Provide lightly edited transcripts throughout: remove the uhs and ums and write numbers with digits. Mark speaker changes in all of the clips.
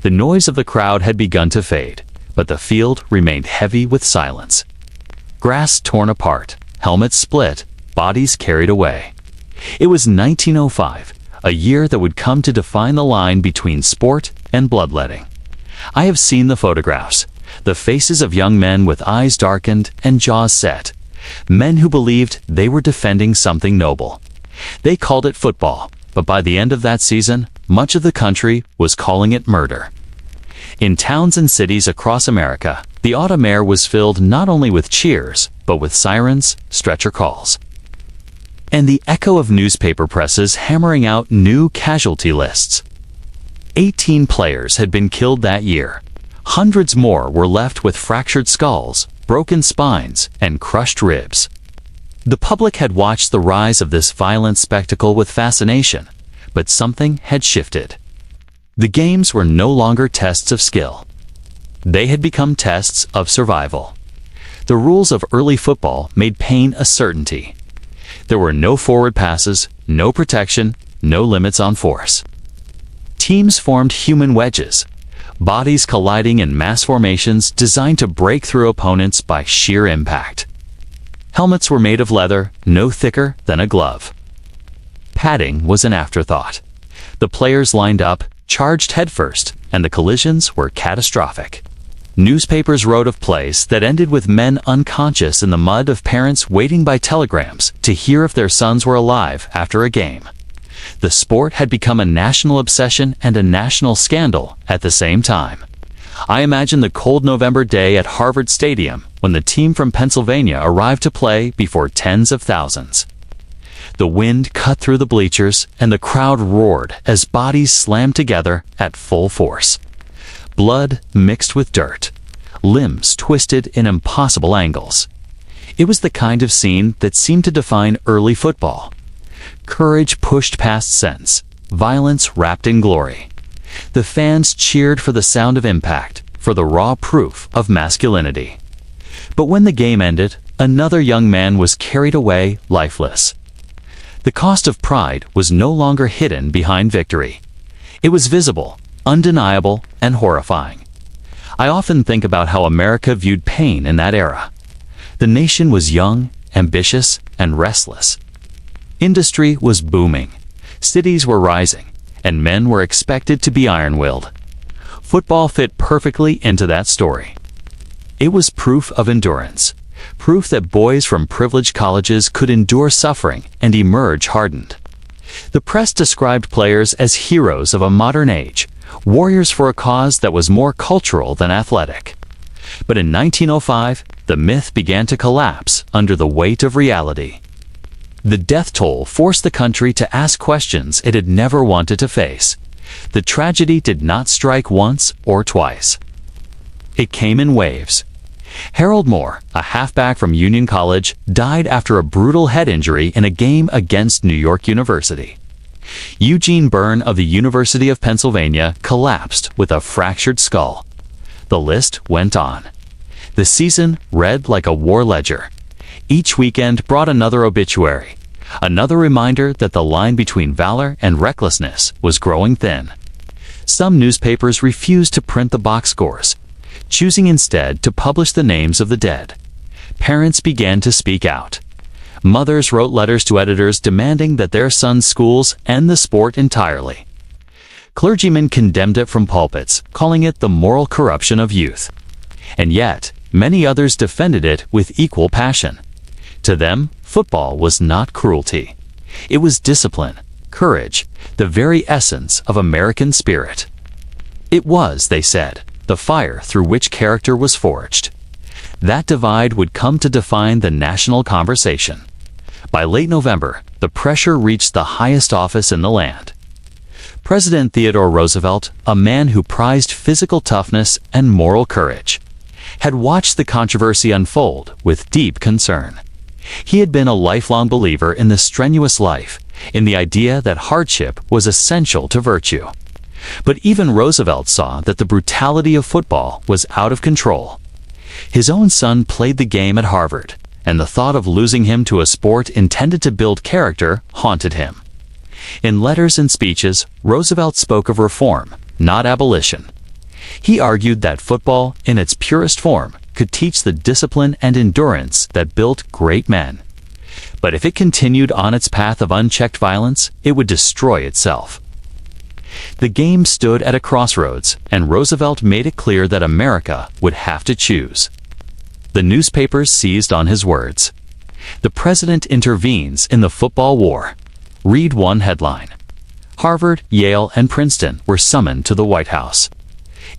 Speaker 1: The noise of the crowd had begun to fade, but the field remained heavy with silence. Grass torn apart, helmets split, bodies carried away. It was 1905, a year that would come to define the line between sport and bloodletting. I have seen the photographs, the faces of young men with eyes darkened and jaws set, men who believed they were defending something noble. They called it football, but by the end of that season, much of the country was calling it murder. In towns and cities across America, the autumn air was filled not only with cheers, but with sirens, stretcher calls, and the echo of newspaper presses hammering out new casualty lists. 18 players had been killed that year. Hundreds more were left with fractured skulls, broken spines, and crushed ribs. The public had watched the rise of this violent spectacle with fascination, but something had shifted. The games were no longer tests of skill. They had become tests of survival. The rules of early football made pain a certainty. There were no forward passes, no protection, no limits on force. Teams formed human wedges, bodies colliding in mass formations designed to break through opponents by sheer impact. Helmets were made of leather, no thicker than a glove. Padding was an afterthought. The players lined up, charged headfirst, and the collisions were catastrophic. Newspapers wrote of plays that ended with men unconscious in the mud, of parents waiting by telegrams to hear if their sons were alive after a game. The sport had become a national obsession and a national scandal at the same time. I imagine the cold November day at Harvard Stadium when the team from Pennsylvania arrived to play before tens of thousands. The wind cut through the bleachers and the crowd roared as bodies slammed together at full force. Blood mixed with dirt, limbs twisted in impossible angles. It was the kind of scene that seemed to define early football. Courage pushed past sense, violence wrapped in glory. The fans cheered for the sound of impact, for the raw proof of masculinity. But when the game ended, another young man was carried away lifeless. The cost of pride was no longer hidden behind victory. It was visible, undeniable, and horrifying. I often think about how America viewed pain in that era. The nation was young, ambitious, and restless. Industry was booming, cities were rising, and men were expected to be iron-willed. Football fit perfectly into that story. It was proof of endurance, proof that boys from privileged colleges could endure suffering and emerge hardened. The press described players as heroes of a modern age, warriors for a cause that was more cultural than athletic. But in 1905, the myth began to collapse under the weight of reality. The death toll forced the country to ask questions it had never wanted to face. The tragedy did not strike once or twice. It came in waves. Harold Moore, a halfback from Union College, died after a brutal head injury in a game against New York University. Eugene Byrne of the University of Pennsylvania collapsed with a fractured skull. The list went on. The season read like a war ledger. Each weekend brought another obituary, another reminder that the line between valor and recklessness was growing thin. Some newspapers refused to print the box scores, choosing instead to publish the names of the dead. Parents began to speak out. Mothers wrote letters to editors demanding that their sons' schools end the sport entirely. Clergymen condemned it from pulpits, calling it the moral corruption of youth. And yet, many others defended it with equal passion. To them, football was not cruelty. It was discipline, courage, the very essence of American spirit. It was, they said, the fire through which character was forged. That divide would come to define the national conversation. By late November, the pressure reached the highest office in the land. President Theodore Roosevelt, a man who prized physical toughness and moral courage, had watched the controversy unfold with deep concern. He had been a lifelong believer in the strenuous life, in the idea that hardship was essential to virtue. But even Roosevelt saw that the brutality of football was out of control. His own son played the game at Harvard, and the thought of losing him to a sport intended to build character haunted him. In letters and speeches, Roosevelt spoke of reform, not abolition. He argued that football, in its purest form, could teach the discipline and endurance that built great men. But if it continued on its path of unchecked violence, it would destroy itself. The game stood at a crossroads, and Roosevelt made it clear that America would have to choose. The newspapers seized on his words. The president intervenes in the football war. Read one headline. Harvard, Yale, and Princeton were summoned to the White House.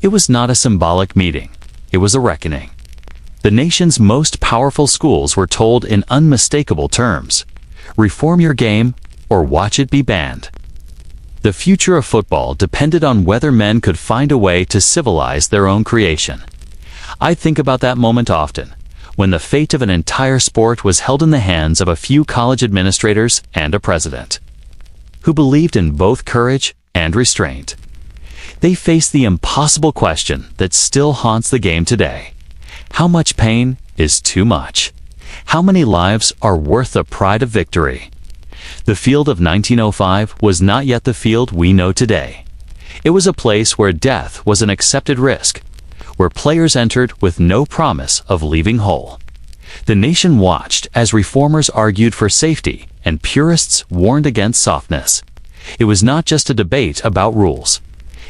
Speaker 1: It was not a symbolic meeting. It was a reckoning. The nation's most powerful schools were told in unmistakable terms, reform your game or watch it be banned. The future of football depended on whether men could find a way to civilize their own creation. I think about that moment often, when the fate of an entire sport was held in the hands of a few college administrators and a president, who believed in both courage and restraint. They faced the impossible question that still haunts the game today. How much pain is too much? How many lives are worth the pride of victory? The field of 1905 was not yet the field we know today. It was a place where death was an accepted risk, where players entered with no promise of leaving whole. The nation watched as reformers argued for safety and purists warned against softness. It was not just a debate about rules.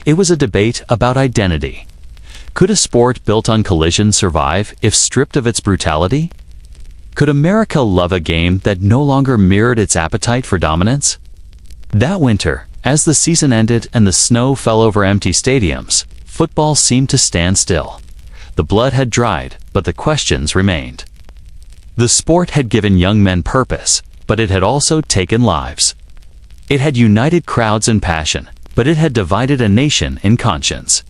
Speaker 1: It was a debate about identity. Could a sport built on collision survive if stripped of its brutality? Could America love a game that no longer mirrored its appetite for dominance? That winter, as the season ended and the snow fell over empty stadiums, football seemed to stand still. The blood had dried, but the questions remained. The sport had given young men purpose, but it had also taken lives. It had united crowds in passion, but it had divided a nation in conscience.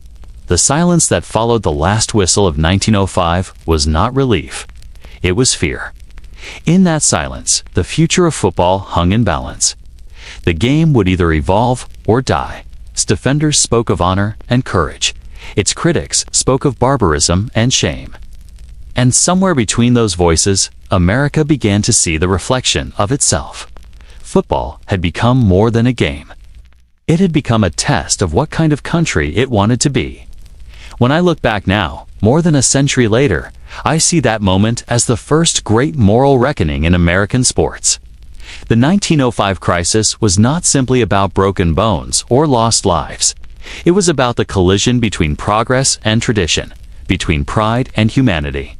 Speaker 1: The silence that followed the last whistle of 1905 was not relief. It was fear. In that silence, the future of football hung in balance. The game would either evolve or die. Its defenders spoke of honor and courage. Its critics spoke of barbarism and shame. And somewhere between those voices, America began to see the reflection of itself. Football had become more than a game. It had become a test of what kind of country it wanted to be. When I look back now, more than a century later, I see that moment as the first great moral reckoning in American sports. The 1905 crisis was not simply about broken bones or lost lives. It was about the collision between progress and tradition, between pride and humanity.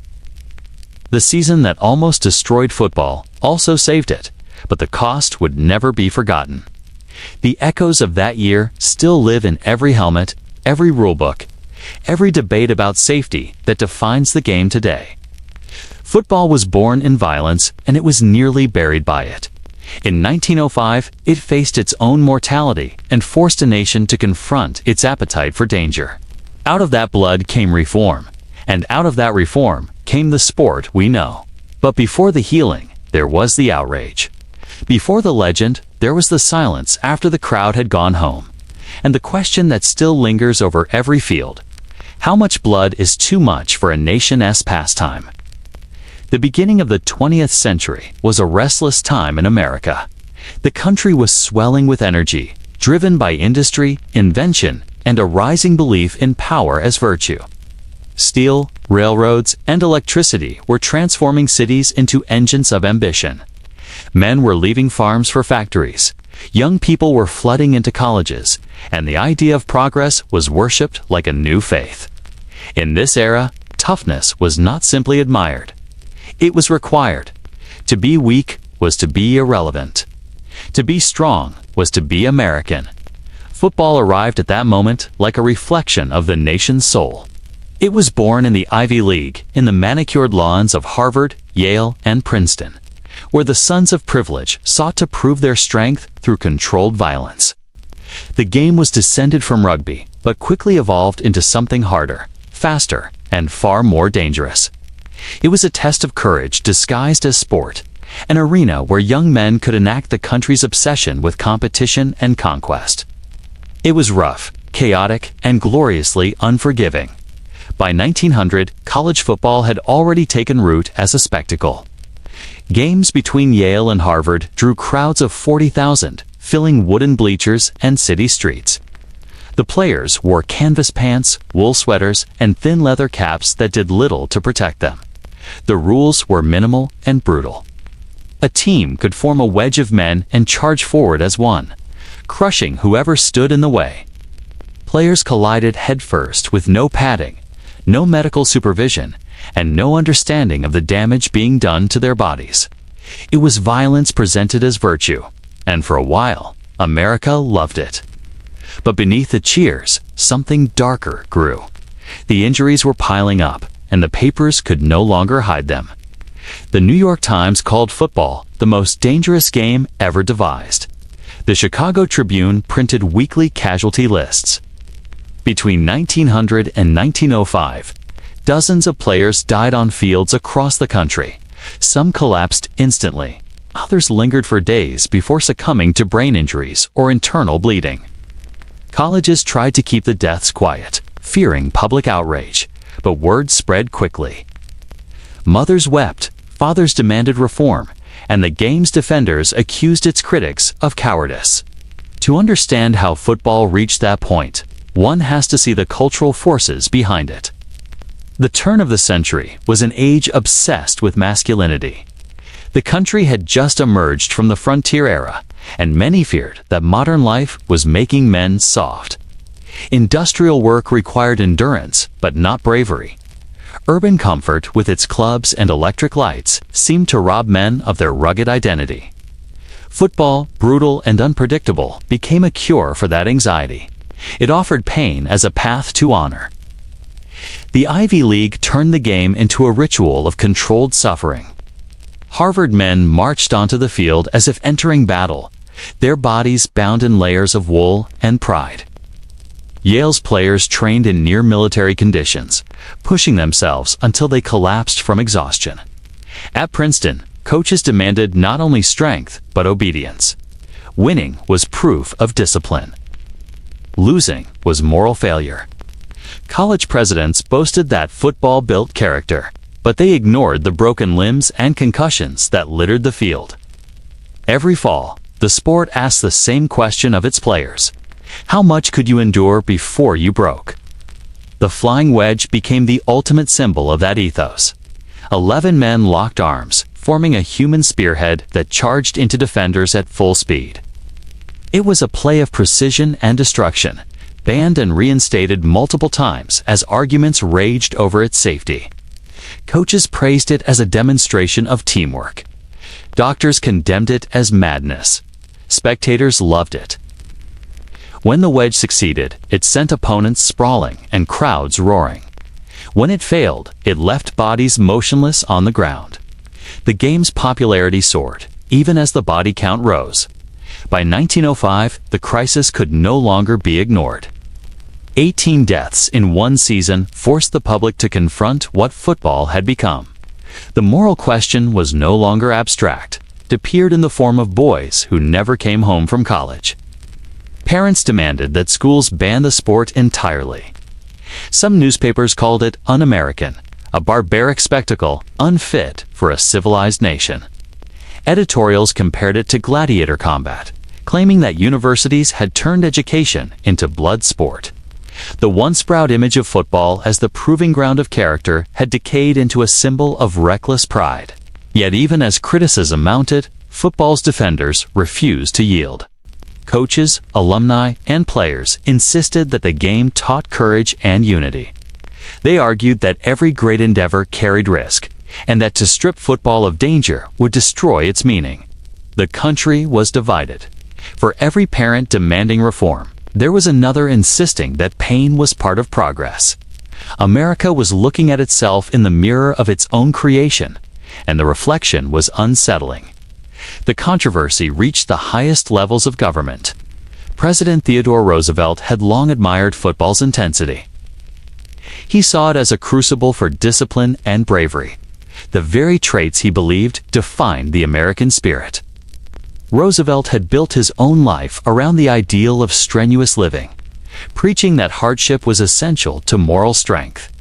Speaker 1: The season that almost destroyed football also saved it, but the cost would never be forgotten. The echoes of that year still live in every helmet, every rulebook, every debate about safety that defines the game today. Football was born in violence, and it was nearly buried by it. In 1905, it faced its own mortality and forced a nation to confront its appetite for danger. Out of that blood came reform, and out of that reform came the sport we know. But before the healing, there was the outrage. Before the legend, there was the silence after the crowd had gone home. And the question that still lingers over every field: how much blood is too much for a nation's pastime? The beginning of the 20th century was a restless time in America. The country was swelling with energy, driven by industry, invention, and a rising belief in power as virtue. Steel, railroads, and electricity were transforming cities into engines of ambition. Men were leaving farms for factories. Young people were flooding into colleges, and the idea of progress was worshipped like a new faith. In this era, toughness was not simply admired. It was required. To be weak was to be irrelevant. To be strong was to be American. Football arrived at that moment like a reflection of the nation's soul. It was born in the Ivy League, in the manicured lawns of Harvard, Yale, and Princeton, where the sons of privilege sought to prove their strength through controlled violence. The game was descended from rugby, but quickly evolved into something harder, faster, and far more dangerous. It was a test of courage disguised as sport, an arena where young men could enact the country's obsession with competition and conquest. It was rough, chaotic, and gloriously unforgiving. By 1900, college football had already taken root as a spectacle. Games between Yale and Harvard drew crowds of 40,000, filling wooden bleachers and city streets. The players wore canvas pants, wool sweaters, and thin leather caps that did little to protect them. The rules were minimal and brutal. A team could form a wedge of men and charge forward as one, crushing whoever stood in the way. Players collided headfirst with no padding, no medical supervision, and no understanding of the damage being done to their bodies. It was violence presented as virtue, and for a while, America loved it. But beneath the cheers, something darker grew. The injuries were piling up, and the papers could no longer hide them. The New York Times called football the most dangerous game ever devised. The Chicago Tribune printed weekly casualty lists. Between 1900 and 1905, dozens of players died on fields across the country. Some collapsed instantly. Others lingered for days before succumbing to brain injuries or internal bleeding. Colleges tried to keep the deaths quiet, fearing public outrage, but word spread quickly. Mothers wept, fathers demanded reform, and the game's defenders accused its critics of cowardice. To understand how football reached that point, one has to see the cultural forces behind it. The turn of the century was an age obsessed with masculinity. The country had just emerged from the frontier era, and many feared that modern life was making men soft. Industrial work required endurance, but not bravery. Urban comfort, with its clubs and electric lights, seemed to rob men of their rugged identity. Football, brutal and unpredictable, became a cure for that anxiety. It offered pain as a path to honor. The Ivy League turned the game into a ritual of controlled suffering. Harvard men marched onto the field as if entering battle, their bodies bound in layers of wool and pride. Yale's players trained in near-military conditions, pushing themselves until they collapsed from exhaustion. At Princeton, coaches demanded not only strength, but obedience. Winning was proof of discipline. Losing was moral failure. College presidents boasted that football built character, but they ignored the broken limbs and concussions that littered the field. Every fall, the sport asked the same question of its players: how much could you endure before you broke? The flying wedge became the ultimate symbol of that ethos. 11 men locked arms, forming a human spearhead that charged into defenders at full speed. It was a play of precision and destruction, banned and reinstated multiple times as arguments raged over its safety. Coaches praised it as a demonstration of teamwork. Doctors condemned it as madness. Spectators loved it. When the wedge succeeded, it sent opponents sprawling and crowds roaring. When it failed, it left bodies motionless on the ground. The game's popularity soared, even as the body count rose. By 1905, the crisis could no longer be ignored. 18 deaths in one season forced the public to confront what football had become. The moral question was no longer abstract. It appeared in the form of boys who never came home from college. Parents demanded that schools ban the sport entirely. Some newspapers called it un-American, a barbaric spectacle unfit for a civilized nation. Editorials compared it to gladiator combat, claiming that universities had turned education into blood sport. The once proud image of football as the proving ground of character had decayed into a symbol of reckless pride. Yet even as criticism mounted, football's defenders refused to yield. Coaches, alumni, and players insisted that the game taught courage and unity. They argued that every great endeavor carried risk, and that to strip football of danger would destroy its meaning. The country was divided. For every parent demanding reform, there was another insisting that pain was part of progress. America was looking at itself in the mirror of its own creation, and the reflection was unsettling. The controversy reached the highest levels of government. President Theodore Roosevelt had long admired football's intensity. He saw it as a crucible for discipline and bravery, the very traits he believed defined the American spirit. Roosevelt had built his own life around the ideal of strenuous living, preaching that hardship was essential to moral strength.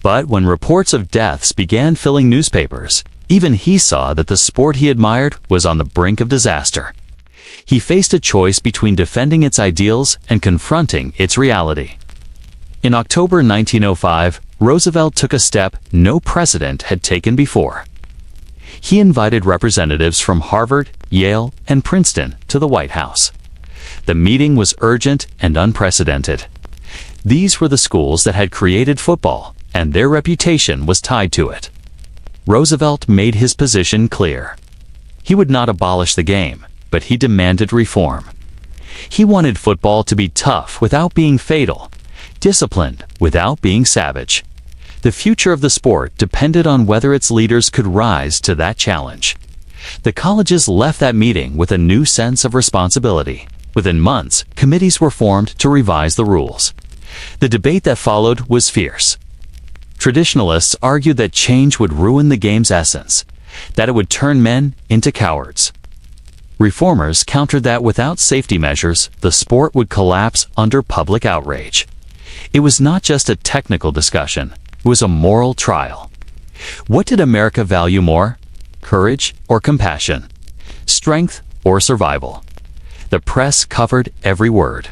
Speaker 1: But when reports of deaths began filling newspapers, even he saw that the sport he admired was on the brink of disaster. He faced a choice between defending its ideals and confronting its reality. In October 1905, Roosevelt took a step no president had taken before. He invited representatives from Harvard, Yale, and Princeton to the White House. The meeting was urgent and unprecedented. These were the schools that had created football, and their reputation was tied to it. Roosevelt made his position clear. He would not abolish the game, but he demanded reform. He wanted football to be tough without being fatal, disciplined without being savage. The future of the sport depended on whether its leaders could rise to that challenge. The colleges left that meeting with a new sense of responsibility. Within months, committees were formed to revise the rules. The debate that followed was fierce. Traditionalists argued that change would ruin the game's essence, that it would turn men into cowards. Reformers countered that without safety measures, the sport would collapse under public outrage. It was not just a technical discussion, it was a moral trial. What did America value more? Courage or compassion? Strength or survival? The press covered every word.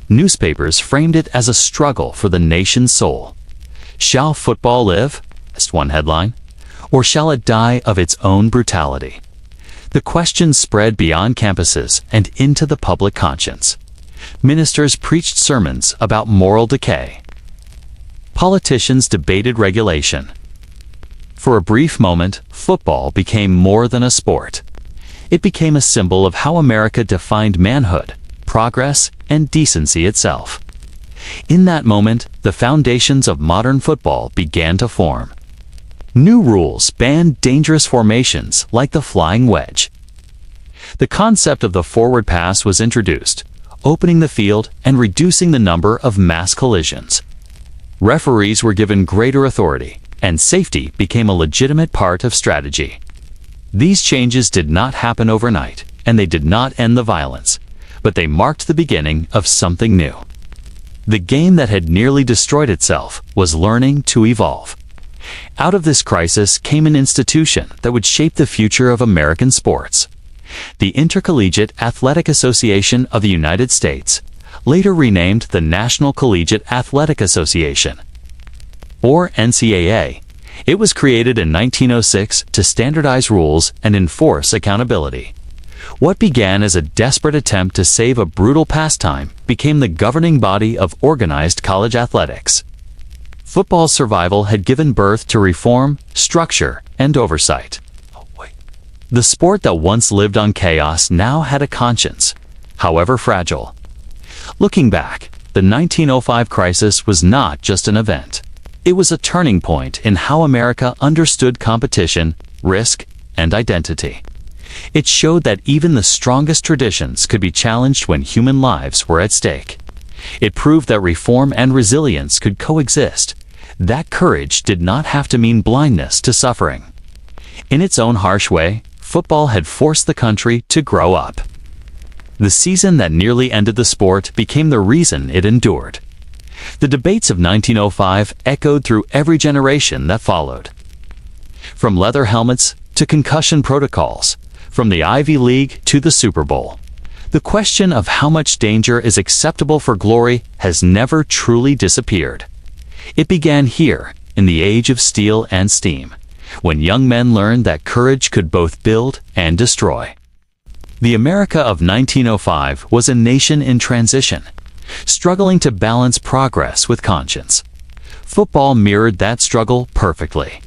Speaker 1: Newspapers framed it as a struggle for the nation's soul. Shall football live? asked one headline. Or shall it die of its own brutality? The question spread beyond campuses and into the public conscience. Ministers preached sermons about moral decay. Politicians debated regulation. For a brief moment, football became more than a sport. It became a symbol of how America defined manhood, progress, and decency itself. In that moment, the foundations of modern football began to form. New rules banned dangerous formations like the flying wedge. The concept of the forward pass was introduced, opening the field and reducing the number of mass collisions. Referees were given greater authority, and safety became a legitimate part of strategy. These changes did not happen overnight, and they did not end the violence, but they marked the beginning of something new. The game that had nearly destroyed itself was learning to evolve. Out of this crisis came an institution that would shape the future of American sports. The Intercollegiate Athletic Association of the United States, later renamed the National Collegiate Athletic Association, or NCAA. It was created in 1906 to standardize rules and enforce accountability. What began as a desperate attempt to save a brutal pastime became the governing body of organized college athletics. Football's survival had given birth to reform, structure, and oversight. The sport that once lived on chaos now had a conscience, however fragile. Looking back, the 1905 crisis was not just an event. It was a turning point in how America understood competition, risk, and identity. It showed that even the strongest traditions could be challenged when human lives were at stake. It proved that reform and resilience could coexist. That courage did not have to mean blindness to suffering. In its own harsh way, football had forced the country to grow up. The season that nearly ended the sport became the reason it endured. The debates of 1905 echoed through every generation that followed. From leather helmets to concussion protocols, from the Ivy League to the Super Bowl, the question of how much danger is acceptable for glory has never truly disappeared. It began here, in the age of steel and steam, when young men learned that courage could both build and destroy. The America of 1905 was a nation in transition, struggling to balance progress with conscience. Football mirrored that struggle perfectly.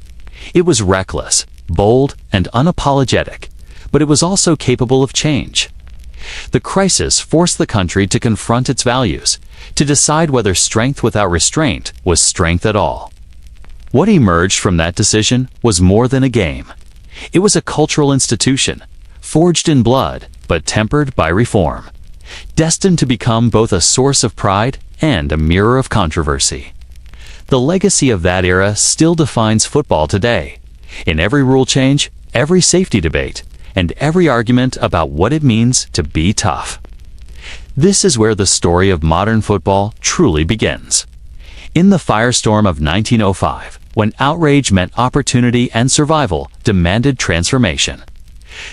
Speaker 1: It was reckless, bold, and unapologetic, but it was also capable of change. The crisis forced the country to confront its values, to decide whether strength without restraint was strength at all. What emerged from that decision was more than a game. It was a cultural institution, forged in blood but tempered by reform, destined to become both a source of pride and a mirror of controversy. The legacy of that era still defines football today, in every rule change, every safety debate, and every argument about what it means to be tough. This is where the story of modern football truly begins. In the firestorm of 1905, when outrage meant opportunity and survival demanded transformation,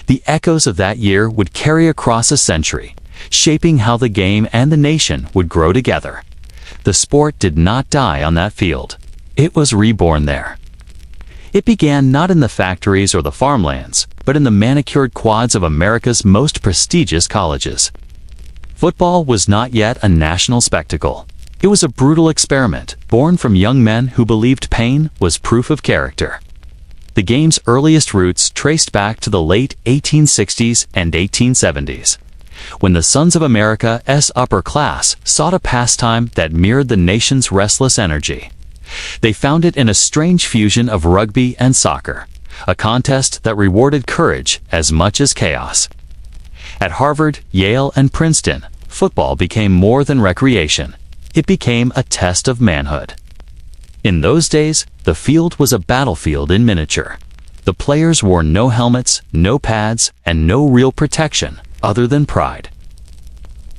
Speaker 1: The echoes of that year would carry across a century, shaping how the game and the nation would grow together. The sport did not die on that field. It was reborn there. It began not in the factories or the farmlands, but in the manicured quads of America's most prestigious colleges. Football was not yet a national spectacle. It was a brutal experiment, born from young men who believed pain was proof of character. The game's earliest roots traced back to the late 1860s and 1870s, when the Sons of America's upper class sought a pastime that mirrored the nation's restless energy. They found it in a strange fusion of rugby and soccer, a contest that rewarded courage as much as chaos. At Harvard, Yale, and Princeton, football became more than recreation. It became a test of manhood. In those days, the field was a battlefield in miniature. The players wore no helmets, no pads, and no real protection other than pride.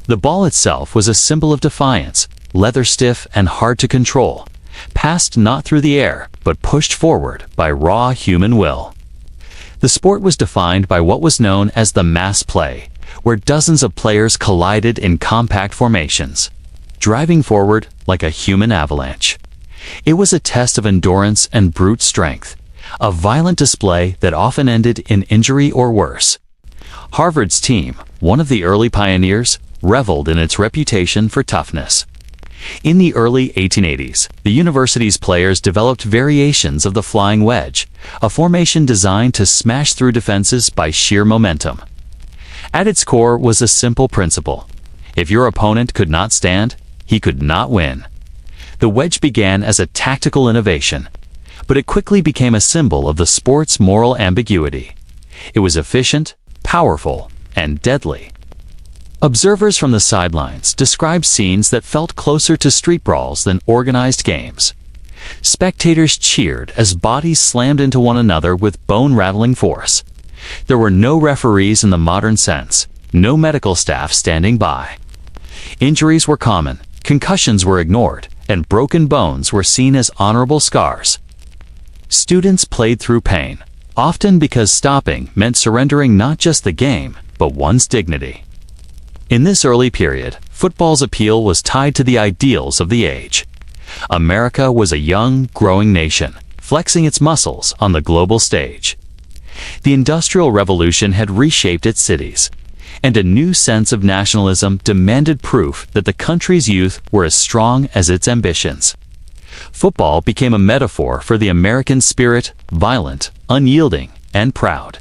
Speaker 1: The ball itself was a symbol of defiance, leather stiff and hard to control, passed not through the air, but pushed forward by raw human will. The sport was defined by what was known as the mass play, where dozens of players collided in compact formations, driving forward like a human avalanche. It was a test of endurance and brute strength, a violent display that often ended in injury or worse. Harvard's team, one of the early pioneers, reveled in its reputation for toughness. In the early 1880s, the university's players developed variations of the flying wedge, a formation designed to smash through defenses by sheer momentum. At its core was a simple principle. If your opponent could not stand, he could not win. The wedge began as a tactical innovation, but it quickly became a symbol of the sport's moral ambiguity. It was efficient, powerful, and deadly. Observers from the sidelines described scenes that felt closer to street brawls than organized games. Spectators cheered as bodies slammed into one another with bone-rattling force. There were no referees in the modern sense, no medical staff standing by. Injuries were common, concussions were ignored, and broken bones were seen as honorable scars. Students played through pain, often because stopping meant surrendering not just the game, but one's dignity. In this early period, football's appeal was tied to the ideals of the age. America was a young, growing nation, flexing its muscles on the global stage. The Industrial Revolution had reshaped its cities, and a new sense of nationalism demanded proof that the country's youth were as strong as its ambitions. Football became a metaphor for the American spirit, violent, unyielding, and proud.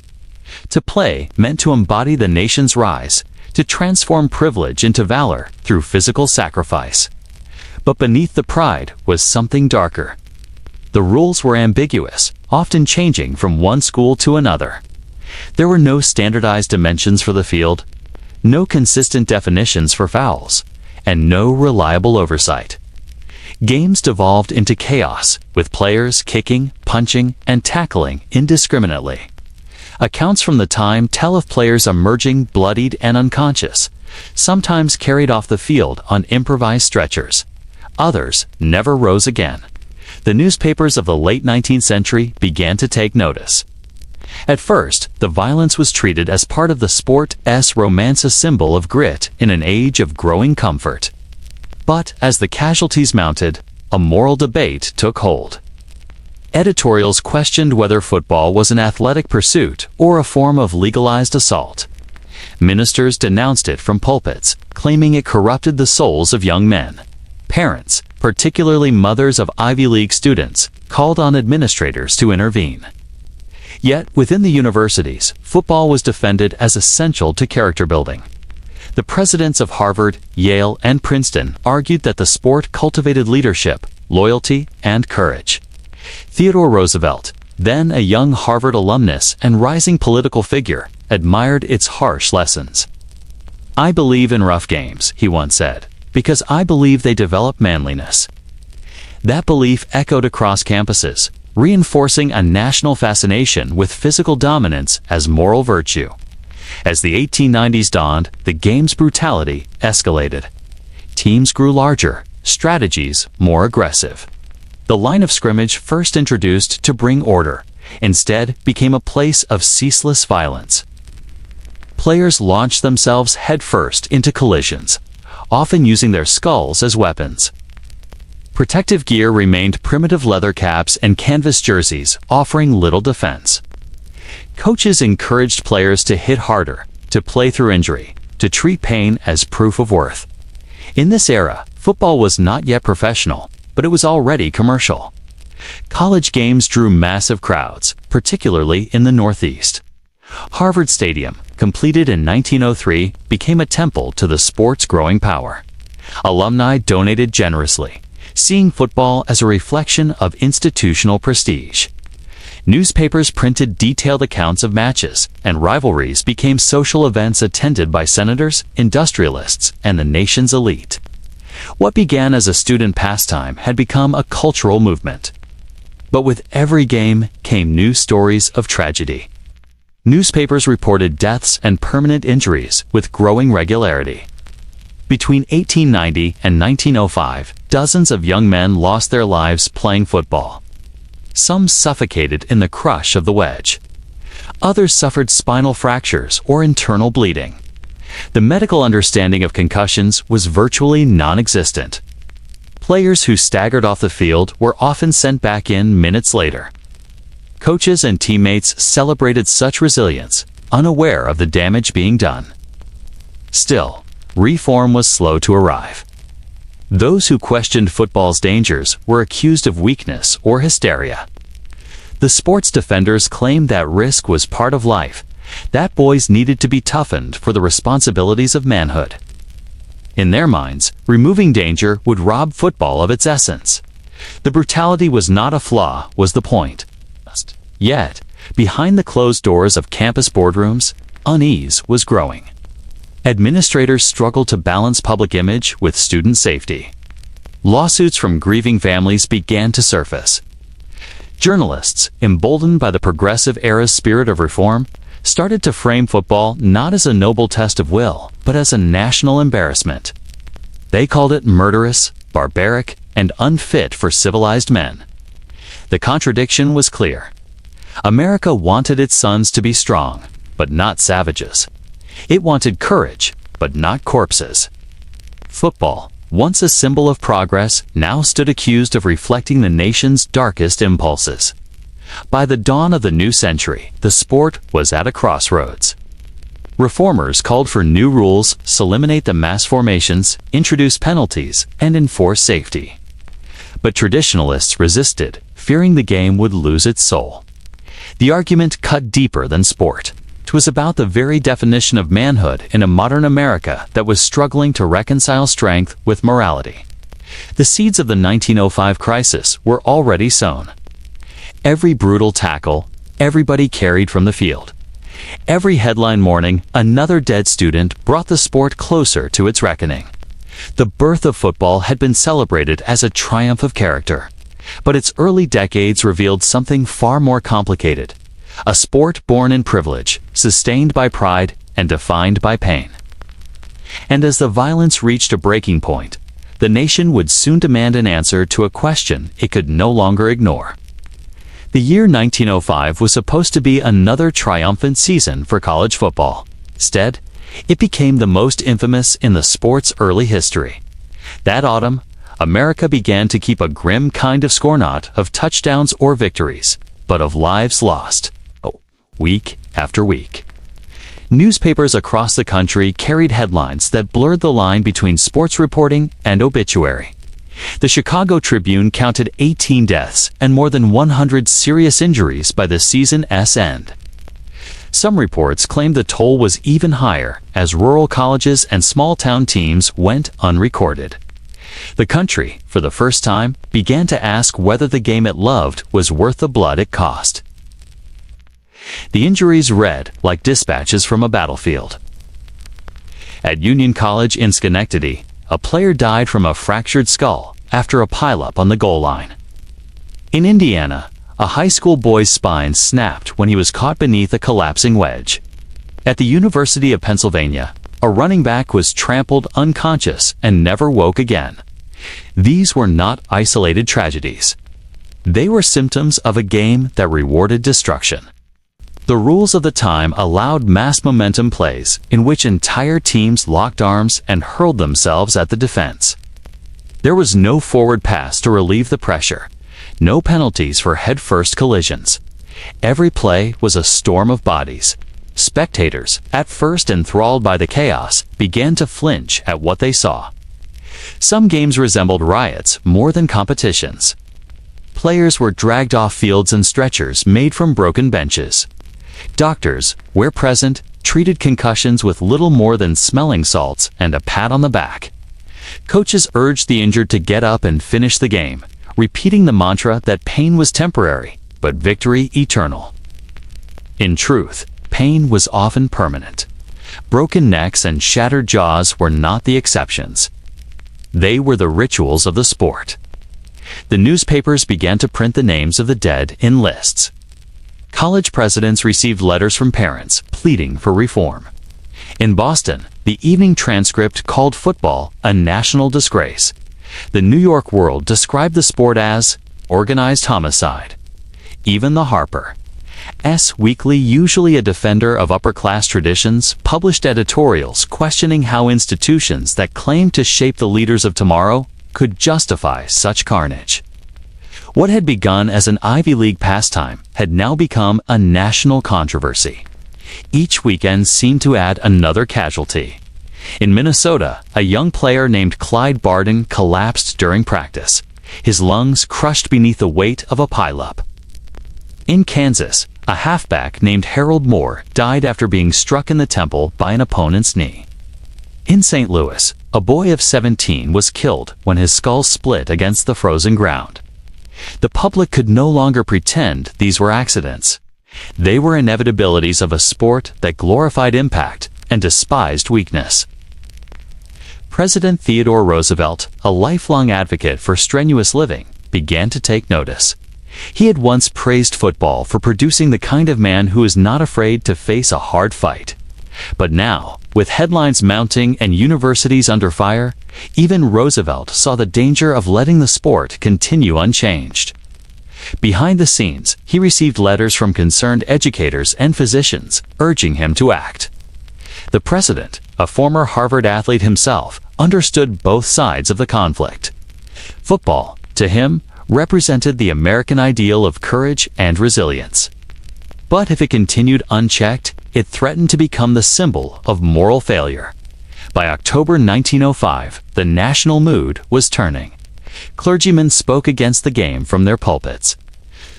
Speaker 1: To play meant to embody the nation's rise, to transform privilege into valor through physical sacrifice. But beneath the pride was something darker. The rules were ambiguous, often changing from one school to another. There were no standardized dimensions for the field, no consistent definitions for fouls, and no reliable oversight. Games devolved into chaos, with players kicking, punching, and tackling indiscriminately. Accounts from the time tell of players emerging bloodied and unconscious, sometimes carried off the field on improvised stretchers. Others never rose again. The newspapers of the late 19th century began to take notice. At first, the violence was treated as part of the sport's romance, a symbol of grit in an age of growing comfort. But as the casualties mounted, a moral debate took hold. Editorials questioned whether football was an athletic pursuit or a form of legalized assault. Ministers denounced it from pulpits, claiming it corrupted the souls of young men. Parents, particularly mothers of Ivy League students, called on administrators to intervene. Yet, within the universities, football was defended as essential to character building. The presidents of Harvard, Yale, and Princeton argued that the sport cultivated leadership, loyalty, and courage. Theodore Roosevelt, then a young Harvard alumnus and rising political figure, admired its harsh lessons. "I believe in rough games," he once said, "because I believe they develop manliness." That belief echoed across campuses, reinforcing a national fascination with physical dominance as moral virtue. As the 1890s dawned, the game's brutality escalated. Teams grew larger, strategies more aggressive. The line of scrimmage, first introduced to bring order, instead became a place of ceaseless violence. players launched themselves headfirst into collisions, often using their skulls as weapons. Protective gear remained primitive leather caps and canvas jerseys, offering little defense. Coaches encouraged players to hit harder, to play through injury, to treat pain as proof of worth. In this era, football was not yet professional, but it was already commercial. College games drew massive crowds, particularly in the Northeast. Harvard Stadium, completed in 1903, became a temple to the sport's growing power. Alumni donated generously, seeing football as a reflection of institutional prestige. Newspapers printed detailed accounts of matches, and rivalries became social events attended by senators, industrialists, and the nation's elite. What began as a student pastime had become a cultural movement. But with every game came new stories of tragedy. Newspapers reported deaths and permanent injuries with growing regularity. Between 1890 and 1905, dozens of young men lost their lives playing football. Some suffocated in the crush of the wedge. Others suffered spinal fractures or internal bleeding. The medical understanding of concussions was virtually non-existent. Players who staggered off the field were often sent back in minutes later. Coaches and teammates celebrated such resilience, unaware of the damage being done. Still, reform was slow to arrive. Those who questioned football's dangers were accused of weakness or hysteria. The sports defenders claimed that risk was part of life, that boys needed to be toughened for the responsibilities of manhood. In their minds, removing danger would rob football of its essence. The brutality was not a flaw, was the point. Yet, behind the closed doors of campus boardrooms, unease was growing. Administrators struggled to balance public image with student safety. Lawsuits from grieving families began to surface. Journalists, emboldened by the progressive era's spirit of reform, started to frame football not as a noble test of will, but as a national embarrassment. They called it murderous, barbaric, and unfit for civilized men. The contradiction was clear. America wanted its sons to be strong, but not savages. It wanted courage, but not corpses. Football, once a symbol of progress, now stood accused of reflecting the nation's darkest impulses. By the dawn of the new century, the sport was at a crossroads. Reformers called for new rules to eliminate the mass formations, introduce penalties, and enforce safety. But traditionalists resisted, fearing the game would lose its soul. The argument cut deeper than sport. It was about the very definition of manhood in a modern America that was struggling to reconcile strength with morality. The seeds of the 1905 crisis were already sown. Every brutal tackle, everybody carried from the field. Every headline morning, another dead student brought the sport closer to its reckoning. The birth of football had been celebrated as a triumph of character, but its early decades revealed something far more complicated. A sport born in privilege, sustained by pride, and defined by pain. And as the violence reached a breaking point, the nation would soon demand an answer to a question it could no longer ignore. The year 1905 was supposed to be another triumphant season for college football. Instead, it became the most infamous in the sport's early history. That autumn, America began to keep a grim kind of score, not of touchdowns or victories, but of lives lost, week after week. Newspapers across the country carried headlines that blurred the line between sports reporting and obituary. The Chicago Tribune counted 18 deaths and more than 100 serious injuries by the season's end. Some reports claimed the toll was even higher as rural colleges and small-town teams went unrecorded. The country, for the first time, began to ask whether the game it loved was worth the blood it cost. The injuries read like dispatches from a battlefield. At Union College in Schenectady, a player died from a fractured skull after a pileup on the goal line. In Indiana, a high school boy's spine snapped when he was caught beneath a collapsing wedge. At the University of Pennsylvania, a running back was trampled unconscious and never woke again. These were not isolated tragedies. They were symptoms of a game that rewarded destruction. The rules of the time allowed mass momentum plays in which entire teams locked arms and hurled themselves at the defense. There was no forward pass to relieve the pressure, no penalties for head-first collisions. Every play was a storm of bodies. Spectators, at first enthralled by the chaos, began to flinch at what they saw. Some games resembled riots more than competitions. Players were dragged off fields in stretchers made from broken benches. Doctors, where present, treated concussions with little more than smelling salts and a pat on the back. Coaches urged the injured to get up and finish the game, repeating the mantra that pain was temporary, but victory eternal. In truth, pain was often permanent. Broken necks and shattered jaws were not the exceptions. They were the rituals of the sport. The newspapers began to print the names of the dead in lists. College presidents received letters from parents pleading for reform. In Boston, the Evening Transcript called football a national disgrace. The New York World described the sport as organized homicide. Even the Harper's Weekly, usually a defender of upper-class traditions, published editorials questioning how institutions that claimed to shape the leaders of tomorrow could justify such carnage. What had begun as an Ivy League pastime had now become a national controversy. Each weekend seemed to add another casualty. In Minnesota, a young player named Clyde Barden collapsed during practice, his lungs crushed beneath the weight of a pileup. In Kansas, a halfback named Harold Moore died after being struck in the temple by an opponent's knee. In St. Louis, a boy of 17 was killed when his skull split against the frozen ground. The public could no longer pretend these were accidents. They were inevitabilities of a sport that glorified impact and despised weakness. President Theodore Roosevelt, a lifelong advocate for strenuous living, began to take notice. He had once praised football for producing the kind of man who is not afraid to face a hard fight. But now, with headlines mounting and universities under fire, even Roosevelt saw the danger of letting the sport continue unchanged. Behind the scenes, he received letters from concerned educators and physicians urging him to act. The president, a former Harvard athlete himself, understood both sides of the conflict. Football, to him, represented the American ideal of courage and resilience. But if it continued unchecked, it threatened to become the symbol of moral failure. By October 1905, the national mood was turning. Clergymen spoke against the game from their pulpits.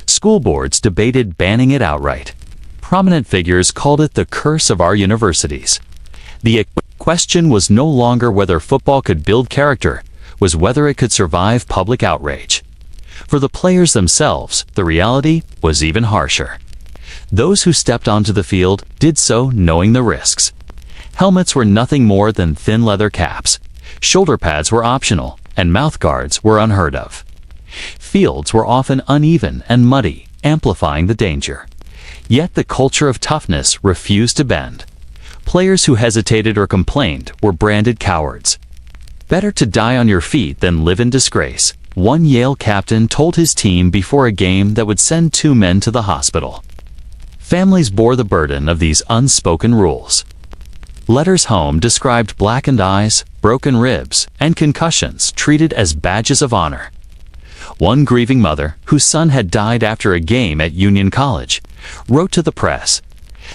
Speaker 1: School boards debated banning it outright. Prominent figures called it the curse of our universities. The question was no longer whether football could build character, was whether it could survive public outrage. For the players themselves, the reality was even harsher. Those who stepped onto the field did so knowing the risks. Helmets were nothing more than thin leather caps. Shoulder pads were optional, and mouth guards were unheard of. Fields were often uneven and muddy, amplifying the danger. Yet the culture of toughness refused to bend. Players who hesitated or complained were branded cowards. Better to die on your feet than live in disgrace, one Yale captain told his team before a game that would send 2 men to the hospital. Families bore the burden of these unspoken rules. Letters home described blackened eyes, broken ribs, and concussions treated as badges of honor. One grieving mother, whose son had died after a game at Union College, wrote to the press,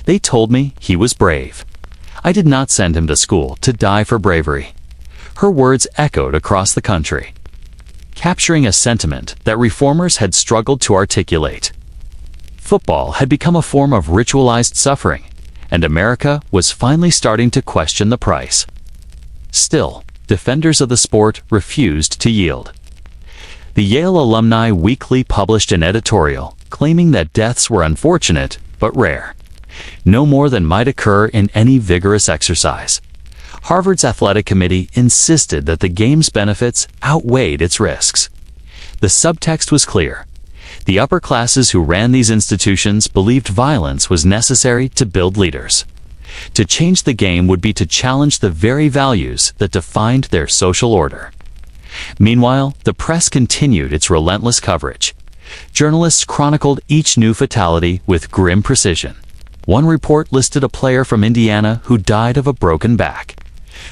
Speaker 1: "They told me he was brave. I did not send him to school to die for bravery." Her words echoed across the country, capturing a sentiment that reformers had struggled to articulate. Football had become a form of ritualized suffering, and America was finally starting to question the price. Still, defenders of the sport refused to yield. The Yale Alumni Weekly published an editorial claiming that deaths were unfortunate but rare, no more than might occur in any vigorous exercise. Harvard's athletic committee insisted that the game's benefits outweighed its risks. The subtext was clear. The upper classes who ran these institutions believed violence was necessary to build leaders. To change the game would be to challenge the very values that defined their social order. Meanwhile, the press continued its relentless coverage. Journalists chronicled each new fatality with grim precision. One report listed a player from Indiana who died of a broken back,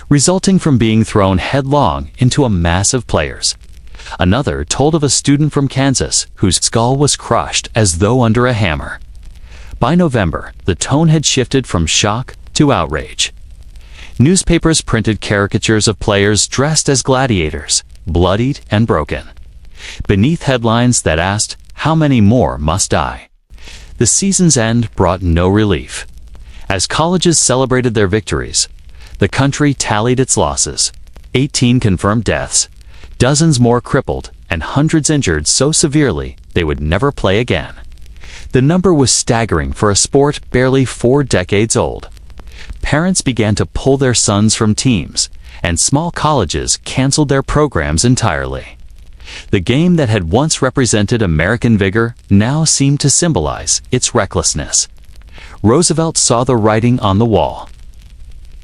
Speaker 1: resulting from being thrown headlong into a mass of players. Another told of a student from Kansas whose skull was crushed as though under a hammer. By November, the tone had shifted from shock to outrage. Newspapers printed caricatures of players dressed as gladiators, bloodied and broken, beneath headlines that asked, "How many more must die?" The season's end brought no relief. As colleges celebrated their victories, the country tallied its losses. 18 confirmed deaths, dozens more crippled, and hundreds injured so severely they would never play again. The number was staggering for a sport barely 4 decades old. Parents began to pull their sons from teams, and small colleges canceled their programs entirely. The game that had once represented American vigor now seemed to symbolize its recklessness. Roosevelt saw the writing on the wall.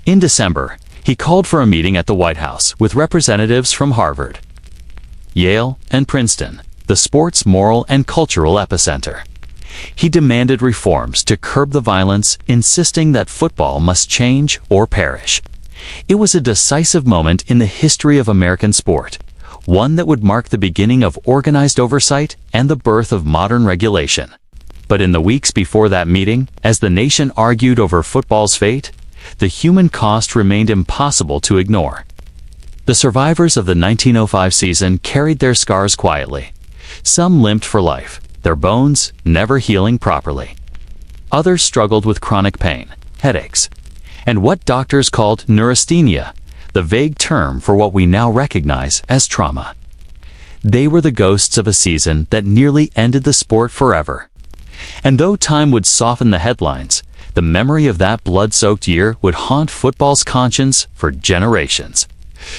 Speaker 1: In December, he called for a meeting at the White House with representatives from Harvard, Yale, and Princeton, the sport's moral and cultural epicenter. He demanded reforms to curb the violence, insisting that football must change or perish. It was a decisive moment in the history of American sport, one that would mark the beginning of organized oversight and the birth of modern regulation. But in the weeks before that meeting, as the nation argued over football's fate, the human cost remained impossible to ignore. The survivors of the 1905 season carried their scars quietly. Some limped for life, their bones never healing properly. Others struggled with chronic pain, headaches, and what doctors called neurasthenia, the vague term for what we now recognize as trauma. They were the ghosts of a season that nearly ended the sport forever. And though time would soften the headlines, the memory of that blood-soaked year would haunt football's conscience for generations.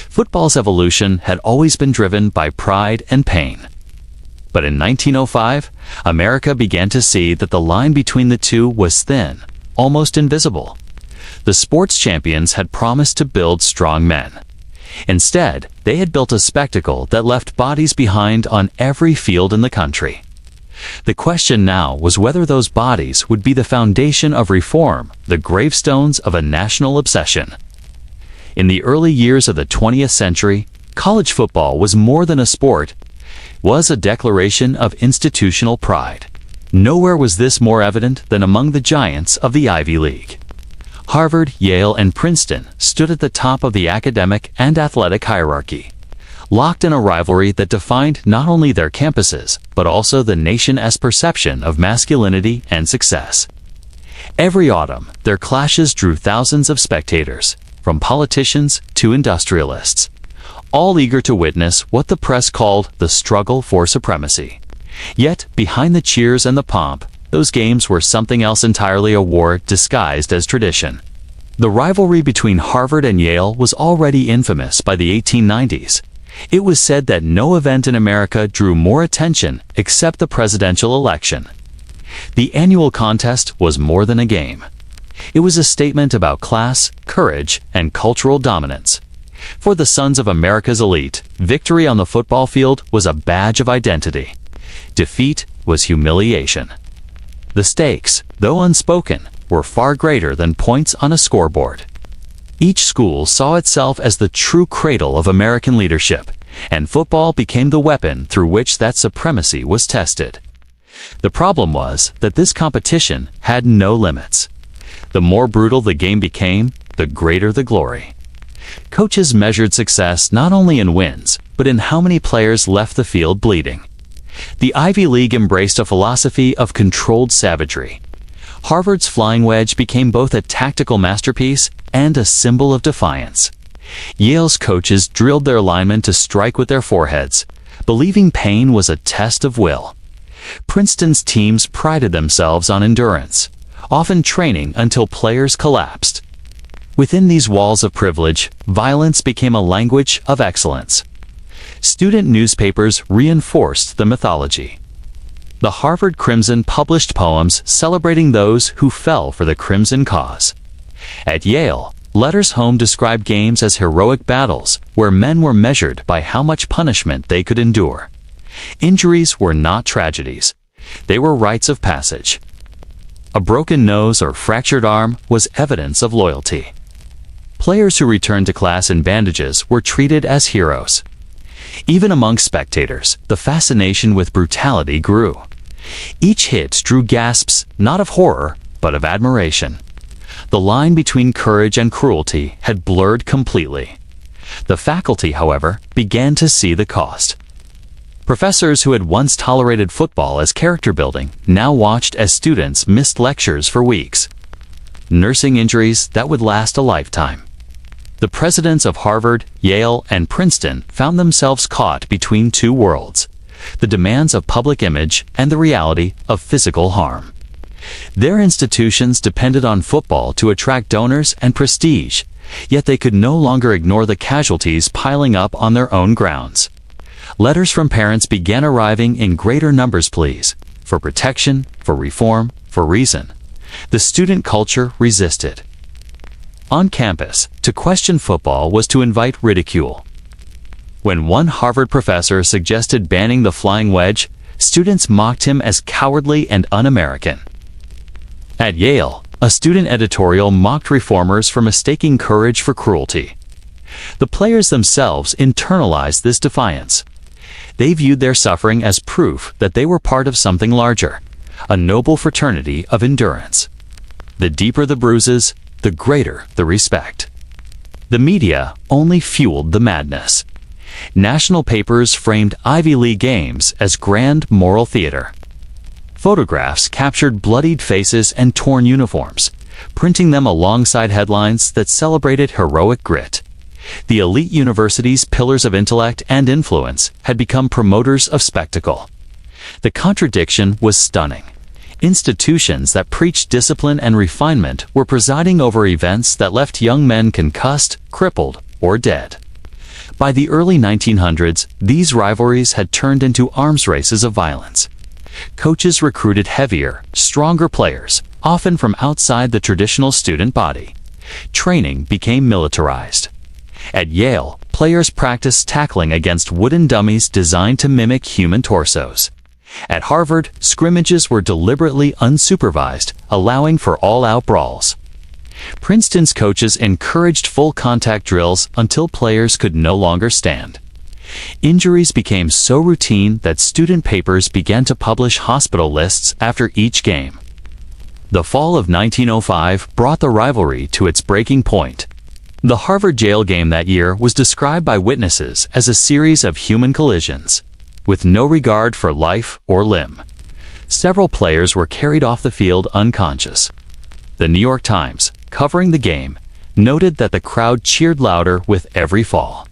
Speaker 1: Football's evolution had always been driven by pride and pain. But in 1905, America began to see that the line between the two was thin, almost invisible. The sports champions had promised to build strong men. Instead, they had built a spectacle that left bodies behind on every field in the country. The question now was whether those bodies would be the foundation of reform, the gravestones of a national obsession. In the early years of the 20th century, college football was more than a sport. It was a declaration of institutional pride. Nowhere was this more evident than among the giants of the Ivy League. Harvard, Yale, and Princeton stood at the top of the academic and athletic hierarchy, locked in a rivalry that defined not only their campuses, but also the nation's perception of masculinity and success. Every autumn, their clashes drew thousands of spectators, from politicians to industrialists, all eager to witness what the press called the struggle for supremacy. Yet, behind the cheers and the pomp, those games were something else entirely, a war disguised as tradition. The rivalry between Harvard and Yale was already infamous by the 1890s. It was said that no event in America drew more attention except the presidential election. The annual contest was more than a game. It was a statement about class, courage, and cultural dominance. For the sons of America's elite, victory on the football field was a badge of identity. Defeat was humiliation. The stakes, though unspoken, were far greater than points on a scoreboard. Each school saw itself as the true cradle of American leadership, and football became the weapon through which that supremacy was tested. The problem was that this competition had no limits. The more brutal the game became, the greater the glory. Coaches measured success not only in wins, but in how many players left the field bleeding. The Ivy League embraced a philosophy of controlled savagery. Harvard's flying wedge became both a tactical masterpiece and a symbol of defiance. Yale's coaches drilled their linemen to strike with their foreheads, believing pain was a test of will. Princeton's teams prided themselves on endurance, often training until players collapsed. Within these walls of privilege, violence became a language of excellence. Student newspapers reinforced the mythology. The Harvard Crimson published poems celebrating those who fell for the Crimson cause. At Yale, letters home described games as heroic battles where men were measured by how much punishment they could endure. Injuries were not tragedies. They were rites of passage. A broken nose or fractured arm was evidence of loyalty. Players who returned to class in bandages were treated as heroes. Even among spectators, the fascination with brutality grew. Each hit drew gasps not of horror, but of admiration. The line between courage and cruelty had blurred completely. The faculty, however, began to see the cost. Professors who had once tolerated football as character building now watched as students missed lectures for weeks, nursing injuries that would last a lifetime. The presidents of Harvard, Yale, and Princeton found themselves caught between two worlds, the demands of public image and the reality of physical harm. Their institutions depended on football to attract donors and prestige, yet they could no longer ignore the casualties piling up on their own grounds. Letters from parents began arriving in greater numbers, pleas for protection, for reform, for reason. The student culture resisted. On campus, to question football was to invite ridicule. When one Harvard professor suggested banning the flying wedge, students mocked him as cowardly and un-American. At Yale, a student editorial mocked reformers for mistaking courage for cruelty. The players themselves internalized this defiance. They viewed their suffering as proof that they were part of something larger, a noble fraternity of endurance. The deeper the bruises, the greater the respect. The media only fueled the madness. National papers framed Ivy League games as grand moral theater. Photographs captured bloodied faces and torn uniforms, printing them alongside headlines that celebrated heroic grit. The elite universities' pillars of intellect and influence had become promoters of spectacle. The contradiction was stunning. Institutions that preached discipline and refinement were presiding over events that left young men concussed, crippled, or dead. By the early 1900s, these rivalries had turned into arms races of violence. Coaches recruited heavier, stronger players, often from outside the traditional student body. Training became militarized. At Yale, players practiced tackling against wooden dummies designed to mimic human torsos. At Harvard, scrimmages were deliberately unsupervised, allowing for all-out brawls. Princeton's coaches encouraged full-contact drills until players could no longer stand. Injuries became so routine that student papers began to publish hospital lists after each game. The fall of 1905 brought the rivalry to its breaking point. The Harvard-Yale game that year was described by witnesses as a series of human collisions, with no regard for life or limb. Several players were carried off the field unconscious. The New York Times, covering the game, noted that the crowd cheered louder with every fall.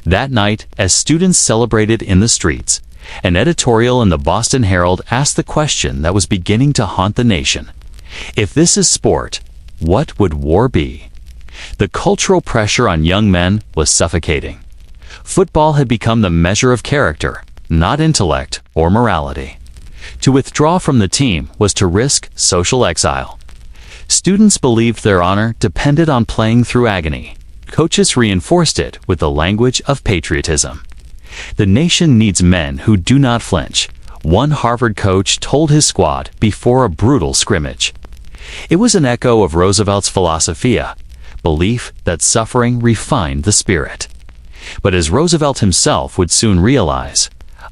Speaker 1: That night, as students celebrated in the streets, an editorial in the Boston Herald asked the question that was beginning to haunt the nation. If this is sport, what would war be? The cultural pressure on young men was suffocating. Football had become the measure of character, not intellect or morality. To withdraw from the team was to risk social exile. Students believed their honor depended on playing through agony. Coaches reinforced it with the language of patriotism. The nation needs men who do not flinch, one Harvard coach told his squad before a brutal scrimmage. It was an echo of Roosevelt's philosophia, belief that suffering refined the spirit. But as Roosevelt himself would soon realize,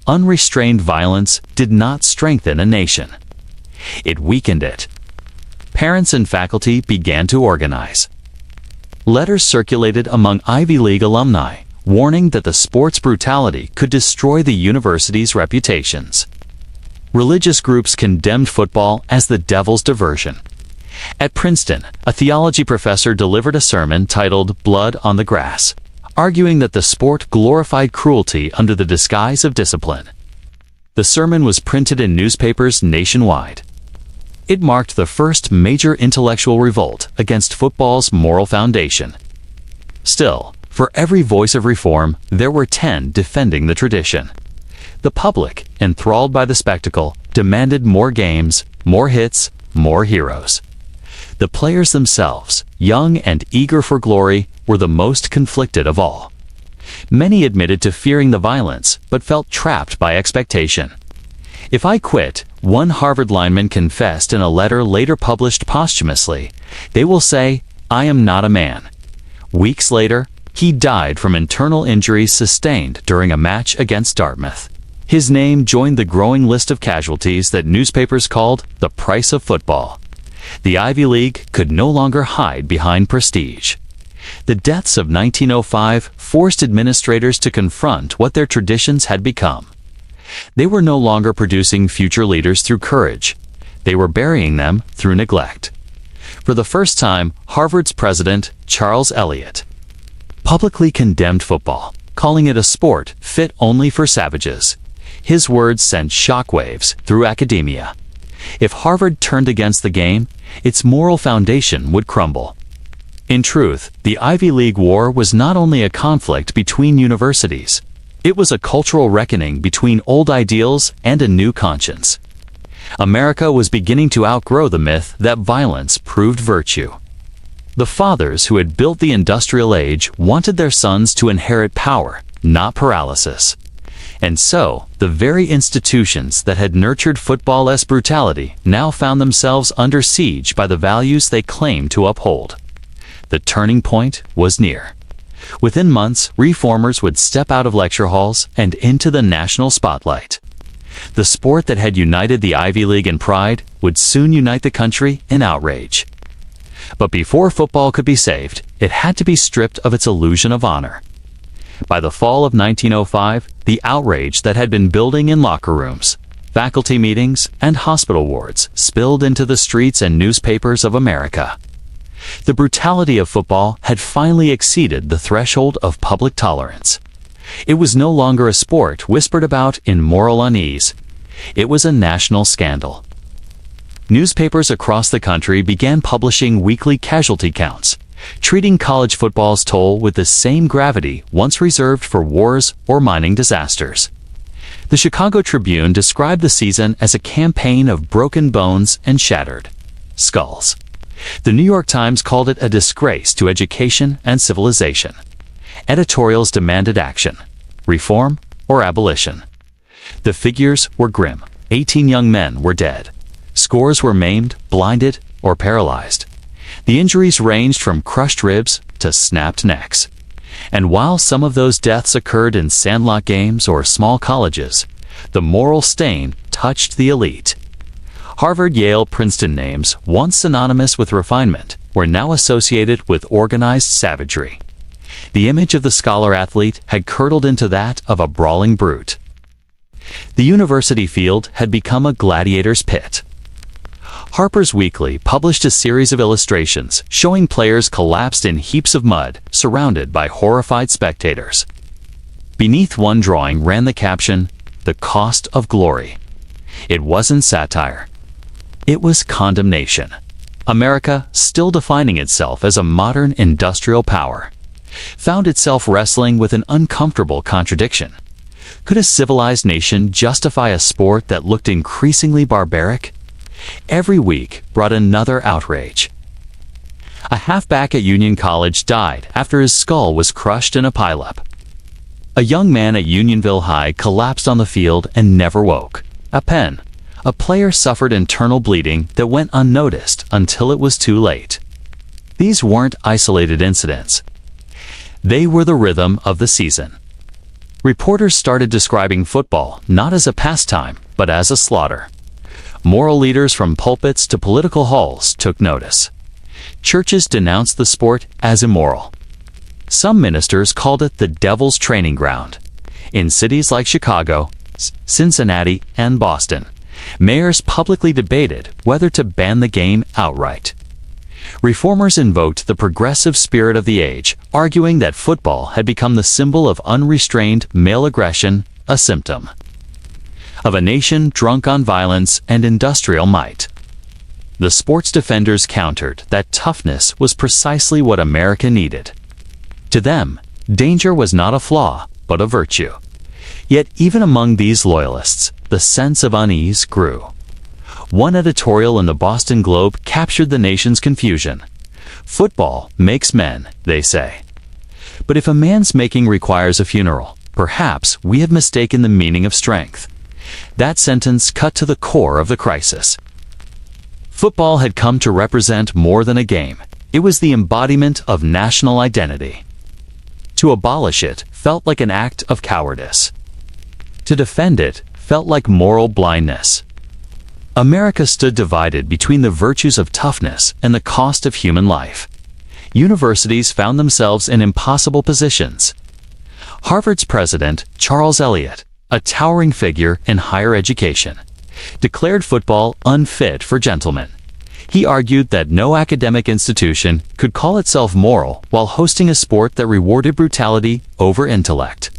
Speaker 1: unrestrained violence did not strengthen a nation. It weakened it. Parents and faculty began to organize. Letters circulated among Ivy League alumni, warning that the sport's brutality could destroy the university's reputations. Religious groups condemned football as the devil's diversion. At Princeton, a theology professor delivered a sermon titled "Blood on the Grass," arguing that the sport glorified cruelty under the disguise of discipline. The sermon was printed in newspapers nationwide. It marked the first major intellectual revolt against football's moral foundation. Still, for every voice of reform, there were 10 defending the tradition. The public, enthralled by the spectacle, demanded more games, more hits, more heroes. The players themselves, young and eager for glory, were the most conflicted of all. Many admitted to fearing the violence, but felt trapped by expectation. If I quit, one Harvard lineman confessed in a letter later published posthumously, they will say, I am not a man. Weeks later, he died from internal injuries sustained during a match against Dartmouth. His name joined the growing list of casualties that newspapers called the price of football. The Ivy League could no longer hide behind prestige. The deaths of 1905 forced administrators to confront what their traditions had become. They were no longer producing future leaders through courage. They were burying them through neglect. For the first time, Harvard's president, Charles Eliot, publicly condemned football, calling it a sport fit only for savages. His words sent shockwaves through academia. If Harvard turned against the game, its moral foundation would crumble. In truth, the Ivy League war was not only a conflict between universities. It was a cultural reckoning between old ideals and a new conscience. America was beginning to outgrow the myth that violence proved virtue. The fathers who had built the industrial age wanted their sons to inherit power, not paralysis. And so, the very institutions that had nurtured football's brutality now found themselves under siege by the values they claimed to uphold. The turning point was near. Within months, reformers would step out of lecture halls and into the national spotlight. The sport that had united the Ivy League in pride would soon unite the country in outrage. But before football could be saved, it had to be stripped of its illusion of honor. By the fall of 1905, the outrage that had been building in locker rooms, faculty meetings, and hospital wards spilled into the streets and newspapers of America. The brutality of football had finally exceeded the threshold of public tolerance. It was no longer a sport whispered about in moral unease. It was a national scandal. Newspapers across the country began publishing weekly casualty counts, treating college football's toll with the same gravity once reserved for wars or mining disasters. The Chicago Tribune described the season as a campaign of broken bones and shattered skulls. The New York Times called it a disgrace to education and civilization. Editorials demanded action, reform, or abolition. The figures were grim. 18 young men were dead. Scores were maimed, blinded, or paralyzed. The injuries ranged from crushed ribs to snapped necks. And while some of those deaths occurred in sandlot games or small colleges, the moral stain touched the elite. Harvard, Yale, Princeton names, once synonymous with refinement, were now associated with organized savagery. The image of the scholar-athlete had curdled into that of a brawling brute. The university field had become a gladiator's pit. Harper's Weekly published a series of illustrations showing players collapsed in heaps of mud, surrounded by horrified spectators. Beneath one drawing ran the caption, "The Cost of Glory." It wasn't satire. It was condemnation. America, still defining itself as a modern industrial power, found itself wrestling with an uncomfortable contradiction. Could a civilized nation justify a sport that looked increasingly barbaric? Every week brought another outrage. A halfback at Union College died after his skull was crushed in a pileup. A young man at Unionville High collapsed on the field and never woke. At Penn, a player suffered internal bleeding that went unnoticed until it was too late. These weren't isolated incidents. They were the rhythm of the season. Reporters started describing football not as a pastime, but as a slaughter. Moral leaders from pulpits to political halls took notice. Churches denounced the sport as immoral. Some ministers called it the devil's training ground. In cities like Chicago, Cincinnati, and Boston, mayors publicly debated whether to ban the game outright. Reformers invoked the progressive spirit of the age, arguing that football had become the symbol of unrestrained male aggression, a symptom of a nation drunk on violence and industrial might. The sports defenders countered that toughness was precisely what America needed. To them, danger was not a flaw, but a virtue. Yet even among these loyalists, the sense of unease grew. One editorial in the Boston Globe captured the nation's confusion. Football makes men, they say. But if a man's making requires a funeral, perhaps we have mistaken the meaning of strength. That sentence cut to the core of the crisis. Football had come to represent more than a game. It was the embodiment of national identity. To abolish it felt like an act of cowardice. To defend it felt like moral blindness. America stood divided between the virtues of toughness and the cost of human life. Universities found themselves in impossible positions. Harvard's president, Charles Eliot, a towering figure in higher education, declared football unfit for gentlemen. He argued that no academic institution could call itself moral while hosting a sport that rewarded brutality over intellect.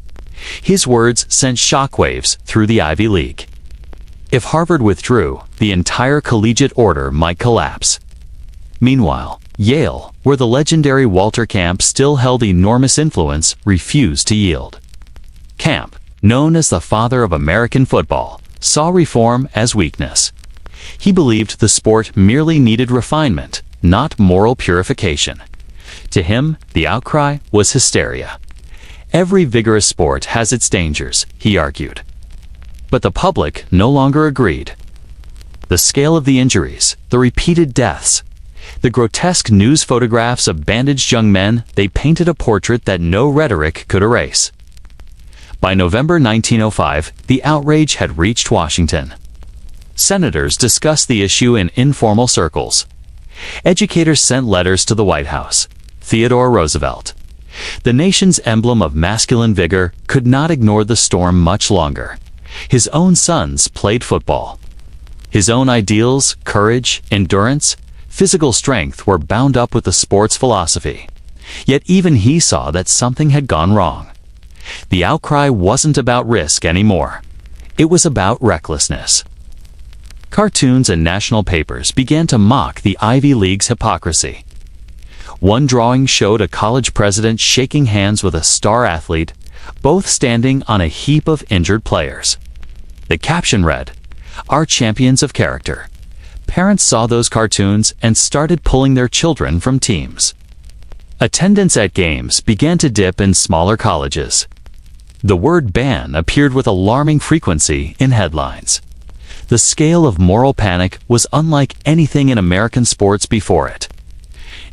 Speaker 1: His words sent shockwaves through the Ivy League. If Harvard withdrew, the entire collegiate order might collapse. Meanwhile, Yale, where the legendary Walter Camp still held enormous influence, refused to yield. Camp, known as the father of American football, saw reform as weakness. He believed the sport merely needed refinement, not moral purification. To him, the outcry was hysteria. Every vigorous sport has its dangers, he argued. But the public no longer agreed. The scale of the injuries, the repeated deaths, the grotesque news photographs of bandaged young men, they painted a portrait that no rhetoric could erase. By November 1905, the outrage had reached Washington. Senators discussed the issue in informal circles. Educators sent letters to the White House. Theodore Roosevelt, the nation's emblem of masculine vigor, could not ignore the storm much longer. His own sons played football. His own ideals, courage, endurance, physical strength were bound up with the sport's philosophy. Yet even he saw that something had gone wrong. The outcry wasn't about risk anymore. It was about recklessness. Cartoons and national papers began to mock the Ivy League's hypocrisy. One drawing showed a college president shaking hands with a star athlete, both standing on a heap of injured players. The caption read, "Our champions of character." Parents saw those cartoons and started pulling their children from teams. Attendance at games began to dip in smaller colleges. The word ban appeared with alarming frequency in headlines. The scale of moral panic was unlike anything in American sports before it.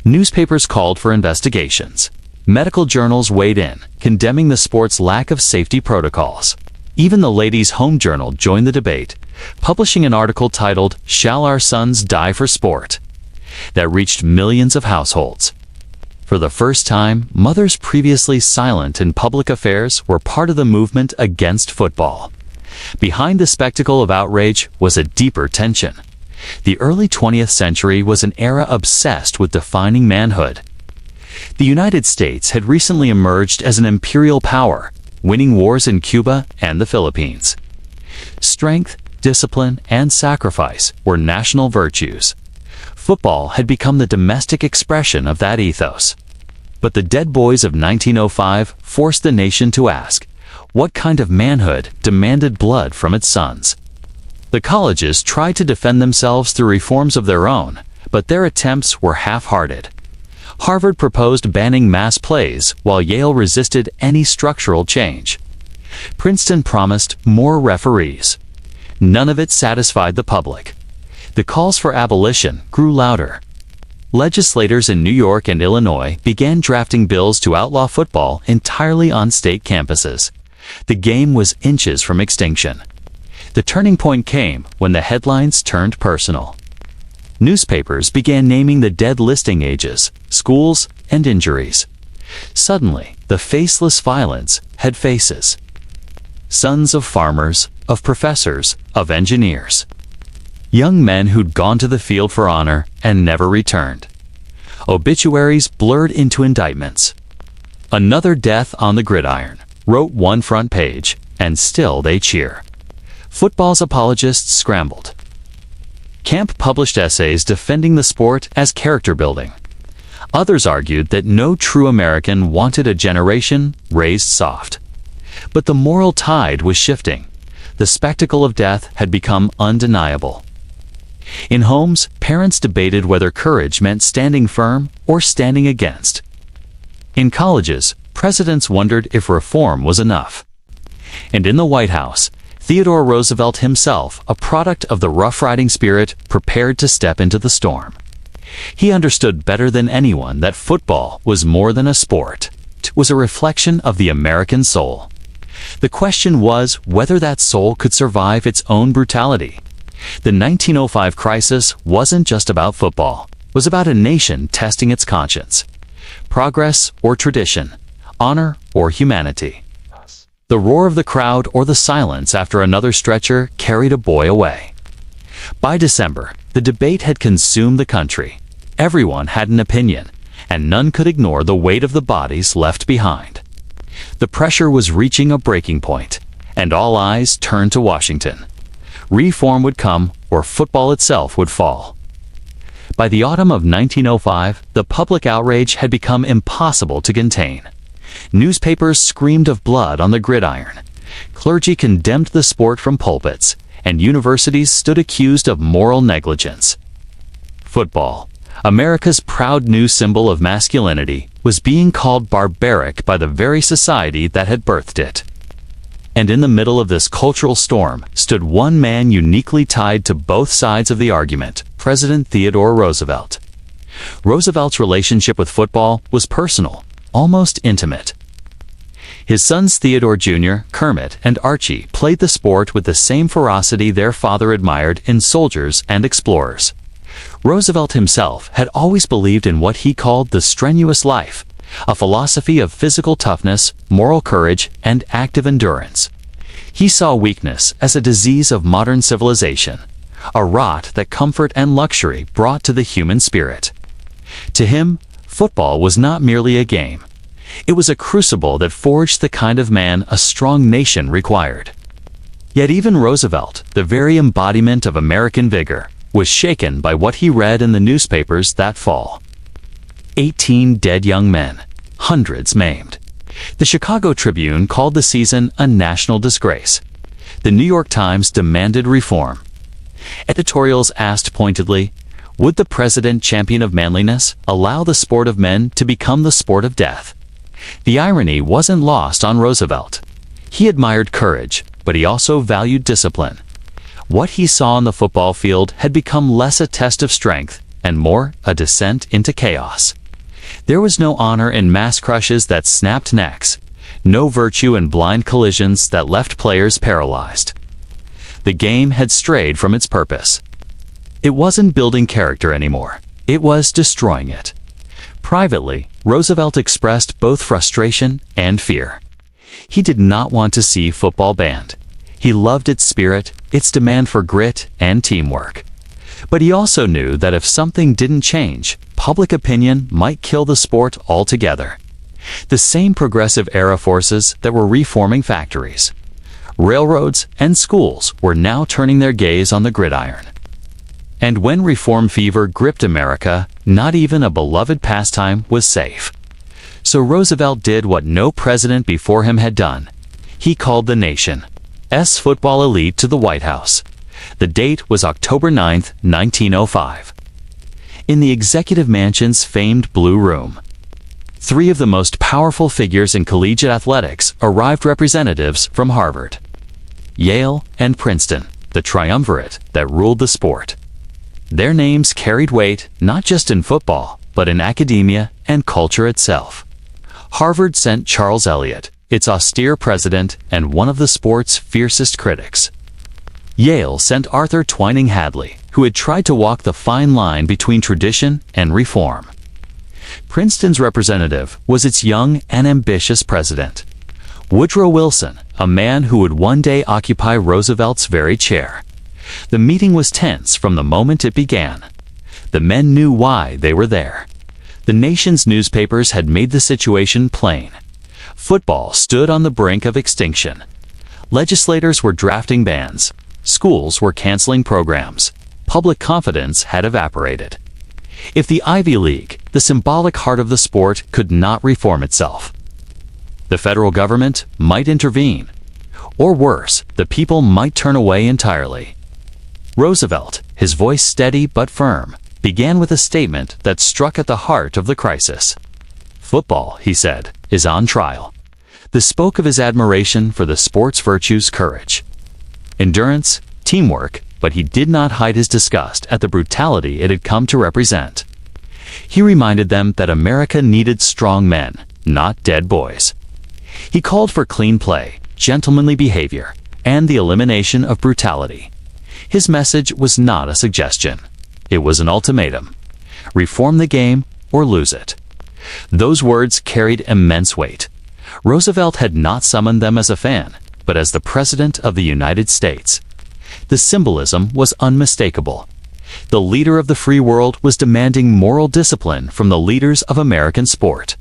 Speaker 1: Newspapers called for investigations. Medical journals weighed in, condemning the sport's lack of safety protocols. Even the Ladies' Home Journal joined the debate, publishing an article titled, "Shall Our Sons Die for Sport?" that reached millions of households. For the first time, mothers previously silent in public affairs were part of the movement against football. Behind the spectacle of outrage was a deeper tension. The early 20th century was an era obsessed with defining manhood. The United States had recently emerged as an imperial power, winning wars in Cuba and the Philippines. Strength, discipline, and sacrifice were national virtues. Football had become the domestic expression of that ethos. But the Dead Boys of 1905 forced the nation to ask, what kind of manhood demanded blood from its sons? The colleges tried to defend themselves through reforms of their own, but their attempts were half-hearted. Harvard proposed banning mass plays, while Yale resisted any structural change. Princeton promised more referees. None of it satisfied the public. The calls for abolition grew louder. Legislators in New York and Illinois began drafting bills to outlaw football entirely on state campuses. The game was inches from extinction. The turning point came when the headlines turned personal. Newspapers began naming the dead listing ages, schools, and injuries. Suddenly, the faceless violence had faces. Sons of farmers, of professors, of engineers. Young men who'd gone to the field for honor and never returned. Obituaries blurred into indictments. "Another death on the gridiron," wrote one front page, and still they cheer. Football's apologists scrambled. Camp published essays defending the sport as character building. Others argued that no true American wanted a generation raised soft. But the moral tide was shifting. The spectacle of death had become undeniable. In homes, parents debated whether courage meant standing firm or standing against. In colleges, presidents wondered if reform was enough. And in the White House, Theodore Roosevelt himself, a product of the rough-riding spirit, prepared to step into the storm. He understood better than anyone that football was more than a sport. It was a reflection of the American soul. The question was whether that soul could survive its own brutality. The 1905 crisis wasn't just about football. It was about a nation testing its conscience. Progress or tradition, honor or humanity. The roar of the crowd or the silence after another stretcher carried a boy away. By December, the debate had consumed the country. Everyone had an opinion, and none could ignore the weight of the bodies left behind. The pressure was reaching a breaking point, and all eyes turned to Washington. Reform would come, or football itself would fall. By the autumn of 1905, the public outrage had become impossible to contain. Newspapers screamed of blood on the gridiron. Clergy condemned the sport from pulpits, and universities stood accused of moral negligence. Football, America's proud new symbol of masculinity, was being called barbaric by the very society that had birthed it. And in the middle of this cultural storm stood one man uniquely tied to both sides of the argument, President Theodore Roosevelt. Roosevelt's relationship with football was personal, almost intimate. His sons Theodore Jr., Kermit, and Archie played the sport with the same ferocity their father admired in soldiers and explorers. Roosevelt himself had always believed in what he called the strenuous life, a philosophy of physical toughness, moral courage, and active endurance. He saw weakness as a disease of modern civilization, a rot that comfort and luxury brought to the human spirit. To him, football was not merely a game. It was a crucible that forged the kind of man a strong nation required. Yet even Roosevelt, the very embodiment of American vigor, was shaken by what he read in the newspapers that fall. 18 dead young men, hundreds maimed. The Chicago Tribune called the season a national disgrace. The New York Times demanded reform. Editorials asked pointedly, would the president, champion of manliness, allow the sport of men to become the sport of death? The irony wasn't lost on Roosevelt. He admired courage, but he also valued discipline. What he saw on the football field had become less a test of strength and more a descent into chaos. There was no honor in mass crushes that snapped necks, no virtue in blind collisions that left players paralyzed. The game had strayed from its purpose. It wasn't building character anymore. It was destroying it. Privately, Roosevelt expressed both frustration and fear. He did not want to see football banned. He loved its spirit, its demand for grit and teamwork. But he also knew that if something didn't change, public opinion might kill the sport altogether. The same progressive era forces that were reforming factories, railroads, and schools were now turning their gaze on the gridiron. And when reform fever gripped America, not even a beloved pastime was safe. So Roosevelt did what no president before him had done. He called the nation's football elite to the White House. The date was October 9, 1905. In the Executive Mansion's famed Blue Room, 3 of the most powerful figures in collegiate athletics arrived: representatives from Harvard, Yale, and Princeton, the triumvirate that ruled the sport. Their names carried weight not just in football, but in academia and culture itself. Harvard sent Charles Eliot, its austere president and one of the sport's fiercest critics. Yale sent Arthur Twining Hadley, who had tried to walk the fine line between tradition and reform. Princeton's representative was its young and ambitious president, Woodrow Wilson, a man who would one day occupy Roosevelt's very chair. The meeting was tense from the moment it began. The men knew why they were there. The nation's newspapers had made the situation plain. Football stood on the brink of extinction. Legislators were drafting bans. Schools were canceling programs. Public confidence had evaporated. If the Ivy League, the symbolic heart of the sport, could not reform itself, the federal government might intervene. Or worse, the people might turn away entirely. Roosevelt, his voice steady but firm, began with a statement that struck at the heart of the crisis. Football, he said, is on trial. This spoke of his admiration for the sport's virtues, courage. endurance, teamwork, but he did not hide his disgust at the brutality it had come to represent. He reminded them that America needed strong men, not dead boys. He called for clean play, gentlemanly behavior, and the elimination of brutality. His message was not a suggestion. It was an ultimatum. Reform the game or lose it. Those words carried immense weight. Roosevelt had not summoned them as a fan, but as the President of the United States. The symbolism was unmistakable. The leader of the free world was demanding moral discipline from the leaders of American sport.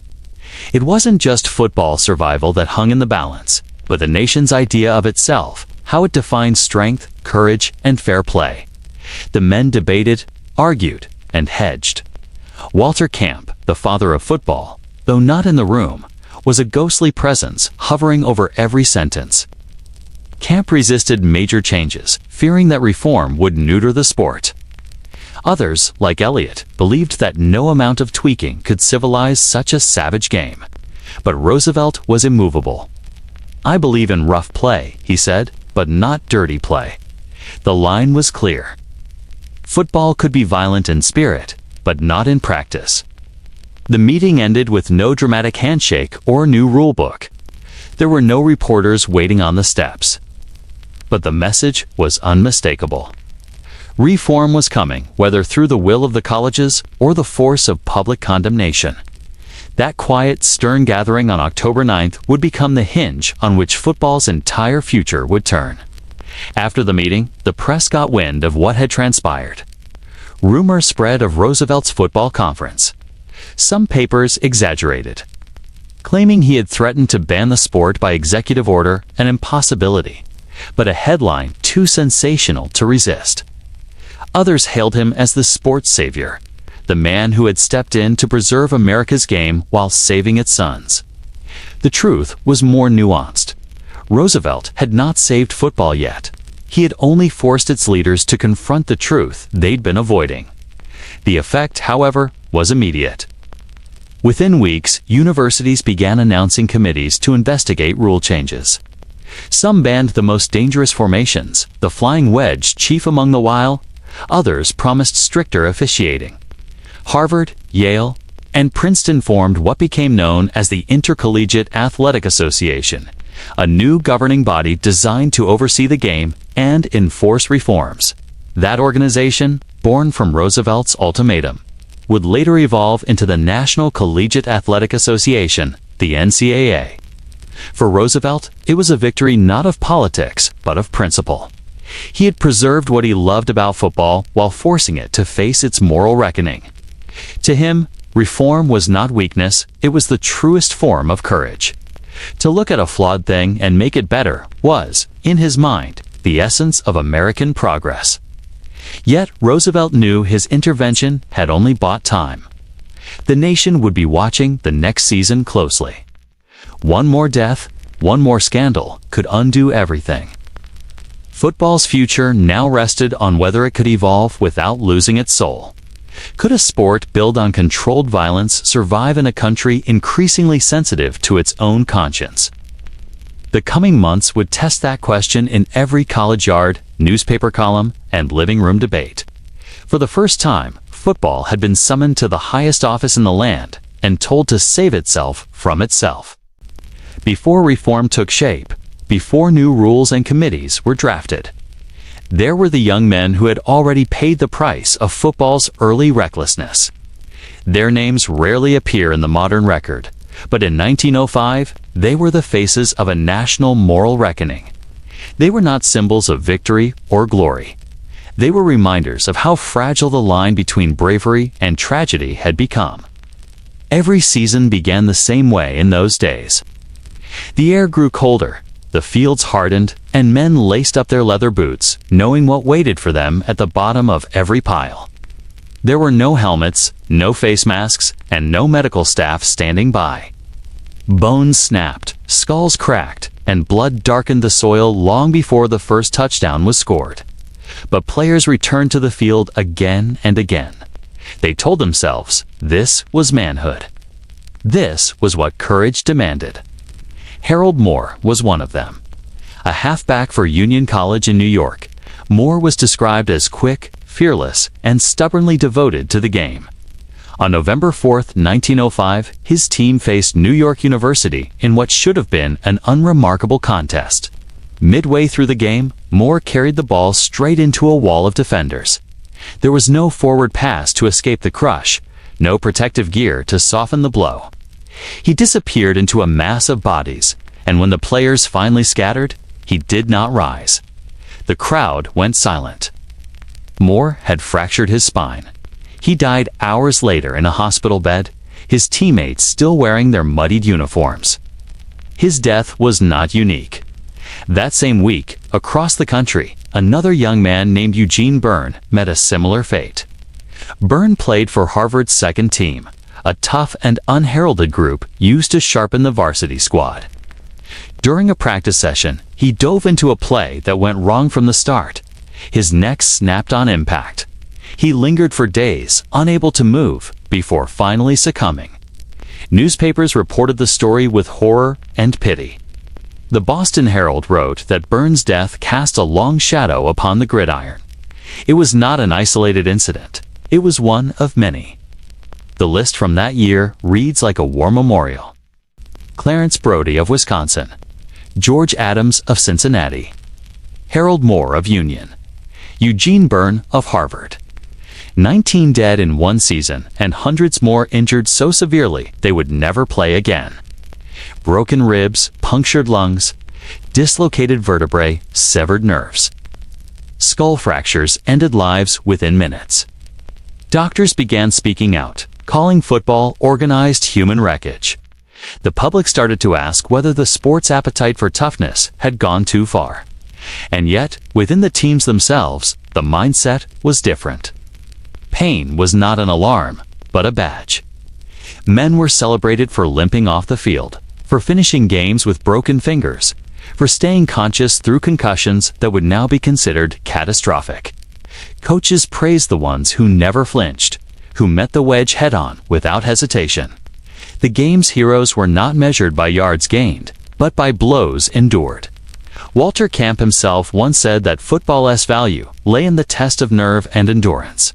Speaker 1: It wasn't just football survival that hung in the balance, but the nation's idea of itself, how it defined strength, courage, and fair play. The men debated, argued, and hedged. Walter Camp, the father of football, though not in the room, was a ghostly presence hovering over every sentence. Camp resisted major changes, fearing that reform would neuter the sport. Others, like Eliot, believed that no amount of tweaking could civilize such a savage game. But Roosevelt was immovable. "I believe in rough play," he said, "but not dirty play." The line was clear. Football could be violent in spirit, but not in practice. The meeting ended with no dramatic handshake or new rule book. There were no reporters waiting on the steps. But the message was unmistakable. Reform was coming, whether through the will of the colleges or the force of public condemnation. That quiet, stern gathering on October 9th would become the hinge on which football's entire future would turn. After the meeting, the press got wind of what had transpired. Rumor spread of Roosevelt's football conference. Some papers exaggerated, claiming he had threatened to ban the sport by executive order, an impossibility, but a headline too sensational to resist. Others hailed him as the sports savior, the man who had stepped in to preserve America's game while saving its sons. The truth was more nuanced. Roosevelt had not saved football yet. He had only forced its leaders to confront the truth they'd been avoiding. The effect, however, was immediate. Within weeks, universities began announcing committees to investigate rule changes. Some banned the most dangerous formations, the flying wedge chief among the while. Others promised stricter officiating. Harvard, Yale, and Princeton formed what became known as the Intercollegiate Athletic Association, a new governing body designed to oversee the game and enforce reforms. That organization, born from Roosevelt's ultimatum, would later evolve into the National Collegiate Athletic Association, the NCAA. For Roosevelt, it was a victory not of politics, but of principle. He had preserved what he loved about football while forcing it to face its moral reckoning. To him, reform was not weakness, it was the truest form of courage. To look at a flawed thing and make it better was, in his mind, the essence of American progress. Yet Roosevelt knew his intervention had only bought time. The nation would be watching the next season closely. One more death, one more scandal could undo everything. Football's future now rested on whether it could evolve without losing its soul. Could a sport built on controlled violence survive in a country increasingly sensitive to its own conscience? The coming months would test that question in every college yard, newspaper column, and living room debate. For the first time, football had been summoned to the highest office in the land and told to save itself from itself. Before reform took shape, before new rules and committees were drafted, there were the young men who had already paid the price of football's early recklessness. Their names rarely appear in the modern record, but in 1905, they were the faces of a national moral reckoning. They were not symbols of victory or glory. They were reminders of how fragile the line between bravery and tragedy had become. Every season began the same way in those days. The air grew colder, the fields hardened, and men laced up their leather boots, knowing what waited for them at the bottom of every pile. There were no helmets, no face masks, and no medical staff standing by. Bones snapped, skulls cracked, and blood darkened the soil long before the first touchdown was scored. But players returned to the field again and again. They told themselves this was manhood. This was what courage demanded. Harold Moore was one of them. A halfback for Union College in New York, Moore was described as quick, fearless, and stubbornly devoted to the game. On November 4, 1905, his team faced New York University in what should have been an unremarkable contest. Midway through the game, Moore carried the ball straight into a wall of defenders. There was no forward pass to escape the crush, no protective gear to soften the blow. He disappeared into a mass of bodies, and when the players finally scattered, he did not rise. The crowd went silent. Moore had fractured his spine. He died hours later in a hospital bed, his teammates still wearing their muddied uniforms. His death was not unique. That same week, across the country, another young man named Eugene Byrne met a similar fate. Byrne played for Harvard's second team, a tough and unheralded group used to sharpen the varsity squad. During a practice session, he dove into a play that went wrong from the start. His neck snapped on impact. He lingered for days, unable to move, before finally succumbing. Newspapers reported the story with horror and pity. The Boston Herald wrote that Byrne's death cast a long shadow upon the gridiron. It was not an isolated incident. It was one of many. The list from that year reads like a war memorial. Clarence Brody of Wisconsin, George Adams of Cincinnati, Harold Moore of Union, Eugene Byrne of Harvard. 19 dead in one season and hundreds more injured so severely they would never play again. Broken ribs, punctured lungs, dislocated vertebrae, severed nerves. Skull fractures ended lives within minutes. Doctors began speaking out, calling football organized human wreckage. The public started to ask whether the sport's appetite for toughness had gone too far. And yet, within the teams themselves, the mindset was different. Pain was not an alarm, but a badge. Men were celebrated for limping off the field, for finishing games with broken fingers, for staying conscious through concussions that would now be considered catastrophic. Coaches praised the ones who never flinched, who met the wedge head-on without hesitation. The game's heroes were not measured by yards gained, but by blows endured. Walter Camp himself once said that football's value lay in the test of nerve and endurance.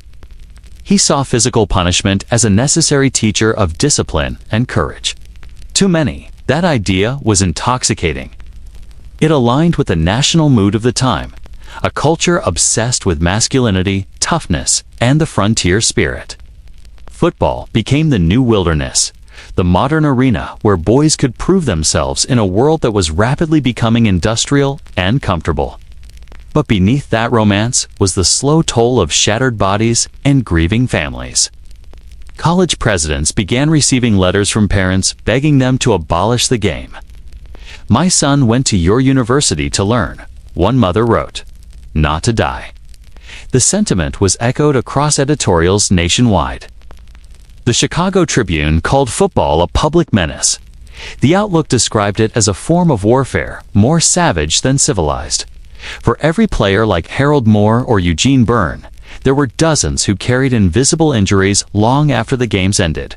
Speaker 1: He saw physical punishment as a necessary teacher of discipline and courage. To many, that idea was intoxicating. It aligned with the national mood of the time, a culture obsessed with masculinity, toughness, and the frontier spirit. Football became the new wilderness, the modern arena where boys could prove themselves in a world that was rapidly becoming industrial and comfortable. But beneath that romance was the slow toll of shattered bodies and grieving families. College presidents began receiving letters from parents begging them to abolish the game. "My son went to your university to learn," one mother wrote, "not to die." The sentiment was echoed across editorials nationwide. The Chicago Tribune called football a public menace. The Outlook described it as a form of warfare, more savage than civilized. For every player like Harold Moore or Eugene Byrne, there were dozens who carried invisible injuries long after the games ended.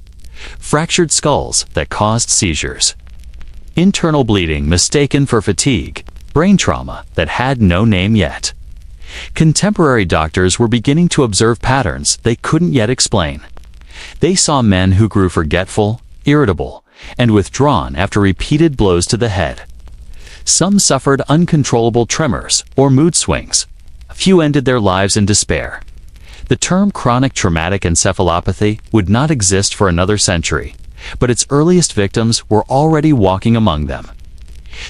Speaker 1: Fractured skulls that caused seizures. Internal bleeding mistaken for fatigue. Brain trauma that had no name yet. Contemporary doctors were beginning to observe patterns they couldn't yet explain. They saw men who grew forgetful, irritable, and withdrawn after repeated blows to the head. Some suffered uncontrollable tremors or mood swings. A few ended their lives in despair. The term chronic traumatic encephalopathy would not exist for another century, but its earliest victims were already walking among them.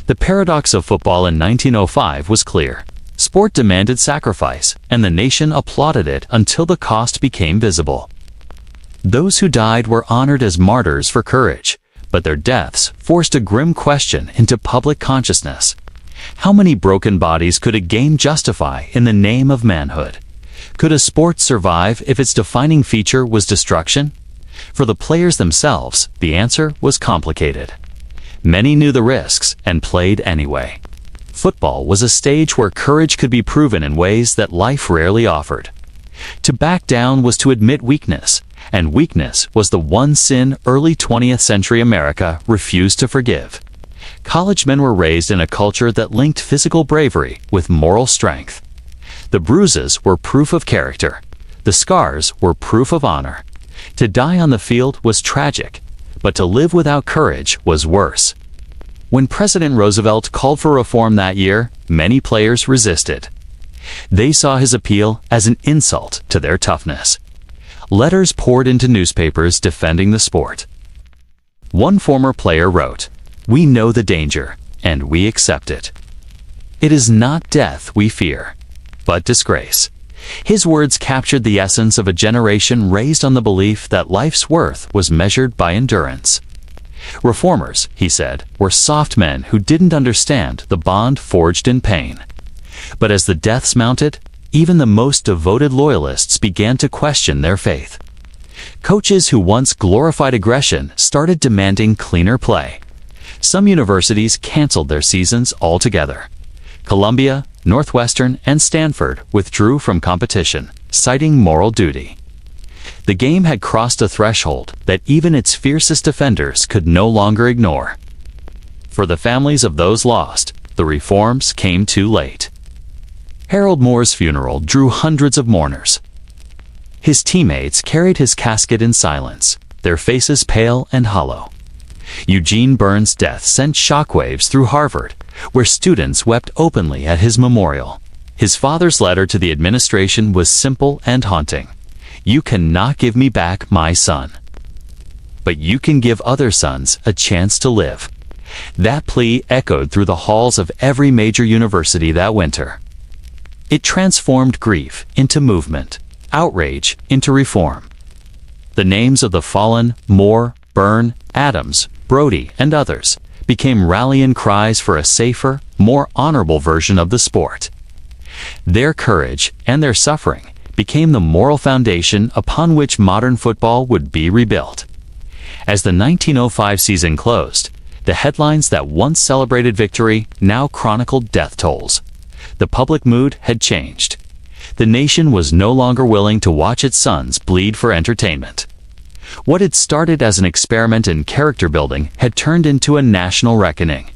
Speaker 1: The paradox of football in 1905 was clear. Sport demanded sacrifice, and the nation applauded it until the cost became visible. Those who died were honored as martyrs for courage, but their deaths forced a grim question into public consciousness. How many broken bodies could a game justify in the name of manhood? Could a sport survive if its defining feature was destruction? For the players themselves, the answer was complicated. Many knew the risks and played anyway. Football was a stage where courage could be proven in ways that life rarely offered. To back down was to admit weakness, and weakness was the one sin early 20th century America refused to forgive. College men were raised in a culture that linked physical bravery with moral strength. The bruises were proof of character. The scars were proof of honor. To die on the field was tragic, but to live without courage was worse. When President Roosevelt called for reform that year, many players resisted. They saw his appeal as an insult to their toughness. Letters poured into newspapers defending the sport. One former player wrote, "We know the danger, and we accept it. It is not death we fear, but disgrace." His words captured the essence of a generation raised on the belief that life's worth was measured by endurance. Reformers, he said, were soft men who didn't understand the bond forged in pain. But as the deaths mounted, even the most devoted loyalists began to question their faith. Coaches who once glorified aggression started demanding cleaner play. Some universities canceled their seasons altogether. Columbia, Northwestern, and Stanford withdrew from competition, citing moral duty. The game had crossed a threshold that even its fiercest defenders could no longer ignore. For the families of those lost, the reforms came too late. Harold Moore's funeral drew hundreds of mourners. His teammates carried his casket in silence, their faces pale and hollow. Eugene Burns' death sent shockwaves through Harvard, where students wept openly at his memorial. His father's letter to the administration was simple and haunting. "You cannot give me back my son, but you can give other sons a chance to live." That plea echoed through the halls of every major university that winter. It transformed grief into movement, outrage into reform. The names of the fallen, Moore, Byrne, Adams, Brody, and others, became rallying cries for a safer, more honorable version of the sport. Their courage and their suffering became the moral foundation upon which modern football would be rebuilt. As the 1905 season closed, the headlines that once celebrated victory now chronicled death tolls. The public mood had changed. The nation was no longer willing to watch its sons bleed for entertainment. What had started as an experiment in character building had turned into a national reckoning.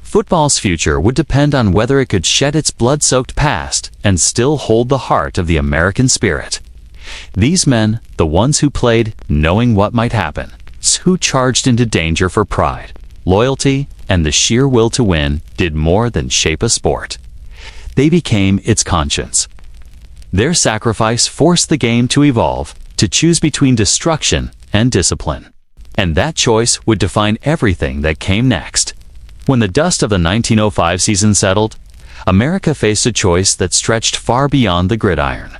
Speaker 1: Football's future would depend on whether it could shed its blood-soaked past and still hold the heart of the American spirit. These men, the ones who played knowing what might happen, who charged into danger for pride, loyalty, and the sheer will to win, did more than shape a sport. They became its conscience. Their sacrifice forced the game to evolve, to choose between destruction and discipline. And that choice would define everything that came next. When the dust of the 1905 season settled, America faced a choice that stretched far beyond the gridiron.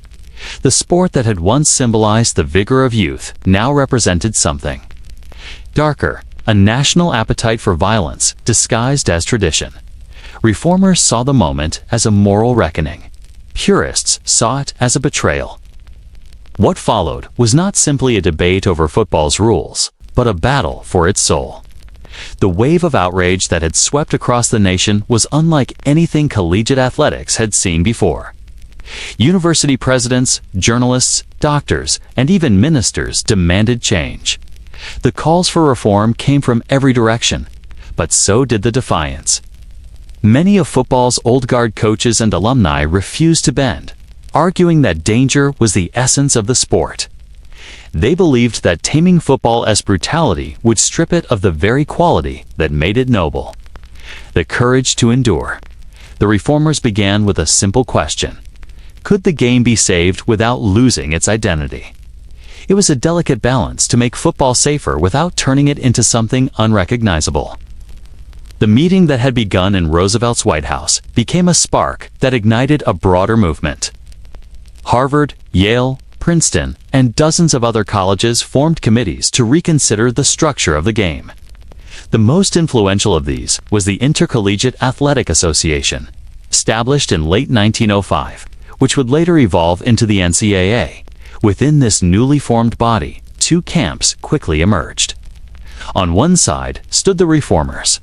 Speaker 1: The sport that had once symbolized the vigor of youth now represented something darker, a national appetite for violence disguised as tradition. Reformers saw the moment as a moral reckoning. Purists saw it as a betrayal. What followed was not simply a debate over football's rules, but a battle for its soul. The wave of outrage that had swept across the nation was unlike anything collegiate athletics had seen before. University presidents, journalists, doctors, and even ministers demanded change. The calls for reform came from every direction, but so did the defiance. Many of football's old guard coaches and alumni refused to bend, arguing that danger was the essence of the sport. They believed that taming football as brutality would strip it of the very quality that made it noble: the courage to endure. The reformers began with a simple question: could the game be saved without losing its identity? It was a delicate balance to make football safer without turning it into something unrecognizable. The meeting that had begun in Roosevelt's White House became a spark that ignited a broader movement. Harvard, Yale, Princeton, and dozens of other colleges formed committees to reconsider the structure of the game. The most influential of these was the Intercollegiate Athletic Association, established in late 1905, which would later evolve into the NCAA. Within this newly formed body, two camps quickly emerged. On one side stood the reformers,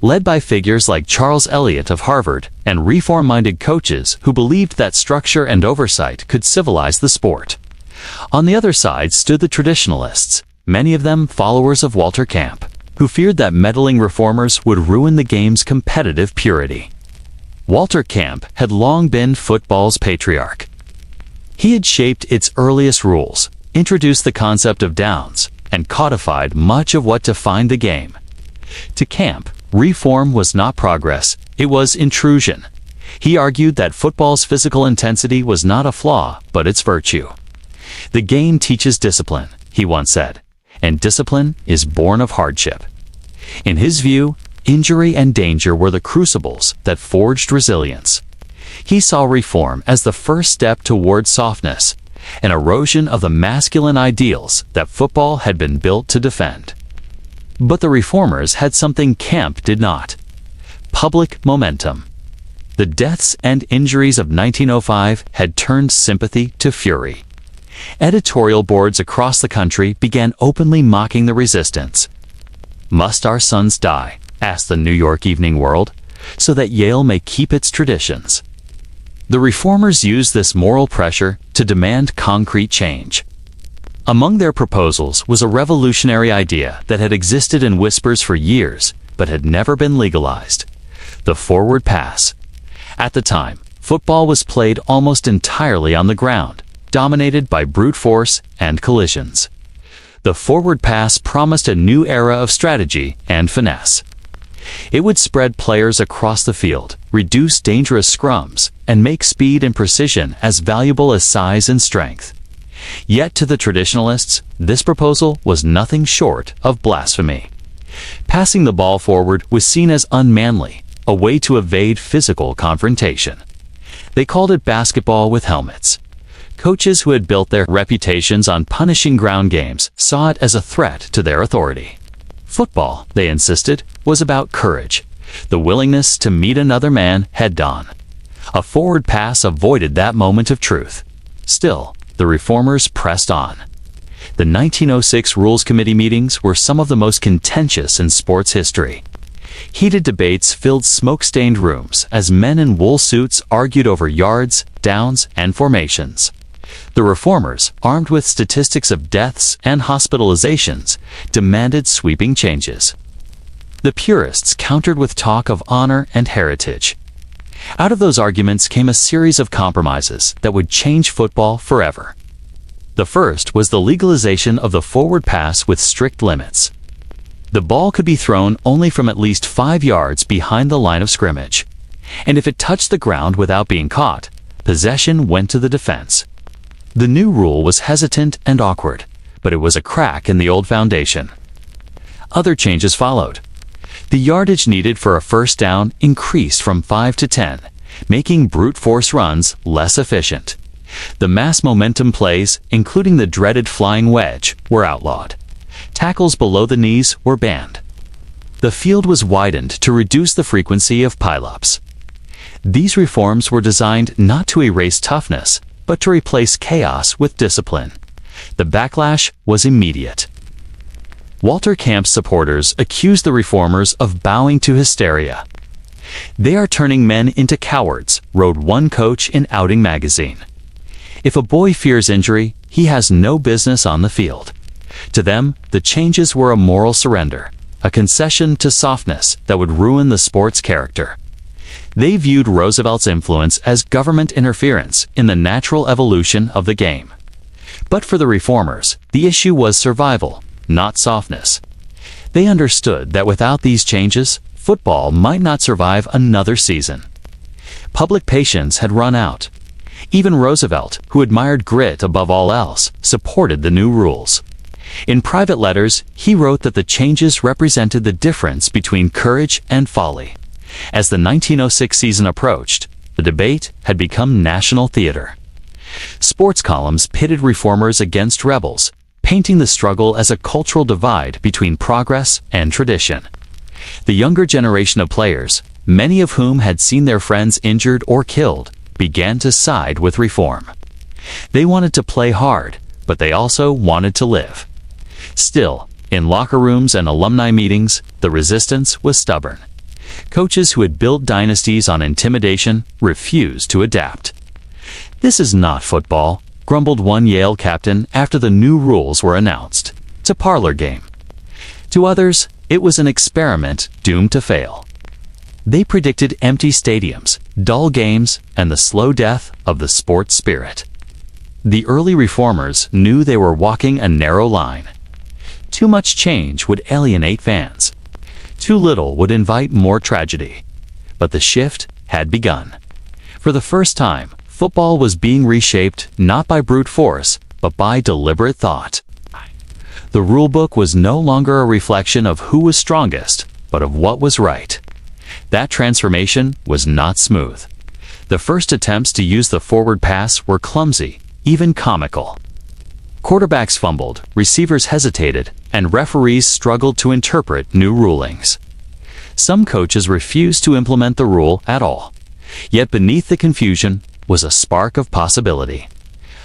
Speaker 1: led by figures like Charles Eliot of Harvard and reform-minded coaches who believed that structure and oversight could civilize the sport. On the other side stood the traditionalists, many of them followers of Walter Camp, who feared that meddling reformers would ruin the game's competitive purity. Walter Camp had long been football's patriarch. He had shaped its earliest rules, introduced the concept of downs, and codified much of what defined the game. To Camp, reform was not progress, it was intrusion. He argued that football's physical intensity was not a flaw, but its virtue. The game teaches discipline, he once said, and discipline is born of hardship. In his view, injury and danger were the crucibles that forged resilience. He saw reform as the first step toward softness, an erosion of the masculine ideals that football had been built to defend. But the reformers had something Camp did not: public momentum. The deaths and injuries of 1905 had turned sympathy to fury. Editorial boards across the country began openly mocking the resistance. "Must our sons die?" asked the New York Evening World, "so that Yale may keep its traditions?" The reformers used this moral pressure to demand concrete change. Among their proposals was a revolutionary idea that had existed in whispers for years but had never been legalized: the forward pass. At the time, football was played almost entirely on the ground, dominated by brute force and collisions. The forward pass promised a new era of strategy and finesse. It would spread players across the field, reduce dangerous scrums, and make speed and precision as valuable as size and strength. Yet to the traditionalists, this proposal was nothing short of blasphemy. Passing the ball forward was seen as unmanly, a way to evade physical confrontation. They called it basketball with helmets. Coaches who had built their reputations on punishing ground games saw it as a threat to their authority. Football, they insisted, was about courage, the willingness to meet another man head-on. A forward pass avoided that moment of truth. Still, the reformers pressed on. The 1906 Rules Committee meetings were some of the most contentious in sports history. Heated debates filled smoke-stained rooms as men in wool suits argued over yards, downs, and formations. The reformers, armed with statistics of deaths and hospitalizations, demanded sweeping changes. The purists countered with talk of honor and heritage. Out of those arguments came a series of compromises that would change football forever. The first was the legalization of the forward pass with strict limits. The ball could be thrown only from at least 5 yards behind the line of scrimmage, and if it touched the ground without being caught, possession went to the defense. The new rule was hesitant and awkward, but it was a crack in the old foundation. Other changes followed. The yardage needed for a first down increased from 5 to 10, making brute force runs less efficient. The mass momentum plays, including the dreaded flying wedge, were outlawed. Tackles below the knees were banned. The field was widened to reduce the frequency of pileups. These reforms were designed not to erase toughness, but to replace chaos with discipline. The backlash was immediate. Walter Camp's supporters accused the reformers of bowing to hysteria. "They are turning men into cowards," wrote one coach in Outing magazine. "If a boy fears injury, he has no business on the field." To them, the changes were a moral surrender, a concession to softness that would ruin the sport's character. They viewed Roosevelt's influence as government interference in the natural evolution of the game. But for the reformers, the issue was survival, not softness. They understood that without these changes, football might not survive another season. Public patience had run out. Even Roosevelt, who admired grit above all else, supported the new rules. In private letters, he wrote that the changes represented the difference between courage and folly. As the 1906 season approached, the debate had become national theater. Sports columns pitted reformers against rebels, painting the struggle as a cultural divide between progress and tradition. The younger generation of players, many of whom had seen their friends injured or killed, began to side with reform. They wanted to play hard, but they also wanted to live. Still, in locker rooms and alumni meetings, the resistance was stubborn. Coaches who had built dynasties on intimidation refused to adapt. "This is not football," grumbled one Yale captain after the new rules were announced. "It's a parlor game." To others, It was an experiment doomed to fail. They predicted empty stadiums, dull games, and the slow death of the sports spirit. The early reformers knew they were walking a narrow line. Too much change would alienate fans. Too little would invite more tragedy. But the shift had begun. For the first time, football was being reshaped not by brute force, but by deliberate thought. The rulebook was no longer a reflection of who was strongest, but of what was right. That transformation was not smooth. The first attempts to use the forward pass were clumsy, even comical. Quarterbacks fumbled, receivers hesitated, and referees struggled to interpret new rulings. Some coaches refused to implement the rule at all. Yet beneath the confusion was a spark of possibility.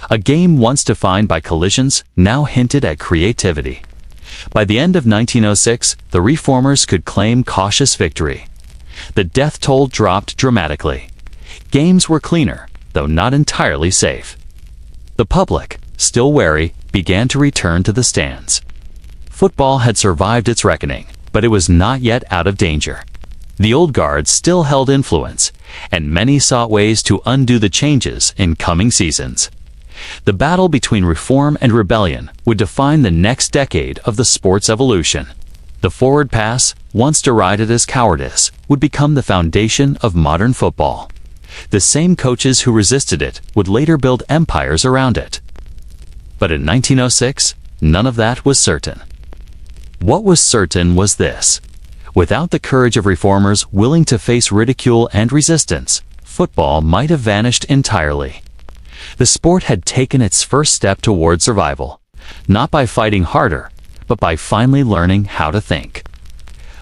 Speaker 1: A game once defined by collisions now hinted at creativity. By the end of 1906, the reformers could claim cautious victory. The death toll dropped dramatically. Games were cleaner, though not entirely safe. The public, still wary, began to return to the stands. Football had survived its reckoning, but it was not yet out of danger. The old guard still held influence, and many sought ways to undo the changes in coming seasons. The battle between reform and rebellion would define the next decade of the sport's evolution. The forward pass, once derided as cowardice, would become the foundation of modern football. The same coaches who resisted it would later build empires around it. But in 1906, none of that was certain. What was certain was this: without the courage of reformers willing to face ridicule and resistance, football might have vanished entirely. The sport had taken its first step toward survival, not by fighting harder, but by finally learning how to think.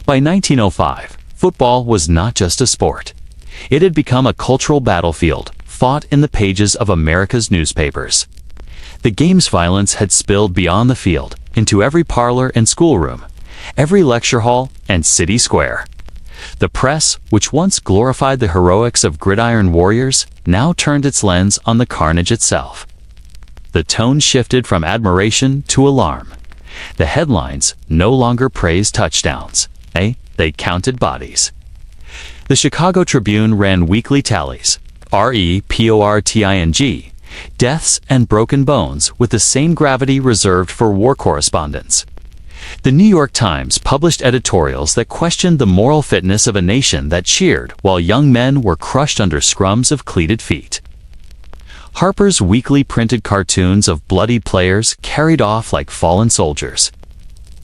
Speaker 1: By 1905, football was not just a sport. It had become a cultural battlefield, fought in the pages of America's newspapers. The game's violence had spilled beyond the field, into every parlor and schoolroom, every lecture hall and city square. The press, which once glorified the heroics of gridiron warriors, now turned its lens on the carnage itself. The tone shifted from admiration to alarm. The headlines no longer praised touchdowns. They counted bodies. The Chicago Tribune ran weekly tallies, reporting, deaths and broken bones with the same gravity reserved for war correspondents. The New York Times published editorials that questioned the moral fitness of a nation that cheered while young men were crushed under scrums of cleated feet. Harper's Weekly printed cartoons of bloodied players carried off like fallen soldiers.